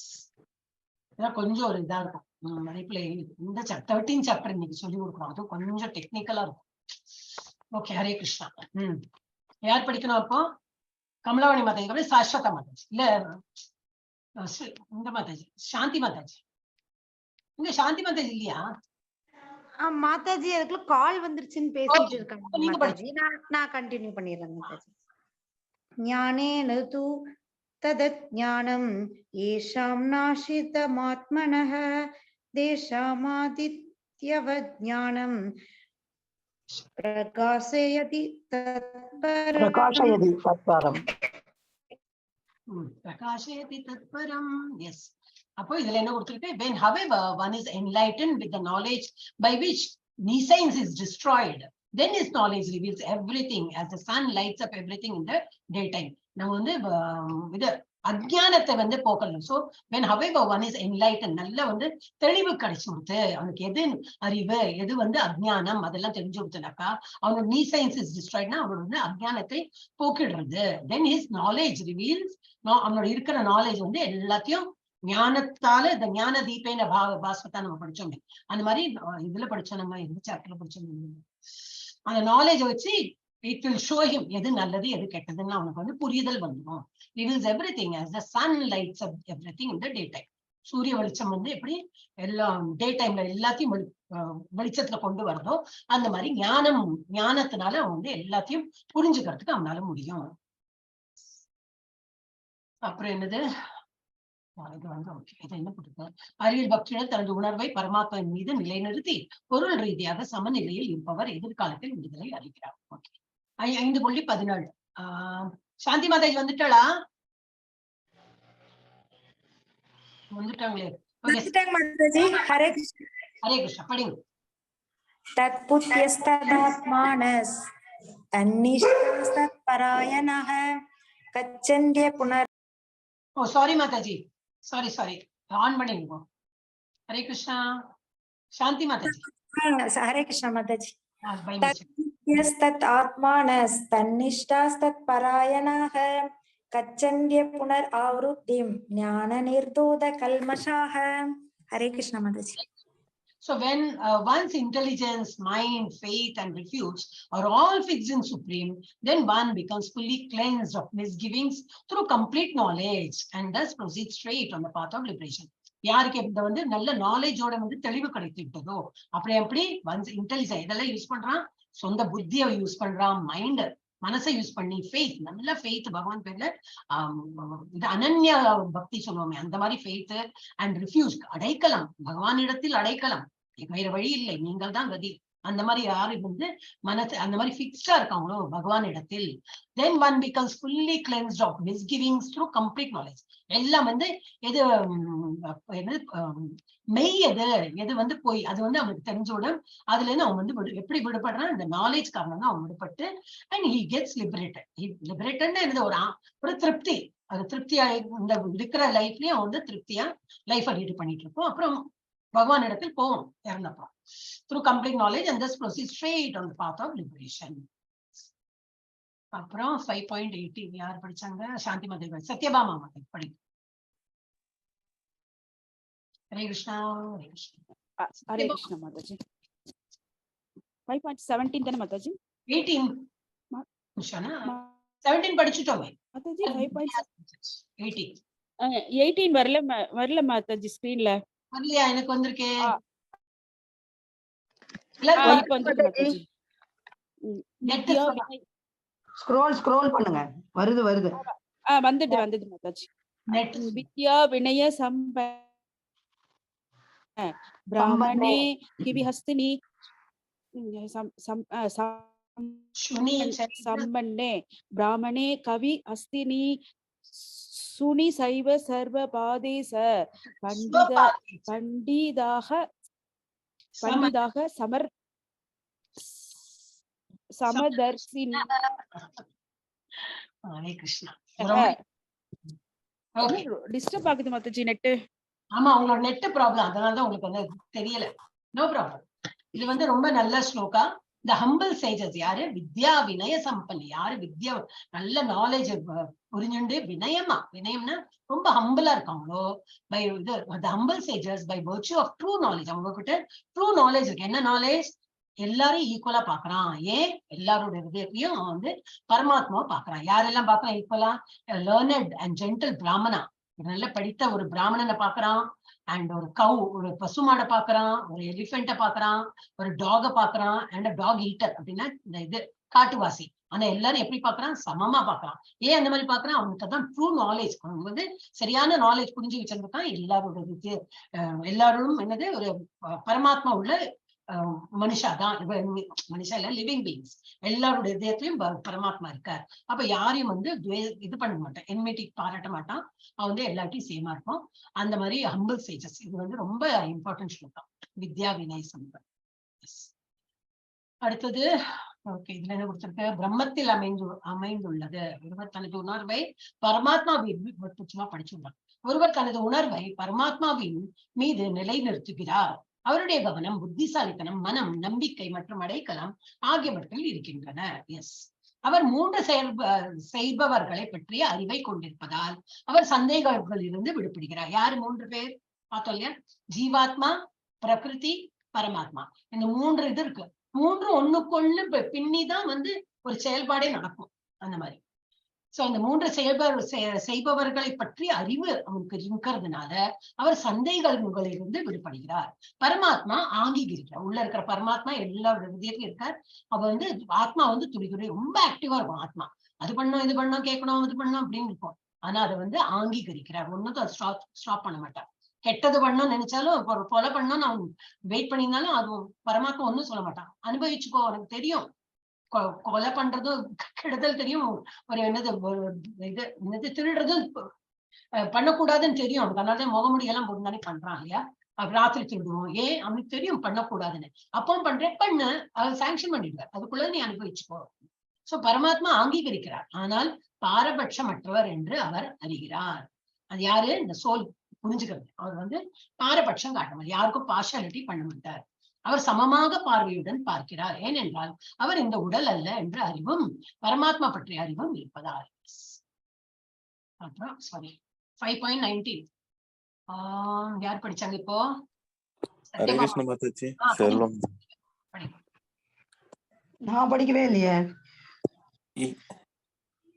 இதான் கொஞ்சம் ஒரு இதா இருக்கும். மதிப்புல இந்த 13 சாப்டர் இன்னைக்கு சொல்லி கொடுக்குறோம். அதுவும் கொஞ்சம் டெக்னிக்கலா இருக்கும். ஓகே, ஹரே கிருஷ்ணா. யார் படிக்கணும் அப்போ? கமலாவாணி மாதாஜி, சாஸ்வதா மாதாஜி, இல்ல இந்த மாதாஜி, சாந்தி மாதாஜி. இங்க சாந்தி மாதாஜி இல்லையா? மாதாஜி அதுக்குள்ள கால் வந்துருச்சுன்னு பேசிட்டு இருக்காங்க மாதாஜி. நான் கண்டினியூ பண்ணிடுறேன் மாதாஜி. ஞானேன து ததத் ஞானம் ஏஷாம் நாஷிதமாத்மனஹ தேஷாமாதித்யவத் ஞானம் பிரகாசயதி தத்பரம். பிரகாசயதி தத்பரம். எஸ். அப்போ இதுல என்ன கொடுத்திருக்கு? When however one is enlightened with the knowledge by which nescience is destroyed, then his knowledge reveals everything as the sun lights up everything in the daytime. நம்ம வந்து இது அஜ்ஞானத்தை வந்து போக்கணும். So when however one is enlightened, நல்ல வந்து தெளிவு கிடைச்சு கொடுத்து அவனுக்கு எது அறிவு எது வந்து அஜ்ஞானம் அதெல்லாம் தெரிஞ்சு கொடுத்தனாக்கா அவனோட nescience is destroyedனா அவனோட வந்து அஜ்ஞானத்தை போக்கிடுறது. Then his knowledge reveals, அவனோட இருக்கிற நாலேஜ் வந்து எல்லாத்தையும் ஞானத்தால, இந்த ஞான தீபேன பாஸ்வத்தா நம்ம படிச்சோமே, அந்த மாதிரி இதுல படிச்சோம். நம்ம எந்த சாப்டர்ல படிச்சோம்? அந்த நாலேஜ் வச்சு It will show him எது நல்லது எது கெட்டதுன்னு அவனுக்கு வந்து புரிதல் வந்துடும். Reveals everything as the sun lights up everything in the daytime. சூரிய வெளிச்சம் வந்து எப்படி எல்லாம் டே டைம்ல எல்லாத்தையும் வெளிச்சத்துல கொண்டு வருதோ அந்த மாதிரி ஞானத்தினால அவன் வந்து எல்லாத்தையும் புரிஞ்சுக்கிறதுக்கு அவனால முடியும். அப்புறம் என்னது இது வந்து இதை என்ன கொடுத்தார்? அறிவியல் பக்தியுடன் தனது உணர்வை பரமாத்மாவின் மீது நிலைநிறுத்தி பொருள் ரீதியாக சமநிலையில் இருப்பவர் எதிர்காலத்தில் விடுதலை அளிக்கிறார். ஓகே 5.14 சாந்தி மாதாஜி வந்துட்டாளா? வந்துட்டாங்களே. ஹரே கிருஷ்ணா படிங்க. தத்புத்யஸ்ததாத்மானஸ் தன்னிஷ்டஸ்தத்பராயணஹ கச்சந்திய புனர். ஓ சாரி மாதாஜி, சாரி ஆன் பண்ணிடுங்க. ஹரே கிருஷ்ணா சாந்தி மாதாஜி. ஹரே கிருஷ்ணா மாதாஜி. தத்புத்யஸ்தத் ஆத்மானஸ் தன்னிஷ்டஸ்தத்பராயணஹ கச்சந்திய புனர் ஆவருத்திம் ஞான நிர்தோத கல்மஷாஹ. Hare Krishna Mataji. So when one's intelligence, mind, faith, and refuge are all fixed in Supreme, then one becomes fully cleansed of misgivings through complete knowledge and thus proceeds straight on the path of liberation. யாருக்கு இந்த வந்து நல்ல நாலேஜோட வந்து தெளிவு கிடைத்துட்டதோ அப்புறம் எப்படி ஒன்ஸ் இன்டெலிஜென்ஸ் இதெல்லாம் யூஸ் பண்றான், சொந்த புத்தியை யூஸ் பண்றான், மைண்ட் மனசை யூஸ் பண்ணி ஃபெய்த், நல்ல ஃபெய்த் பகவான் பேர்ல இது அனன்ய பக்தி சொல்லுவோமே அந்த மாதிரி ஃபெய்த் அண்ட் ரிஃப்யூஸ் அடைக்கலாம், பகவானிடத்தில் அடைக்கலாம், வேற வழி இல்லை, நீங்கள் தான் கதி. அந்த மாதிரி யாரு வந்து மனசு அந்த மாதிரி ஃபிக்ஸ்டா இருக்காங்களோ பகவான் இடத்தில், then one becomes fully cleansed of misgivings through complete knowledge. எல்லாம் வந்து எது மெய் எது வந்து போய் அது வந்து அவனுக்கு தெரிஞ்சோடும். அதுல இருந்து அவன் வந்து எப்படி விடுபடுறான், இந்த நாலேஜ் காரணம் தான் அவன் விடுபட்டு அண்ட் ஹி கெட்ஸ் லிபரேட்டட். லிபரேட்டட்னு என்னது ஒரு திருப்தி, அது திருப்தியா இந்த இருக்கிற லைஃப்லயும் அவன் வந்து திருப்தியா லைஃபை லீட் பண்ணிட்டு இருப்போம். அப்புறம் பகவான் இடத்தில் போவோம் இறந்தப்போ. Through complete knowledge and thus proceed straight on the path of liberation. அப்புறம் 5.18 யார் படிச்சாங்க? சாந்தி மாதேவி, சத்யபாமா மாதேவி படி. ஹரே கிருஷ்ணா. ஹரே கிருஷ்ணா மாதாஜி. 5.17 தானே மாதாஜி? 18 17 படிச்சுட்டோமே மாதாஜி. 18 வரல மாதாஜி ஸ்கிரீன்ல. வரலையா? எனக்கு வந்திருக்கே. ஸ்க்ரோல் பண்ணுங்க. வருது வந்தது மாதாஜி. வித்யா வினய பிராமணே கிவி ஹஸ்தினி சம்பன்னே பிராமணே கவி ஹஸ்தினி சுனி சைவ சர்வ பாதேச பண்டிதாக சமதர்சினி. டிஸ்டர்ப் ஆகுது மாதாஜி நெட். ஆமா உங்களோட நெட் ப்ராப்ளம், அதனாலதான் உங்களுக்கு வந்து தெரியல. No problem. இது வந்து ரொம்ப நல்ல ஸ்லோகா. இந்த ஹம்பிள் சேஜஸ் யாரு? வித்யா வினய சம்பன்னி, யாரு வித்யா நல்ல நாலேஜ் புரிஞ்சுண்டு வினயம்னா ரொம்ப ஹம்பிளா இருக்காங்களோ, பை இது humble sages by virtue of true knowledge. அவங்க கிட்ட ட்ரூ நாலேஜ் இருக்கு. என்ன நாலேஜ்? எல்லாரையும் ஈக்குவலா பாக்குறான். ஏன்? எல்லாரோட ஹிருதயத்தையும் அவன் வந்து பரமாத்மாவை பாக்குறான். யாரெல்லாம் பாக்குறான் ஈக்குவலா? லேர்னட் அண்ட் ஜென்டில் பிராமணா, நல்ல படித்த ஒரு பிராமணனை பாக்குறான், அண்ட் ஒரு பசுமாடை பாக்குறான், ஒரு எலிபென்ட பாக்குறான், ஒரு டாக பாக்குறான், அண்ட் டாக் ஈட்டர் அப்படின்னா இந்த இது காட்டுவாசி. ஆனா எல்லாரும் எப்படி பாக்குறான்? சமமா பாக்குறான். ஏன் அந்த மாதிரி பாக்குறான்? அவனுக்கு தான் ட்ரூ நாலேஜ், அவனுக்கு வந்து சரியான நாலேஜ் புரிஞ்சு வச்சிருக்கான். எல்லாரும் என்னது ஒரு பரமாத்மா உள்ள மனுஷாதான், மனுஷா இல்ல லிவிங் பீயிங்ஸ், எல்லாருடைய இதயத்திலையும் பரமாத்மா இருக்கார். அப்ப யாரையும் வந்து இது பண்ண மாட்டான், என்மிட்டி பாராட்ட மாட்டான். அவன் வந்து எல்லாத்தையும் சேமா இருக்கும். அந்த மாதிரி ஹம்பிள் சேஜஸ், இது வந்து ரொம்ப இம்பார்ட்டன்ட் ஸ்லோகம். வித்யா வினய் சம்பன். அடுத்தது ஓகே, இதுல என்ன கொடுத்திருக்கு? பிரம்மத்தில் அமைந்துள்ளது. ஒருவர் தனது உணர்வை பரமாத்மாவின் படிச்சுள்ளார். ஒருவர் தனது உணர்வை பரமாத்மாவின் மீது நிலைநிறுத்துகிறார். அவருடைய கவனம், புத்திசாலித்தனம், மனம், நம்பிக்கை மற்றும் அடைக்கலம் ஆகியவற்றில் இருக்கின்றன. எஸ், அவர் 3 செய்பவர்களை பற்றிய அறிவை கொண்டிருப்பதால் அவர் சந்தேகங்களிலிருந்து விடுபடுகிறார். யாரு 3 பேர் பார்த்தோம் இல்லையா? ஜீவாத்மா, பிரகிருதி, பரமாத்மா. இந்த 3 இது இருக்கு. மூன்று ஒண்ணுக்கொண்ணு பின்னிதான் வந்து ஒரு செயல்பாடே நடக்கும் அந்த மாதிரி. சோ அந்த மூன்று செய்பவர்களை பற்றி அறிவு அவனுக்கு இருக்கிறதுனால அவர் சந்தேகங்களிலிருந்து விடுபடுகிறார். பரமாத்மா ஆங்கிகரிக்கிறார். உள்ள இருக்கிற பரமாத்மா எல்லா விதத்திலும் இருக்கார். அவர் வந்து ஆத்மா வந்து துடி ரொம்ப ஆக்டிவா இருக்கும். ஆத்மா அது பண்ணும் இது பண்ணும் கேட்கணும் இது பண்ணும் அப்படின்னு இருக்கும். ஆனா அதை வந்து ஆங்கீகரிக்கிறார். ஒன்னும் அதை ஸ்டாப் பண்ண மாட்டார். கெட்டது பண்ணணும் நினைச்சாலும் ஒரு கொலை பண்ணணும்னு அவன் வெயிட் பண்ணியிருந்தாலும் அது பரமாத்மா ஒன்னும் சொல்ல மாட்டான். அனுபவிச்சுக்கோ, உனக்கு தெரியும் கொலை பண்றதும் கெடுதல் தெரியும், ஒரு என்னது திருடுறதும் பண்ணக்கூடாதுன்னு தெரியும். அவனுக்கு அதனால முகமுடியெல்லாம் போட்டு தானே பண்றான் இல்லையா? ராத்திரி திருடுவோம், ஏன் அவனுக்கு தெரியும் பண்ணக்கூடாதுன்னு. அப்போ பண்றேன் பண்ணு, அவர் சாங்ஷன் பண்ணிடுவார். அதுக்குள்ள நீ அனுபவிச்சுக்கோ. சோ பரமாத்மா ஆங்கீகரிக்கிறார். ஆனால் பாரபட்சமற்றவர் என்று அவர் அறிகிறார். அது யாரு? இந்த சோல் புரிஞ்சுக்கிறது. அவர் வந்து பாரபட்சம் காட்ட மாட்டார், யாருக்கும் பார்ஷாலிட்டி பண்ண மாட்டார். அவர் சமமாக பார்வையுடன் பார்க்கிறார். ஏனென்றால் அவர் இந்த உடல் அல்ல என்ற அறிவும் பரமாத்மா பற்றிய அறிவும் இருப்பதால். அப்புறம் சாரி 5.19 யார் படிச்சாங்க இப்போ? ஹரே கிருஷ்ண மாதாஜி. செல்வம். நான் படிக்கவே இல்லையே.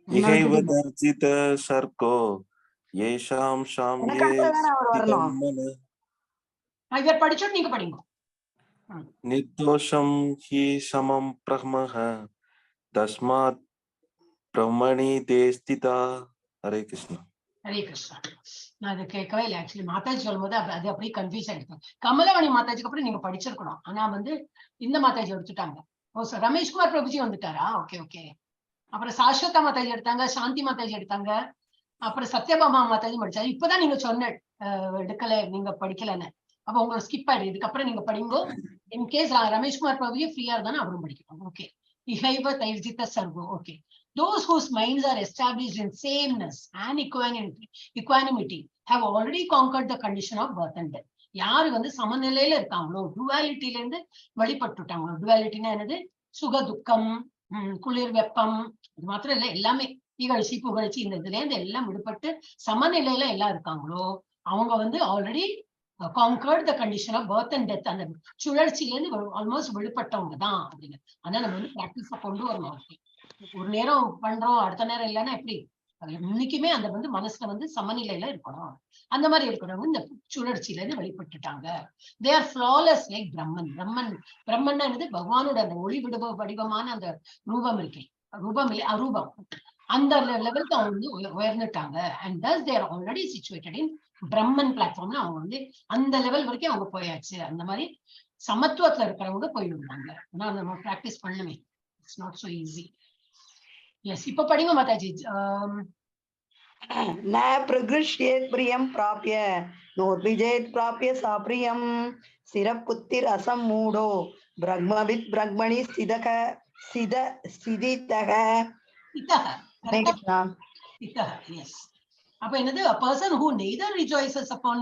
இகைவதர்ஜித சர்க்கோ ஏஷாம் ஷாம் ஏ இவர் படிச்சோம், நீங்க படிங்க. நிர்தோஷம் ஹி சமம் பிரம்மஹ தஸ்மாத் பிரம்மணி தேஸ்திதா. ஹரே கிருஷ்ணா. ஹரே கிருஷ்ணா. நான் அதை கேட்கவே இல்லை. ஆக்சுவலி மாதாஜி சொல்லும் போது அது அப்படியே கன்ஃபியூஸ் ஆயிடுச்சு. கமலவாணி மாதாஜிக்கு அப்புறம் நீங்க படிச்சிருக்கணும். ஆனா வந்து இந்த மாதாஜி எடுத்துட்டாங்க. ஓ சார், ரமேஷ்குமார் பிரபுஜி வந்துட்டாரா? Okay okay. அப்புறம் சாஸ்வதா மாதாஜி எடுத்தாங்க, சாந்தி மாதாஜி எடுத்தாங்க, அப்புறம் சத்யபாமா மாதாஜி படிச்சாங்க. இப்பதான் நீங்க சொன்ன எடுக்கல, நீங்க படிக்கலன்னு. அப்ப உங்களுக்கு ஸ்கிப் ஆயிடுது. இதுக்கப்புறம் நீங்க படிங்கோ. இன்கேஸ் ரமேஷ்குமார் பிரபுஜி ஃப்ரீயா இருந்தாலும் அவரும் படிக்கணும். ஓகே. இஹைவ தைர்ஜித சர்வோ. Okay. Those whose minds are established in sameness and equanimity have already conquered the condition of birth and death. யாரு வந்து சமநிலையில இருக்காங்களோ, டுவாலிட்டில இருந்து வெளிப்பட்டுட்டாங்களோ. டுவாலிட்டினா என்னது? சுக துக்கம், குளிர் வெப்பம், இது மாத்திரம் இல்ல, எல்லாமே இகழ்ச்சி புகழ்ச்சி இந்த இதுல இருந்து எல்லாம் விடுபட்டு சமநிலையில எல்லாம் இருக்காங்களோ அவங்க வந்து already conquered the condition of birth and death. அந்த சுழற்சியில இருந்து ஆல்மோஸ்ட் விடுபட்டவங்க தான் அப்படின்னு. ஆனா நம்ம வந்து பிராக்டிஸ கொண்டு வரணும். ஒரு நேரம் பண்றோம், அடுத்த நேரம் இல்லைன்னா எப்படி? இன்னைக்குமே அந்த வந்து மனசுல வந்து சமநிலையில இருக்கணும். அந்த மாதிரி இருக்கிறவங்க இந்த சுழற்சியில இருந்து வெளிப்பட்டுட்டாங்க. தே ஆர் ஃபிளாலெஸ் லைக் பிரம்மன். பிரம்மன் என்னது? பகவானோட அந்த ஒளி வடிவமான அந்த ரூபம் இருக்கே, ரூபம் இல்லை அரூபம், அந்த லெவலுக்கு அவங்க வந்து உயர்ந்துட்டாங்க. And thus they are already situated in Brahman பிளாட்ஃபார்ம்ல அவங்க வந்து அந்த லெவல் வரைக்கும் அவங்க போயாச்சு. அந்த மாதிரி சமத்துவத்துல இருக்கிறவங்க போயிடுவாங்க. ஆனா நம்ம பிராக்டிஸ் பண்ணணுமே. It's not so easy. Yes, இப்ப படிங்க மாதாஜி. ந பிரகிருஷ்யேத் பிரியம் பிராப்ய நோர்பிஜேத் பிராப்ய சாப்ரியம் சிரப்புத்திர் அசம்மூடோ பிரம்மவித் பிரம்மணி சிதிதக. Yes. அப்ப என்னது? A person who neither rejoices upon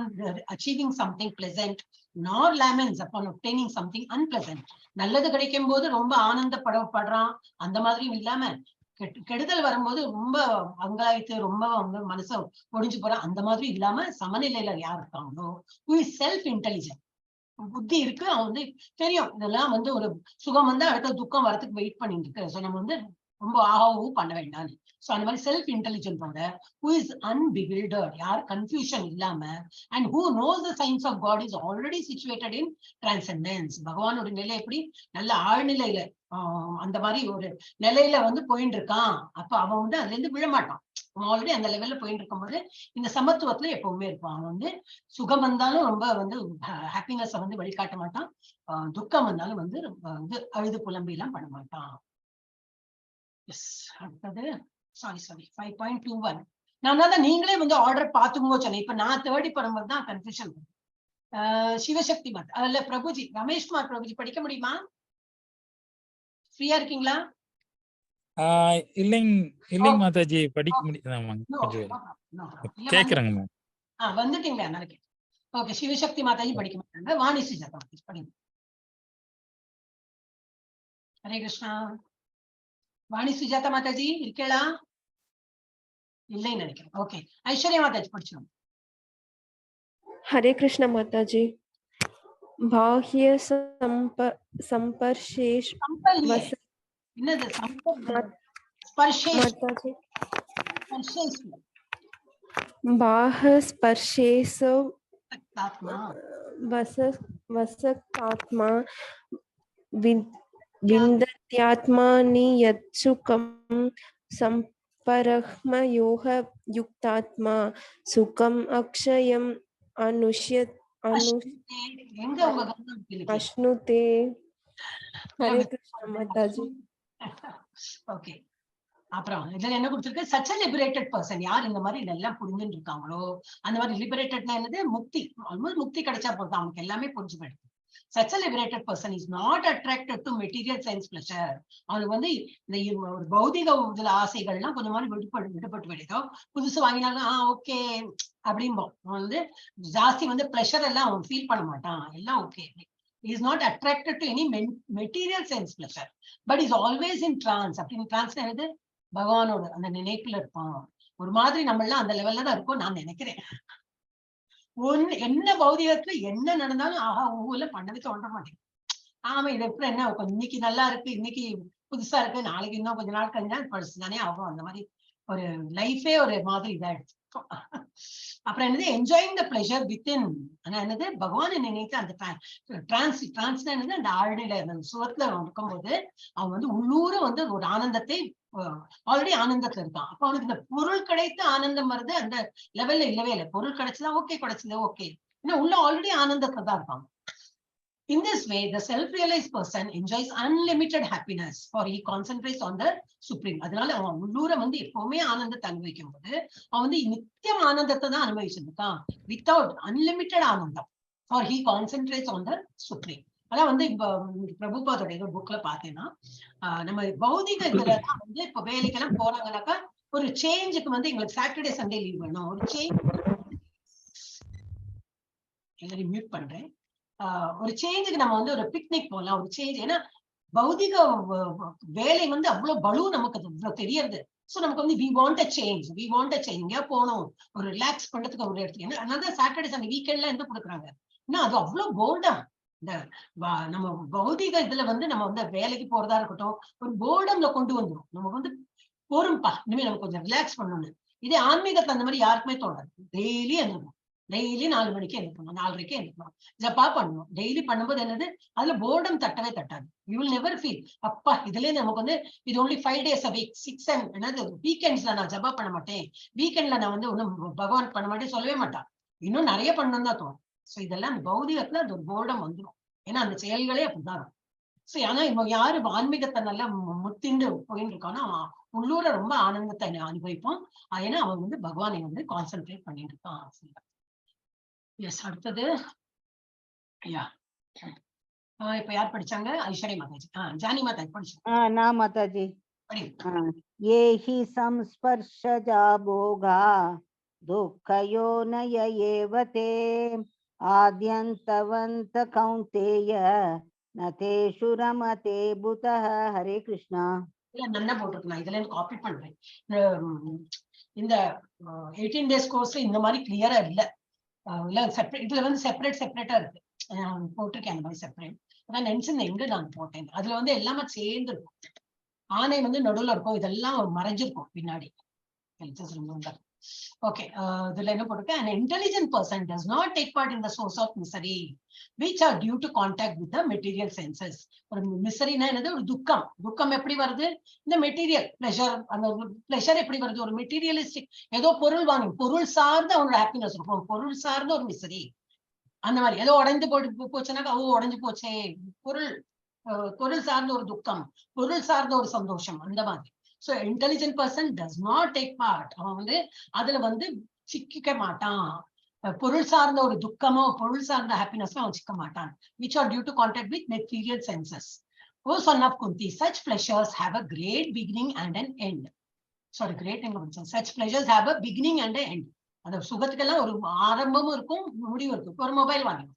achieving something pleasant nor laments upon obtaining something unpleasant. நல்லது கிடைக்கும் போது ரொம்ப ஆனந்தப்படுறான், அந்த மாதிரியும் இல்லாம கெடுதல் வரும்போது ரொம்ப அங்காய்த்து ரொம்ப வந்து மனச ஒடிஞ்சு போறான், அந்த மாதிரி இல்லாம சமநிலையில யார் இருக்காங்களோ, who is self intelligent, புத்தி இருக்கு, அவன் வந்து தெரியும் இதெல்லாம் வந்து ஒரு சுகம் வந்து அடுத்த துக்கம் வரதுக்கு வெயிட் பண்ணிட்டு இருக்கு. சோ நம்ம வந்து ரொம்ப ஆகவும் பண்ண வேண்டாம். சோ அந்த மாதிரி செல்ஃப் இன்டெலிஜென்டோட who is unbewildered, யார் கன்ஃபியூஷன் இல்லாம, and who knows the signs of God is already situated in transcendence. பகவானோட நிலை எப்படி? நல்ல ஆழ்நிலையில அந்த மாதிரி ஒரு நிலையில வந்து போயிட்டு இருக்கான். அப்ப அவன் வந்து அதுல இருந்து விழமாட்டான். அவன் ஆல்ரெடி அந்த லெவல்ல போயிட்டு இருக்கும் போது இந்த சமத்துவத்துல எப்பவுமே இருப்பான். அவன் வந்து சுகம் வந்தாலும் ரொம்ப வந்து ஹாப்பினஸ் வந்து வெளிக்காட்ட மாட்டான், துக்கம் வந்தாலும் வந்து அழுது புலம்பி எல்லாம் பண்ண மாட்டான். அடுத்தது சாரி 5.21. நான் தான் நீங்களே வந்து ஆர்டர் பாத்துக்கோ சொன்னேன். இப்ப நான் தேடி பண்ணும்போது தான் கன்ஃபியூஷன். சிவசக்தி மத் அதுல பிரபுஜி, ரமேஷ்குமார் பிரபுஜி படிக்க முடியுமா? ஃப்ரீயா இருக்கீங்களா? இல்லைங்க மாதாஜி, படிக்க முடியும். கேக்குறேங்க. வந்துட்டீங்களா? நாளைக்கு ஓகே. சிவசக்தி மாதாஜி படிக்க மாட்டாங்க. வாணி சுஜாதா படிங்க. ஹரே கிருஷ்ணா. வாணி சுஜாதா மாதாஜி இருக்கேளா? இல்லைன்னு நினைக்கிறேன். ஓகே, ஐஸ்வர்யா மாதாஜி படிச்சோம். ஹரே கிருஷ்ண மாதாஜி. பாஹ்ய சம்பர்ஷேஷ் சம்பல்யே வச என்னது சம்பல் மத்- ஸ்பர்ஷேஷ் மாதாஜி ஸ்பர்ஷேஷ் பாஹ ஸ்பர்ஷேசு ஆத்மா வசக்தாத்மா விந்தத்யாத்மானி யத்சுகம் சம்பரஹ்ம யோக யுக்தாத்மா சுகம் அக்ஷயம் எங்க உங்க கவனம் இருக்கு? அஷ்ணுதே. ஹரே கிருஷ்ணா மாதாஜி. ஓகே, அப்புறம் இதுல என்ன கொடுத்திருக்கு? Such a liberated person. யார் இந்த மாதிரி இதெல்லாம் புரிஞ்சுட்டு இருக்காங்களோ, அந்த மாதிரி லிபரேட்டட்னா என்னது? முக்தி. ஆல்மோஸ்ட் முக்தி கிடைச்சா போதும், அவங்களுக்கு எல்லாமே புரிஞ்சு போயிடுது. Such a liberated person is not attracted to material sense pleasure. அவனுக்கு வந்து இந்த ஒரு பௌதிக இதுல ஆசைகள்லாம் கொஞ்சம் மாதிரி விடுபட்டு விடுதோ, புதுசு வாங்கினாலும் ஓகே அப்படிம்போம். அவன் வந்து ஜாஸ்தி வந்து பிளஷர் எல்லாம் அவன் ஃபீல் பண்ண மாட்டான், எல்லாம் okay. He is not attracted to any material sense pleasure, but is always in trance. அப்படின்னு trance என்னது? பகவானோட அந்த நினைப்புல இருப்பான். ஒரு மாதிரி நம்ம எல்லாம் அந்த லெவல்ல தான் இருக்கும் நான் நினைக்கிறேன். என்ன பௌதிகத்துல என்ன நடந்தாலும் ஆஹா ஊர்ல பண்ணவே தோன்ற மாட்டேங்குது. ஆமா, இது எப்படி என்ன இன்னைக்கு நல்லா இருக்கு, இன்னைக்கு புதுசா இருக்கு, நாளைக்கு இன்னும் கொஞ்ச நாள் கழிஞ்சா பழசு தானே ஆகும். அந்த மாதிரி ஒரு லைஃபே ஒரு மாதிரி இதாயிடுச்சு. அப்புறம் என்னது? Enjoying the pleasure within. ஆனா என்னது? பகவானை நினைத்து அந்த டிரான்ஸ் என்னது? அந்த ஆழ்நிலை அந்த சுகத்துல இருக்கும்போது அவன் வந்து உள்ளூர வந்து ஒரு ஆனந்தத்தை ஆல்ரெடி ஆனந்தத்துல இருக்கான். அப்ப அவனுக்கு இந்த பொருள் கிடைத்து ஆனந்தம் வருது அந்த லெவல்ல இல்லவே இல்லை. பொருள் கிடைச்சதா ஓகே, கிடைச்சது ஓகே, ஏன்னா உள்ள ஆல்ரெடி ஆனந்தத்துல தான் இருப்பான். In this way, the self-realized person enjoys unlimited happiness, for he concentrates on the supreme. அதனால அவன் உள்ளூர வந்து எப்பவுமே ஆனந்தத்தை அனுபவிக்கும் போது அவன் வந்து நித்தியம் ஆனந்தத்தை தான் அனுபவிச்சிருக்கான், வித்தவுட் அன்லிமிட்டட் ஆனந்தம். for he concentrates on the supreme. அதான் வந்து இப்ப பிரபுபாதோட ஏதோ புக்ல பாத்தீங்கன்னா நம்ம பௌதிக இதுலதான் வந்து இப்ப வேலைக்கெல்லாம் போறாங்கன்னாக்கா ஒரு சேஞ்சுக்கு வந்து எங்களுக்கு சாட்டர்டே சண்டே லீவ் வேணும், ஒரு சேஞ்ச். எல்லாரையும் மியூட் பண்றேன். ஒரு சேஞ்சுக்கு நம்ம வந்து ஒரு பிக்னிக் போகலாம், ஒரு சேஞ்ச். ஏன்னா பௌதிக வேலை வந்து அவ்வளவு பலு நமக்கு அவ்வளவு தெரியறது. சோ நமக்கு வந்து we want a change, எங்கேயா போகணும், ஒரு ரிலாக்ஸ் பண்றதுக்கு ஒரு இடத்துக்கு. ஏன்னா அதனால சாட்டர்டே சண்டே வீக்கெண்ட்ல எந்த கொடுக்குறாங்க. ஏன்னா அது அவ்வளவு போல்டா இந்த நம்ம பௌதிக இதுல வந்து நம்ம வந்து வேலைக்கு போறதா இருக்கட்டும், ஒரு போர்டம்ல கொண்டு வந்துடும். நமக்கு வந்து போரும்பா இனிமே நம்ம கொஞ்சம் ரிலாக்ஸ் பண்ணணும்னு. இதே ஆன்மீகத்தை அந்த மாதிரி யாருக்குமே தோணாது. டெய்லி எழுந்தணும், டெய்லி 4 மணிக்கு எழுப்பணும், 4:30 எழுப்பணும், ஜப்பா பண்ணணும். டெய்லி பண்ணும்போது என்னது? அதுல போர்டம் தட்டவே தட்டாது. யூ வில் நெவர் ஃபீல் அப்பா இதுலயே நமக்கு வந்து இது only 5 days a week, 6 and என்னது வீக்கெண்ட்ஸ்ல நான் ஜப்பா பண்ண மாட்டேன், வீக்கெண்ட்ல நான் வந்து ஒன்னும் பகவான் பண்ண மாட்டேன் சொல்லவே மாட்டான். இன்னும் நிறைய பண்ணணும் தான் தோணும். சோ இதெல்லாம் பௌதிகத்துல அது ஒரு போர்டம் வந்துடும். ஏன்னா அந்த செயல்களே அப்படிதான் இருக்கும். சோ ஆனா இப்போ யாரு ஆன்மீகத்தை நல்லா முத்திண்டு போயிட்டு இருக்கானோ அவன் உள்ளூர ரொம்ப ஆனந்தத்தை அனுபவிப்பான். ஏன்னா அவன் வந்து பகவானை வந்து கான்சென்ட்ரேட் பண்ணிட்டு இருக்கான். எஸ், அடுத்தது இப்ப யார் படிச்சாங்க? ஐஸ்வர்யா மாதாஜி. ஜானி மாதாஜி படிச்சாங்க. நான் மாதாஜி. ये हि संस्पर्शजा भोगा दुःखयोनय एव ते आद्यन्तवन्त कौन्तेय न तेषु रमते बुधः. हरे कृष्णा. நல்லா போட்டிருக்கேன், இதுல இருந்து காப்பி பண்றேன். இந்த 18 days கோர்ஸ்ல இந்த மாதிரி கிளியரா இல்ல. இதுல வந்து செப்பரேட்டா இருக்கு போட்டிருக்கேன். அந்த மாதிரி செப்பரேட் அதான் நினைச்சிருந்தேன் எங்க நான் போட்டேன். அதுல வந்து எல்லாமே சேர்ந்து இருக்கும். ஆனை வந்து நடுவுல இருக்கும், இதெல்லாம் மறைஞ்சிருக்கும் பின்னாடி. ஓகே, இதுல என்ன போட்டிருக்கேன்? an intelligent person does not take part in the source of misery which are due to contact with the material senses. ஒரு மிசரினா என்னது? ஒரு துக்கம். துக்கம் எப்படி வருது? இந்த மெட்டீரியல் பிளஷர். அந்த பிளஷர் எப்படி வருது? ஒரு மெட்டீரியலிஸ்டிக் ஏதோ பொருள் வாங்கி பொருள் சார்ந்த அவனோட ஹாப்பினஸ் இருக்கும், பொருள் சார்ந்த ஒரு மிசரி. அந்த மாதிரி ஏதோ உடைந்து போச்சுன்னாக்கா உடைஞ்சு போச்சே, பொருள் சார்ந்த ஒரு துக்கம், பொருள் சார்ந்த ஒரு சந்தோஷம், அந்த மாதிரி. So intelligent person does not take part. அவன் வந்து அதுல வந்து சிக்கிக்க மாட்டான். பொருள் சார்ந்த ஒரு துக்கமோ பொருள் சார்ந்த ஹாப்பினஸோ அவன் சிக்க மாட்டான். which are due to contact with material senses. O son of Kunti, such pleasures have a great beginning and an end. Sorry, great end. Such pleasures have a beginning and an end. அந்த சுகத்துக்கெல்லாம் ஒரு ஆரம்பமும் இருக்கும் முடிவு இருக்கும். ஒரு மொபைல் வாங்கணும்,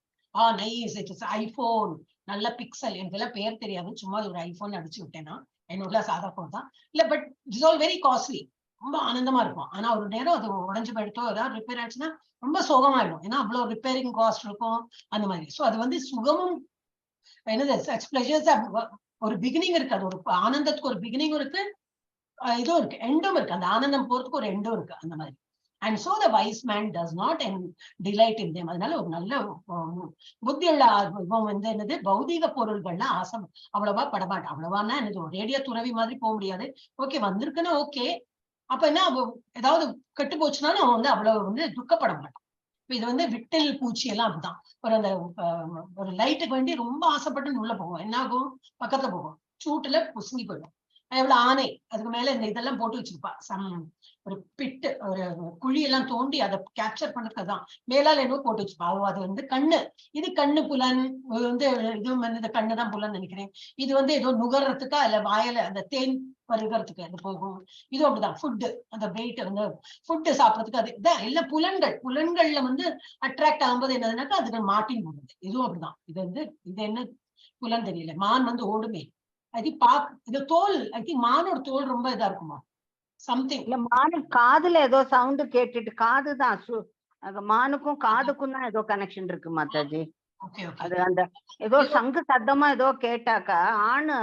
நைஸ், இட்ஸ் ஐபோன், நல்ல பிக்சல், எனக்கெல்லாம் பேர் தெரியாது, சும்மா ஒரு ஐபோன் அடிச்சு விட்டேன்னா என்னோட சாதா போன் தான் இல்ல. But it's all very costly. ரொம்ப ஆனந்தமா இருக்கும். ஆனா ஒரு நேரம் அது உடஞ்சு போயிடுத்தோ ஏதாவது ரிப்பேர் ஆச்சுன்னா ரொம்ப சோகமாயிடும். ஏன்னா அவ்வளவு ரிப்பேரிங் காஸ்ட் இருக்கும் அந்த மாதிரி. சோ அது வந்து சுகமும் என்னது பிளஷர்ஸ் ஒரு பிகினிங் இருக்கு. அது ஒரு ஆனந்தத்துக்கு ஒரு பிகினிங் இருக்கு, இதுவும் இருக்கு, எண்டும் இருக்கு. அந்த ஆனந்தம் போறதுக்கு ஒரு எண்டும் இருக்கு அந்த மாதிரி. And so the wise man does not delight in them. அதனால ஒரு நல்ல புத்தியுள்ள இவன் வந்து என்னது பௌதிக பொருள்கள்ல ஆசை அவ்வளவா படமாட்டான். அவ்வளவானா என்னது ரேடியோ துறவி மாதிரி போக முடியாது. ஓகே வந்திருக்குன்னா ஓகே. அப்ப என்ன ஏதாவது கெட்டு போச்சுனாலும் அவன் வந்து அவ்வளவு வந்து துக்கப்பட மாட்டான். இது வந்து விட்டல் பூச்சி எல்லாம் அப்படிதான். ஒரு அந்த ஒரு லைட்டுக்கு வேண்டி ரொம்ப ஆசைப்பட்டு உள்ள போகும். என்ன ஆகும்? பக்கத்துல போகும், சூட்டுல புசுங்கி போயிடும். எவ்வளவு ஆனை அதுக்கு மேல இந்த இதெல்லாம் போட்டு வச்சிருப்பா. ஒரு பிட்டு ஒரு குழி எல்லாம் தோண்டி அதை கேப்சர் பண்றதுதான் மேலால என்னவோ போட்டு வச்சுப்பா. அது வந்து கண்ணு, இது கண்ணு புலன் வந்து இதுவும் வந்து இந்த கண்ணுதான் புலன் நினைக்கிறேன். இது வந்து ஏதோ நுகர்றதுக்கா இல்ல வாயில அந்த தேன் பருகிறதுக்கு அது போகும். இதுவும் அப்படிதான். ஃபுட்டு அந்த வெயிட் வந்து ஃபுட்டு சாப்பிடறதுக்கு அது இதான் எல்லாம் புலன்கள்ல வந்து அட்ராக்ட் ஆகும்போது என்னதுனாக்கா அதுக்கு மாட்டின் போடுது. இதுவும் அப்படிதான். இது வந்து இது என்ன புலன் தெரியல. மான் வந்து ஓடுமே, அது இது தோல். ஐ திங்க் மானோட தோல் ரொம்ப இதா இருக்குமா சம்திங். இல்ல மானு காதுல ஏதோ சவுண்ட் கேட்டுட்டு காதுதான் மானுக்கும் காதுக்கும் தான் ஏதோ கனெக்ஷன் இருக்கு மாதாஜி. அது அந்த ஏதோ சங்கு சத்தமா ஏதோ கேட்டாக்கா ஆணு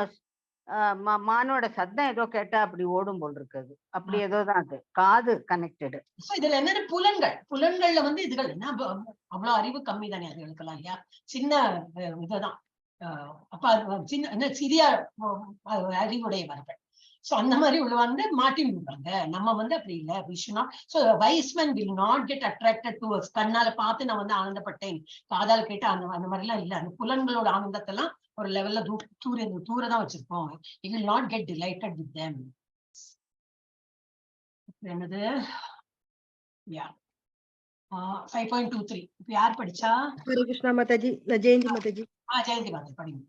மானோட சத்தம் ஏதோ கேட்டா அப்படி ஓடும் போல் இருக்குது. அப்படி ஏதோதான் அது காது கனெக்டடு. இதுல என்னன்னு புலன்கள்ல வந்து இதுகள் என்ன அவ்வளவு அறிவு கம்மி தானே அதுகளுக்கெல்லாம் இல்லையா? சின்ன இதுதான். அப்ப சின்ன என்ன சிறிய அறிவுடையவர்கள். சோ அந்த மாதிரி உள்ள வந்து மாட்டின் விடுறாங்க. நம்ம வந்து அப்படி இல்ல. விஷனா so wise man will not get attracted towards. கண்ணால பார்த்து நான் வந்து ஆனந்தப்பட்டேன், காதால் கேட்டு அந்த மாதிரி எல்லாம் இல்ல. அந்த புலன்களோட ஆனந்தத்தை எல்லாம் ஒரு லெவல்ல தூரதான் வச்சிருப்போம். You will not get delighted with them. என்னது 5.23 இப்ப யார் படிச்சா? ஹரே கிருஷ்ணா மாதாஜி. ஜெயந்தி மாதாஜி. ஜெயந்தி மாதாஜி படிங்க.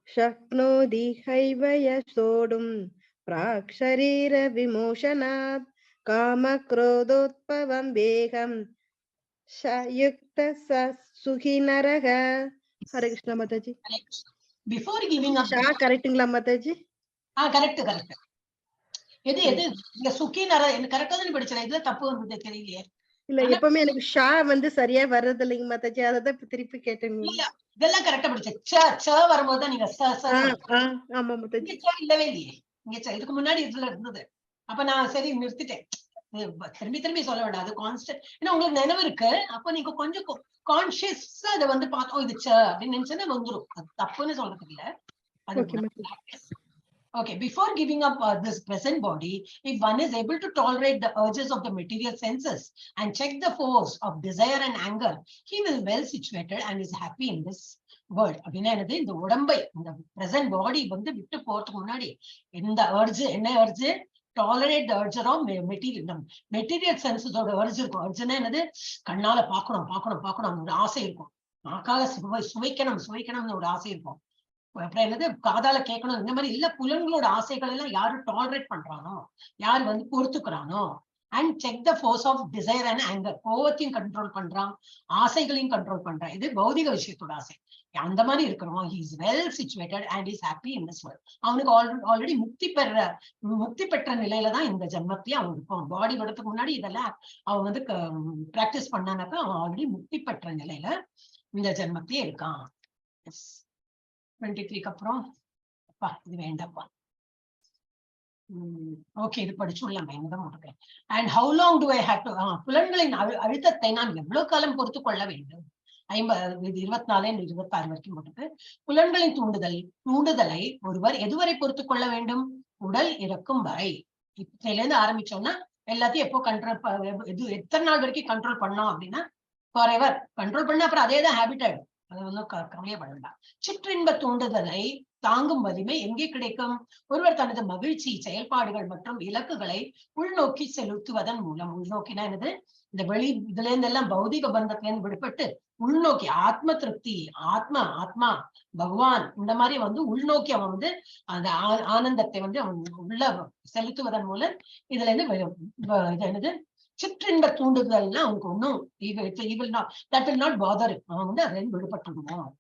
शक्नोति हैवय सोढुं प्राक् शरीर विमोचनात् कामक्रोधोत्पवं वेगं युक्त सुखी नरः. हरे कृष्णा माताजी. Before giving up கரெக்ட்டுங்களா மாதாஜி? கரெக்ட். எது இங்க சுகி நர கரெக்டா தான் படிச்சேன். இதுல தப்பு வந்தது தெரியலையே. இல்ல எப்பவுமே எனக்கு ஷா வந்து சரியா வர்றது இல்லைங்க மாதாஜி. அததான் இப்ப திருப்பி கேட்டேன். இதெல்லாம் கரெக்டா படிச்சேன். ச வரும்போது நீங்க ஆமா மாதாஜி. இல்லவே இல்லையே இங்க இதுக்கு முன்னாடி இதுல இருந்தது. அப்ப நான் சரி நிறுத்திட்டேன். திரும்பி சொல்ல வேண்டாம். அது கான்ஸ்டன்ட். ஏன்னா உங்களுக்கு நினைவு இருக்கு. அப்ப நீங்க கொஞ்சம் கான்சியஸா அதை வந்து பார்த்தோம் இது ச அப்படின்னு நினைச்சா வந்துரும். அது தப்புன்னு சொல்றதுக்கு இல்ல. Okay, before giving up this present body, if one is able to tolerate the urges of the material senses and check the force of desire and anger, he will well situated and is happy in this world. அப்படின்னா என்னது? இந்த உடம்பை இந்த present body வந்து விட்டு போறதுக்கு முன்னாடி இந்த என்ன urge? Tolerate the urge of material senses ஓட urge இருக்கும். urgeனா என்னது? கண்ணால பார்க்கணும் ஒரு ஆசை இருக்கும். நாக்கால சுவைக்கணும்னு ஒரு ஆசை இருக்கும். அப்புறம் என்னது? காதால கேட்கணும். இந்த மாதிரி இல்ல புலன்களோட ஆசைகள் எல்லாம் யாரு டாலரேட் பண்றானோ, யாரு வந்து பொறுத்துக்கிறானோ, and check the force of desire and anger. கோவத்தையும் கண்ட்ரோல் பண்றான், ஆசைகளையும் கண்ட்ரோல் பண்றான். இது பௌதிக விஷயத்தோட ஆசை. அந்த மாதிரி இருக்கிறோம். He is well situated and is happy in this world. அவனுக்கு ஆல்ரெடி முக்தி பெற்ற நிலையில தான் இந்த ஜென்மத்திலேயே அவன் இருப்பான். பாடி வரதுக்கு முன்னாடி இதெல்லாம் அவன் வந்து பிராக்டிஸ் பண்ணானாக்கா அவன் ஆல்ரெடி முக்தி பெற்ற நிலையில இந்த ஜென்மத்திலேயே இருக்கான். 23க்கு அப்புறம் இது வேண்டாப்பா. ஓகே, இது படிச்சுடலாம். என்னதான் முடிக்கிறேன். And how long do I have to புலன்களின் அழுத்தத்தை நான் எவ்வளவு காலம் பொறுத்து கொள்ள வேண்டும்? 24 26 வரைக்கும் போட்டுருக்கு. புலன்களின் தூண்டுதலை ஒருவர் எதுவரை பொறுத்து கொள்ள வேண்டும்? உடல் இறக்கும் வரை. இப்பல இருந்து ஆரம்பிச்சோம்னா எல்லாத்தையும் எப்போ கண்ட்ரோல் எத்தனை நாள் வரைக்கும் கண்ட்ரோல் பண்ணோம் அப்படின்னா ஃபாரெவர் கண்ட்ரோல் பண்ணா அப்புறம் அதே தான் ஹேபிட்டட். அது ஒன்றும் கவலையப்பட வேண்டாம். சிற்றின்ப தூண்டுதலை தாங்கும் வலிமை எங்கே கிடைக்கும்? ஒருவர் தனது மகிழ்ச்சி செயல்பாடுகள் மற்றும் இலக்குகளை உள்நோக்கி செலுத்துவதன் மூலம். உள்நோக்கினா என்னது? இந்த இதுல இருந்து எல்லாம் பௌதிக பந்தத்துல இருந்து விடுபட்டு உள்நோக்கி ஆத்ம திருப்தி, ஆத்மா பகவான் இந்த மாதிரி வந்து உள்நோக்கி அவன் வந்து அந்த ஆனந்தத்தை வந்து அவன் உள்ள செலுத்துவதன் மூலம் இதுல இருந்து இது என்னது? சிற்றின்ப தூண்டுதல்னா அவனுக்கு ஒன்னும் தட் வில் நாட் பாதர். அவன் வந்து அதுல இருந்து விடுபட்டுடுவான்.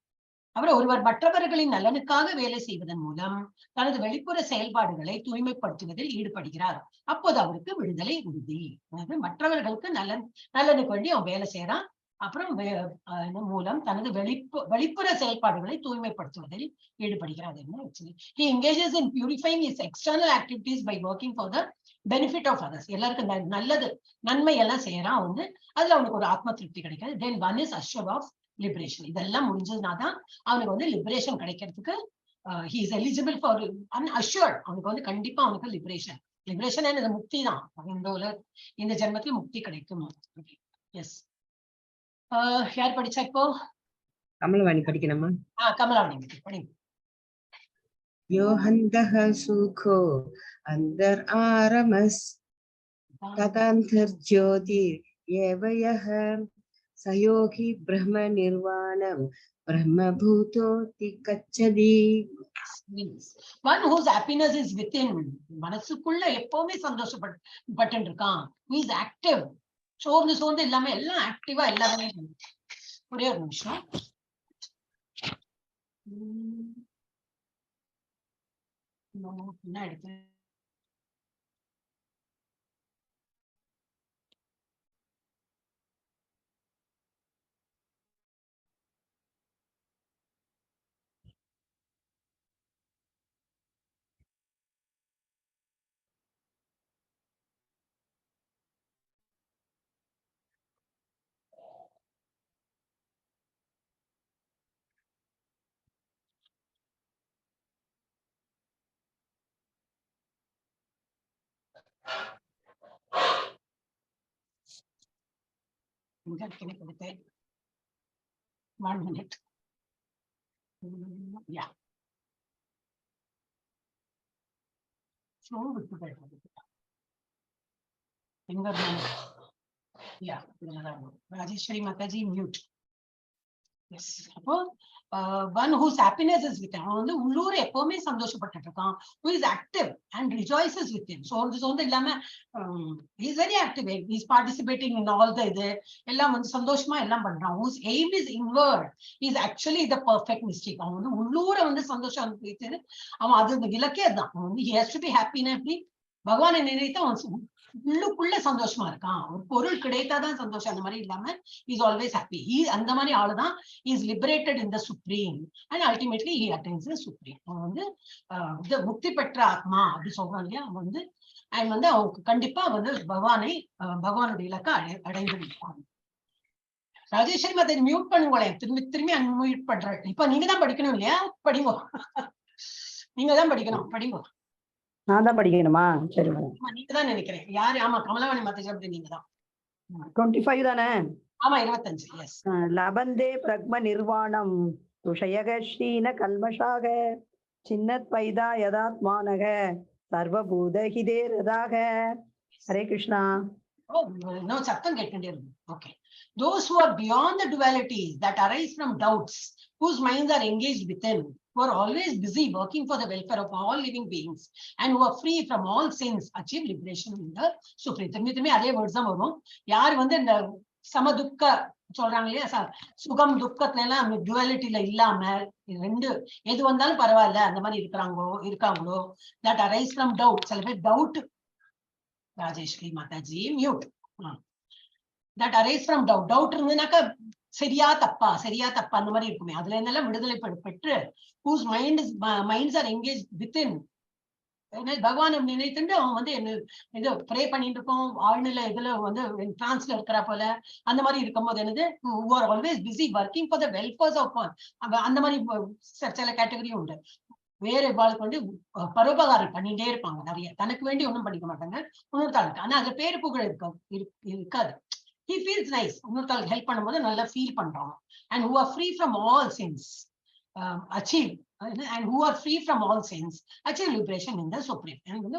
அப்புறம் ஒருவர் மற்றவர்களின் நலனுக்காக வேலை செய்வதன் மூலம் தனது வெளிப்புற செயல்பாடுகளை தூய்மைப்படுத்துவதில் ஈடுபடுகிறார். அப்போது அவருக்கு விடுதலை உறுதி. அதாவது மற்றவர்களுக்கு நலனுக்கு வேண்டி அவன் வேலை செய்யறான். அப்புறம் மூலம் தனது வெளிப்புற செயல்பாடுகளை தூய்மைப்படுத்துவதில் ஈடுபடுகிறார். He engages in purifying his external activities by working for the benefit of others. எல்லாருக்கும் நல்லது நன்மை எல்லாம் செய்யறான். அதுல அவனுக்கு ஒரு ஆத்ம திருப்தி கிடைக்காது. Then one is assured of liberation. இதெல்லாம் முடிஞ்சதுனாதான் அவனுக்கு லிபரேஷன் கிடைக்கிறதுக்கு he is eligible for assured. அவனுக்கு கண்டிப்பா அவனுக்கு லிபரேஷன் என்னது முக்தி தான். இந்த ஜென்மத்தில் முக்தி கிடைக்கும். எஸ், யார் படிச்சா இப்போ? கமலவாணி படிக்கணுமா? கமலவாணி படிங்க. யோஹந்தஹ சுகோ அந்தர் ஆரமஸ் ததந்தர் ஜோதி ஏவயஹ சயோகி பிரம்ம நிர்வாணம் பிரம்மபூதோ திகச்சதி. One whose happiness is within. மனசுக்குள்ள எப்பவுமே சந்தோஷப்பட்டு இருக்கான். He is active. சோர்ந்து இல்லாம எல்லாம் ஆக்டிவா எல்லாமே. ஒரே ஒரு நிமிஷம். என்ன எடுத்து கொடுத்தேன். 1 minute. Yeah. விட்டு போயிட்டு ராஜேஸ்வரி மாதாஜி மியூட். அப்போ one whose happiness is with him. அவன் உள்ளூர் எப்பவுமே சந்தோஷப்பட்டு இருக்கான். Who is active and rejoices with him. சோர்ந்து இல்லாம he is very active. He is participating in all the இது எல்லாம் சந்தோஷமா எல்லாம் பண்றான். Whose aim is inward. He is actually the perfect mystic. அவன் உள்ளூர சந்தோஷம் அனுபவித்து அவன் அது இலக்கே தான். He has to be happy. எப்படி பகவானை நினைத்து அவன் உள்ளுக்குள்ள சந்தோஷமா இருக்கான். ஒரு பொருள் கிடைத்தாதான் சந்தோஷம், அந்த மாதிரி இல்லாம இஸ் ஆல்வேஸ் ஹாப்பி. அந்த மாதிரி ஆளுதான் is liberated in the supreme and ultimately he attains the supreme. அவன் முக்தி பெற்ற ஆத்மா அப்படி சொல்றான் இல்லையா. அவன் அவங்க கண்டிப்பா பகவானுடைய இலக்க அடைந்து விட்டான். ராஜேஸ்வரி மாதாஜி மியூட் பண்ணுங்களேன். திரும்பி அன்மியூட் பண்றேன். இப்ப நீங்க தான் படிக்கணும் இல்லையா? படிங்கோ. நீங்க தான் படிக்கணும். படிங்கோ. நான் தான் படிக்கணுமா? சரி, நீங்க தான் நினைக்கிறேன். யாரு? ஆமா, கமலவாணி மாதாஜி அப்படி நீங்க தான். 25 தானே? ஆமா, 25. எஸ். லபந்தே பிரக்ம நிர்வாணம் துஷயக ஸ்ரீன கல்மஷாக சின்னத் பைதா யதாத்மானக சர்வபூத ஹிதே ரதாக. ஹரே கிருஷ்ணா. No, சத்தம் கேட்கின்றே இருக்கு. Okay. Those who are beyond the dualities that arise from doubts, whose minds are engaged within, who are always busy working for the welfare of all living beings, and who are free from all sins, achieve liberation in the supreme. திரும்பி அதே வேர்ட்ஸ் தான் வரும். யார் இந்த சமதுக்க சொல்றாங்க இல்லையா, சுகம் துக்கத்துல எல்லாம் டுவாலிட்டியில இல்லாம ரெண்டு எது வந்தாலும் பரவாயில்ல அந்த மாதிரி இருக்காங்களோ that arise from doubt. சில பேர் doubt. Rajeshwari Mataji mute. that arise from doubt. Doubt இருந்ததுனாக்கா சரியா தப்பா அந்த மாதிரி இருக்குமே, அதுல இருந்தெல்லாம் விடுதலை பெற்று whose minds are engaged within. பகவான் நினைத்துட்டு அவன் என்ன ப்ரே பண்ணிட்டு இருக்கோம் ஆழ்நிலை இதுல டிரான்ஸ்ல இருக்கிற போல அந்த மாதிரி இருக்கும்போது என்னது who are always busy working for the welfare of all. அந்த மாதிரி சில கேட்டகரியும் உண்டு. வேற வாழ்க்கை பரோபகாரம் பண்ணிட்டே இருப்பாங்க. நிறைய தனக்கு வேண்டி ஒன்றும் பண்ணிக்க மாட்டாங்க. இன்னொருத்தாளுக்கு ஆனா அதுல பேரு புகழ் இருக்காது. He feels nice. இன்னொருத்தாளுக்கு ஹெல்ப் பண்ணும்போது நல்லா ஃபீல் பண்றாங்க. And who are free from all sins achieve and who are free from all sins achieve liberation in the supreme.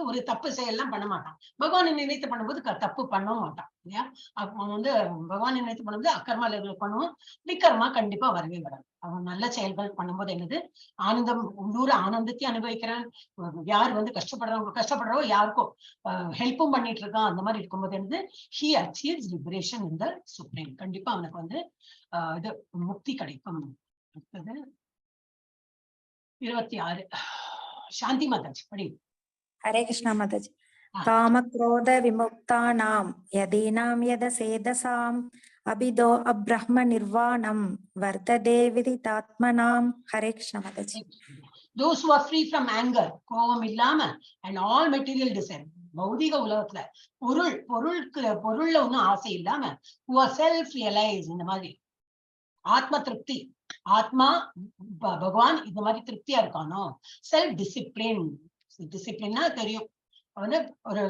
ஒரு தப்பு செயலாம் பண்ண மாட்டான். பகவானை நினைத்து பண்ணும்போது தப்பு பண்ணவும் மாட்டான் இல்லையா. அவன் பகவானை நினைத்து பண்ணும்போது அக்கர்மா லெவல் பண்ணுவோம், விக்கர்மா கண்டிப்பா வரவே வராது. அவன் நல்ல செயல்கள் பண்ணும்போது என்னது ஆனந்தம், உள்ளூர ஆனந்தத்தை அனுபவிக்கிறான். யார் கஷ்டப்படுறவோ யாருக்கும் ஹெல்ப்பும் பண்ணிட்டு இருக்கான். அந்த மாதிரி இருக்கும்போது என்னது he achieves liberation in the supreme. கண்டிப்பா அவனுக்கு இது முக்தி கிடைக்கும். 26 சாந்தி மாதாஜி படி. हरे कृष्णा माताजी। कामक्रोध विमुक्तानां यदीनां यदसेदसाम् अभिदो अब्रह्म निर्वाणं वर्तते विदितात्मनां। हरे कृष्णा माताजी। Those who are free from anger, கோபம் இல்லாம, and all material desire, பௌதிக உலகத்துல பொருள்ல ஒன்னும் ஆசை இல்லாம, who are self realized, இந்த மாதிரி ஆத்ம திருப்தி, ஆத்மா பகவான் இந்த மாதிரி திருப்தியா இருக்கானோ, செல்ஃப் டிசிப்ளின். டிசிப்ளின்னா தெரியும், வந்து ஒரு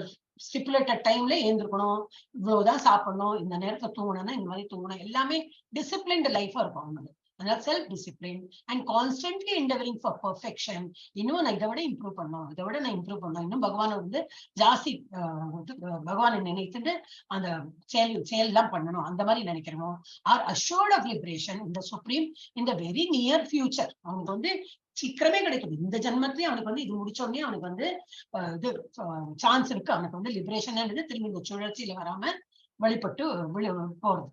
ஸ்டிப்புலேட்டட் டைம்ல ஏந்திருக்கணும், இவ்வளவுதான் சாப்பிடணும், இந்த நேரத்துல தூங்கணும்னா இந்த மாதிரி தூங்கணும், எல்லாமே டிசிப்ளின்டு லைஃபா இருக்கும் அவங்களுக்கு. அதனால self discipline and constantly endeavouring for perfection. இன்னும் நான் இதை விட இம்ப்ரூவ் பண்ணணும், இதை விட நான் இம்ப்ரூவ் பண்ணணும், இன்னும் பகவானை வந்து ஜாஸ்தி பகவானை நினைத்துட்டு அந்த செயல் எல்லாம் பண்ணணும், அந்த மாதிரி நினைக்கிறோம். ஆர் அஷ்யூர்ட் ஆஃப் லிபரேஷன் இந்த சுப்ரீம் இந்த வெரி நியர் ஃபியூச்சர். அவனுக்கு வந்து சீக்கிரமே கிடைக்கும், இந்த ஜென்மத்திலேயே அவனுக்கு வந்து இது முடிச்ச உடனே அவனுக்கு வந்து இது சான்ஸ் இருக்கு, அவனுக்கு வந்து லிபரேஷன் திரும்பி இந்த சுழற்சியில வராம வழிபட்டு போறது.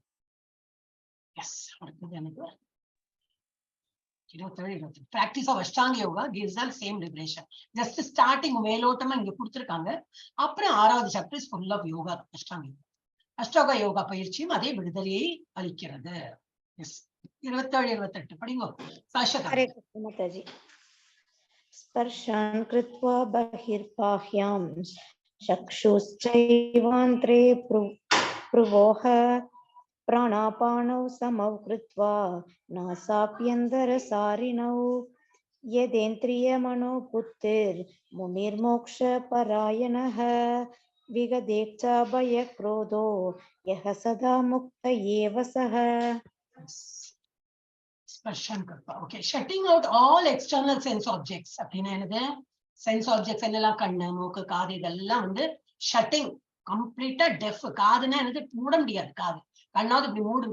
எஸ், அடுத்தது எனக்கு 27 practice of Ashtanga yoga gives us same liberation. Just starting மேலோட்டமா இங்க கொடுத்திருக்காங்க. அப்புறம் 6வது chapter is full of yoga. அஷ்டாங்க யோகா பயிற்சியும் அதே விடுதலையை அளிக்கிறது. எஸ், 27 28 படிங்க. சாஷதா. ஹரே கிருஷ்ண மாதாஜி. ஸ்பர்ஷான் கிருத்வா பஹிர்பாஹ்யாம் சக்ஷுश्चैवान्त्रे ப்ருவோஹ प्राणापानौ समौ कृत्वा नासाप्यन्तरसारिणौ यदेन्द्रियमनो बुद्धिर्मुनिर्मोक्षपरायणः विगदेच्छाभयक्रोधो यः सदा मुक्त एव सः. ஸ்பர்ஷன் கர்ப்பா. Okay, shutting out all external sense objects. அப்படின்னா என்னது? சென்ஸ் ஆப்ஜெக்ட்ஸ் என்னெல்லாம், கண்ணு மூக்கு காது, இதெல்லாம் வந்து ஷட்டிங், கம்ப்ளீட்டா டெஃப். காதுன்னா என்னது? மூட முடியாது. காது கண்ணாவது இப்படி மூடு,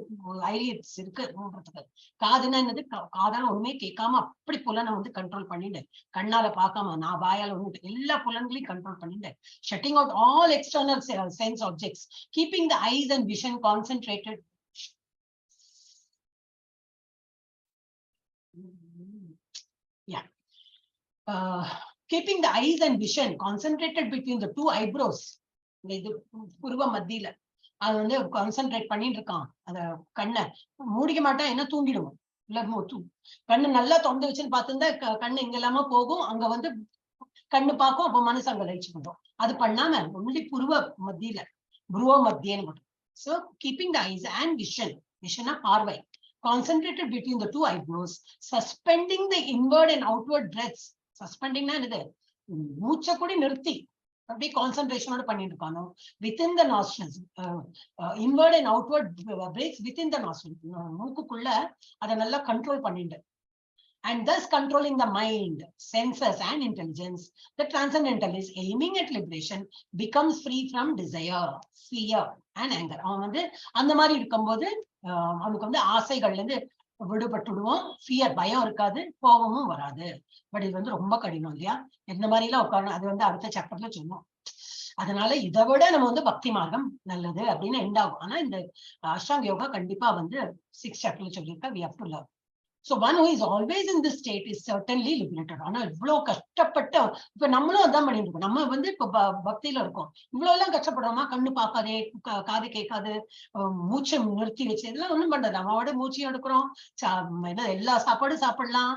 ஐலிட்ஸ் இருக்கு மூடுறதுக்கு. காதுன்னா என்னது? காதால ஒண்ணுமே கேட்காம அப்படி புலனை வந்து கண்ட்ரோல் பண்ணிட்டு, கண்ணால பார்க்காம நான் வாயால ஒண்ணு எல்லா புலன்களையும் கண்ட்ரோல் பண்ணிட்டு, shutting out all external sense objects, keeping the eyes and vision concentrated. Yeah. Keeping the eyes and vision concentrated between the two eyebrows. இது புருவ மத்தியில அது வந்து கான்சென்ட்ரேட் பண்ணிட்டு இருக்கான். அத கண்ணை மூடிக்க மாட்டான், என்ன தூங்கிடுவோம் இல்ல. கண்ணு நல்லா தொண்டை வச்சுன்னு பார்த்துருந்தா கண்ணு எங்க இல்லாம போகும், அங்க வந்து கண்ணு பார்க்கும், அப்ப மனசு அங்க லயிச்சு பண்ணும். அது பண்ணாம ஒன்லி புருவ மத்தியில, புருவ மத்தியன்னு மட்டும். So keeping the eyes and vision, விஷனா பார்வை, concentrated between the two eyebrows, suspending the inward and outward breaths. Suspending என்னது? மூச்சை கூட நிறுத்தி அப்படியே கான்சென்ட்ரேஷனோட பண்ணிட்டு இருக்கானோ. within the nostrils, inward and outward breaths within the nostrils, மூக்குக்குள்ள அதை நல்லா கண்ட்ரோல் பண்ணிட்டு, and thus controlling the mind, senses and intelligence. The transcendental is aiming at liberation, becomes free from desire, fear and anger. அவன் வந்து அந்த மாதிரி இருக்கும்போது அவனுக்கு வந்து ஆசைகள்ல இருந்து விடுபட்டுடுவோம், ஃபியர் பயம் இருக்காது, கோபமும் வராது. பட் இது வந்து ரொம்ப கடினம் இல்லையா? எந்த மாதிரி எல்லாம் உட்காரணும், அது வந்து அடுத்த சாப்டர்ல சொன்னோம். அதனால இதை விட நம்ம வந்து பக்தி மார்க்கம் நல்லது அப்படின்னு எண்ட் ஆகும். ஆனா இந்த அஷ்டாங்க யோகா கண்டிப்பா வந்து 6th சாப்டர்ல சொல்லியிருக்கா, we have to love. So one who is always in this state is certainly liberated. ஆனா இவ்வளவு கஷ்டப்பட்ட, இப்ப நம்மளும் அதான் பண்ணிட்டு இருக்கோம். நம்ம வந்து இப்ப பக்தியில இருக்கோம், இவ்வளவு எல்லாம் கஷ்டப்படுறோமா? கண்ணு பார்க்காதே, காது கேட்காது, மூச்சை நிறுத்தி வச்சு, இதெல்லாம் ஒண்ணும் பண்றது. நம்மளோட மூச்சையும் எடுக்கிறோம், எல்லா சாப்பாடும் சாப்பிடலாம்,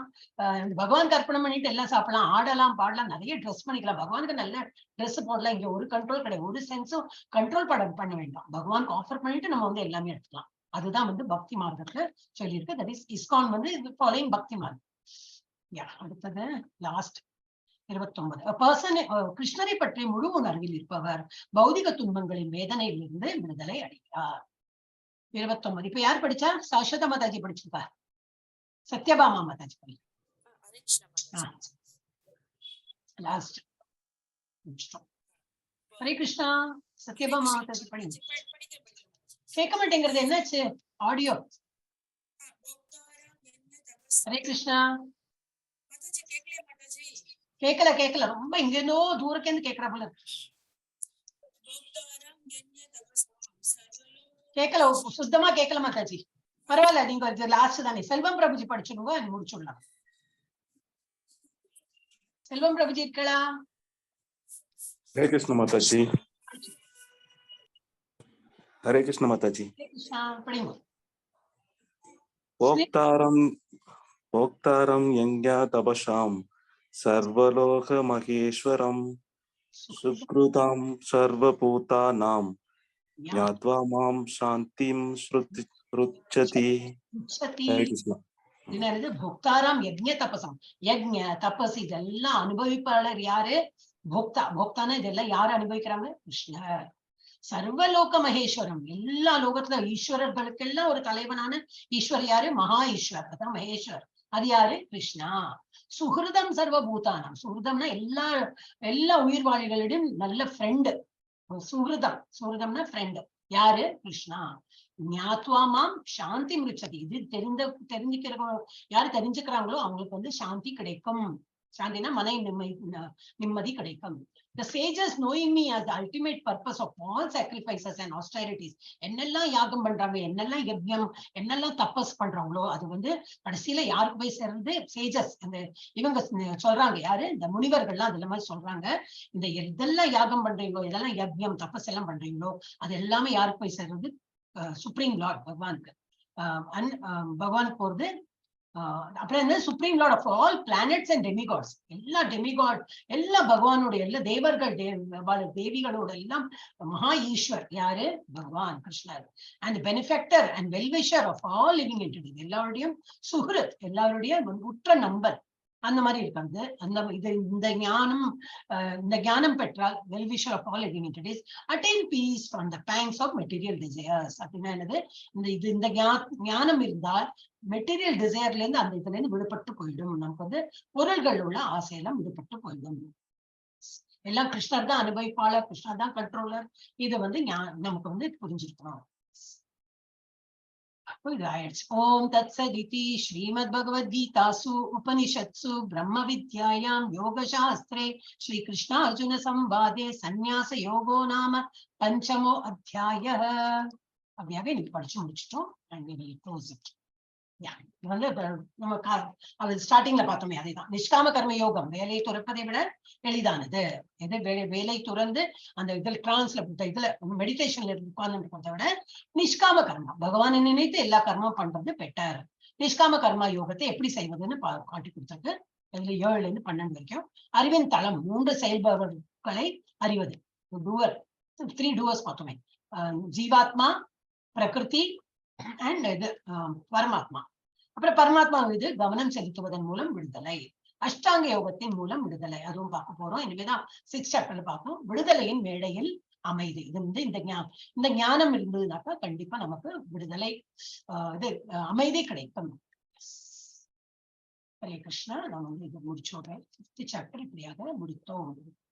பகவான் அர்ப்பணம் பண்ணிட்டு எல்லாம் சாப்பிடலாம், ஆடலாம், பாடலாம், நிறைய ட்ரெஸ் பண்ணிக்கலாம், பகவானுக்கு நல்ல ட்ரெஸ் போடலாம். இங்க ஒரு கண்ட்ரோல் கிடையாது, ஒரு சென்ஸும் கண்ட்ரோல் பண்ண வேண்டாம். பகவானுக்கு ஆஃபர் பண்ணிட்டு நம்ம வந்து எல்லாமே எடுத்துக்கலாம். அதுதான் வந்து பக்தி மார்க்கத்துல சொல்லியிருக்கு. தட் இஸ் ISKCON வந்து ஃபாலோயிங் பக்தி மார்க்கம். அடுத்தது லாஸ்ட் 29. பர்சன் கிருஷ்ணரை பற்றி முழு உணர்வில் இருப்பவர் பௌதிக துன்பங்களின் வேதனையிலிருந்து விடுதலை அடைகிறார். 29. இப்ப யார் படிச்சா? சாஷதா மாதாஜி படிச்சிருப்பா, சத்யபாமா மாதாஜி படிச்சா. லாஸ்ட் ஹரே கிருஷ்ணா. சத்யபாமா மாதாஜி படிங்க. கேட்க மாட்டேங்கிறது, என்னாச்சு? ஆடியோ. ஹரே கிருஷ்ணா. கேட்கல ரொம்ப இங்க இருந்தோ தூரக்கே இருந்து கேட்கற போல கேட்கல, சுத்தமா கேட்கல மாதாஜி. பரவாயில்ல, நீங்க லாஸ்ட் தானே. செல்வம் பிரபுஜி படிச்சுடுங்க, முடிச்சுடலாம். செல்வம் பிரபுஜி இருக்கலாம். ஹரே கிருஷ்ண மாதாஜி. ஹரே கிருஷ்ண மாதாஜி. போக்தாரம் யங்யா தபசாம் சர்வலோக மகேஸ்வரம் சுக்ருதாம் சர்வபூதானாம் ஞாத்வா மாம் சாந்திம் ஸ்ருச்சதி. ஹரே கிருஷ்ணா. என்னது போக்தாராம் யஜ்ஞ தபசாம். யஜ்ஞ தபஸ் இதெல்லாம் அனுபவிப்பாளர் யாரு? போக்தா. போக்தானா இதெல்லாம் யாரு அனுபவிக்கிறாங்க? கிருஷ்ணர். சர்வலோக மகேஸ்வரம், எல்லா லோகத்துல ஈஸ்வரர்களுக்கெல்லாம் ஒரு தலைவனான ஈஸ்வர் யாரு? மகா ஈஸ்வர், அதான் மகேஸ்வர். அது யாரு? கிருஷ்ணா. சுகிருதம் சர்வபூதானம். சுகிருதம்னா எல்லா உயிர்வாழிகளிடம் நல்ல ஃப்ரெண்டு. சுகிருதம்னா ஃப்ரெண்டு. யாரு? கிருஷ்ணா. ஞாத்வாமாம் சாந்தி மிருச்சதி. இது தெரிஞ்சுக்கிறவங்க யாரு தெரிஞ்சுக்கிறாங்களோ அவங்களுக்கு வந்து சாந்தி கிடைக்கும். சாந்தினா மன நிம்மதி கிடைக்கும். The sages knowing me as the ultimate purpose of all sacrifices and austerities, என்னெல்லாம் யாகம் பண்றாங்க, என்னெல்லாம் யஜ்ஞம், என்னெல்லாம் தபஸ் பண்றாங்களோ அது வந்து கடைசியில யாருக்கு போய் சேர்ந்து? சேஜஸ். அந்த இவங்க சொல்றாங்க யாரு? இந்த முனிவர்கள்லாம் அதுல மாதிரி சொல்றாங்க, இந்த எதெல்லாம் யாகம் பண்றீங்களோ, எதெல்லாம் யஜ்ஞம் தபஸ் எல்லாம் பண்றீங்களோ அது எல்லாமே யாருக்கு போய் சேர்றது? சுப்ரீம் லார்ட் பகவானுக்கு. பகவானுக்கு போறது. அப்புறம் என்ன? Supreme lord of all planets and demigods. எல்லா டெமிகாட், எல்லா பகவானோட, எல்லா தேவர்கள் தேவிகளோட எல்லாம் மகா ஈஸ்வர் யாரு? பகவான் கிருஷ்ணர். And benefactor and well wisher of all living entities. எல்லாருடையும் சுஹ்ருத், எல்லாருடைய உற்ற நண்பர். அந்த மாதிரி இருக்காங்க. இந்த ஞானம் பெற்றால் well wisher of all living entities attain peace from the pangs of material desires. அப்படின்னா என்னது? இந்த ஞானம் இருந்தால் மெட்டீரியல் டிசையர்ல இருந்து அந்த இதுல இருந்து விடுபட்டு போயிடும். நமக்கு வந்து பொருள்கள் உள்ள ஆசையெல்லாம் விடுபட்டு போயிடும். எல்லாம் கிருஷ்ணர் தான் அனுபவிப்பாளர், கிருஷ்ணர் தான் கண்ட்ரோலர். இதை வந்து நமக்கு வந்து புரிஞ்சிருக்கணும். ஓம் தத்சதிதி ஸ்ரீமத் பகவத்கீதாசு உபனிஷத்சு பிரம்ம வித்யாயாம் யோக சாஸ்திரே ஸ்ரீ கிருஷ்ண அர்ஜுன சம்வாதே சந்நியாச யோகோ நாம பஞ்சமோ அத்தியாயः. அப்படியாக இன்னைக்கு படிச்சு முடிச்சிட்டோம். வந்து நம்ம ஸ்டார்டிங்ல பார்த்தோமே அதேதான். நிஷ்காம கர்ம யோகம் வேலையை துறப்பதை விட எளிதானது. எது வேலை துறந்து அந்த இதுல டிரான்ஸ்ல இதுல மெடிடேஷன்ல உட்கார்ந்து விட நிஷ்காம கர்மா, பகவானை நினைத்து எல்லா கர்மம் பண்றது பெட்டர். நிஷ்காம கர்மா யோகத்தை எப்படி செய்வதுன்னு காட்டி கொடுத்தது. இதுல 7ல இருந்து 12 வரைக்கும் அறிவின் தளம் 3 செயல்பவர்களை அறிவது. டூவர் 3 டூவர்ஸ் பார்த்தோமே. ஜீவாத்மா, பிரகிருதி அண்ட் இது பரமாத்மா. அப்புறம் பரமாத்மா மீது கவனம் செலுத்துவதன் மூலம் விடுதலை. அஷ்டாங்க யோகத்தின் மூலம் விடுதலை, அதுவும் பார்க்க போறோம். இனிமேதான் 6th சாப்டர்ல பார்க்கணும். விடுதலையின் மேடையில் அமைதி. இது வந்து இந்த ஞானம் இருந்ததுனாக்கா கண்டிப்பா நமக்கு விடுதலை, அமைதி கிடைக்கும். ஹரே கிருஷ்ணா. நான் வந்து இது முடிச்சோடுறேன். 5th சாப்டர் இப்படியாக முடித்தோம்.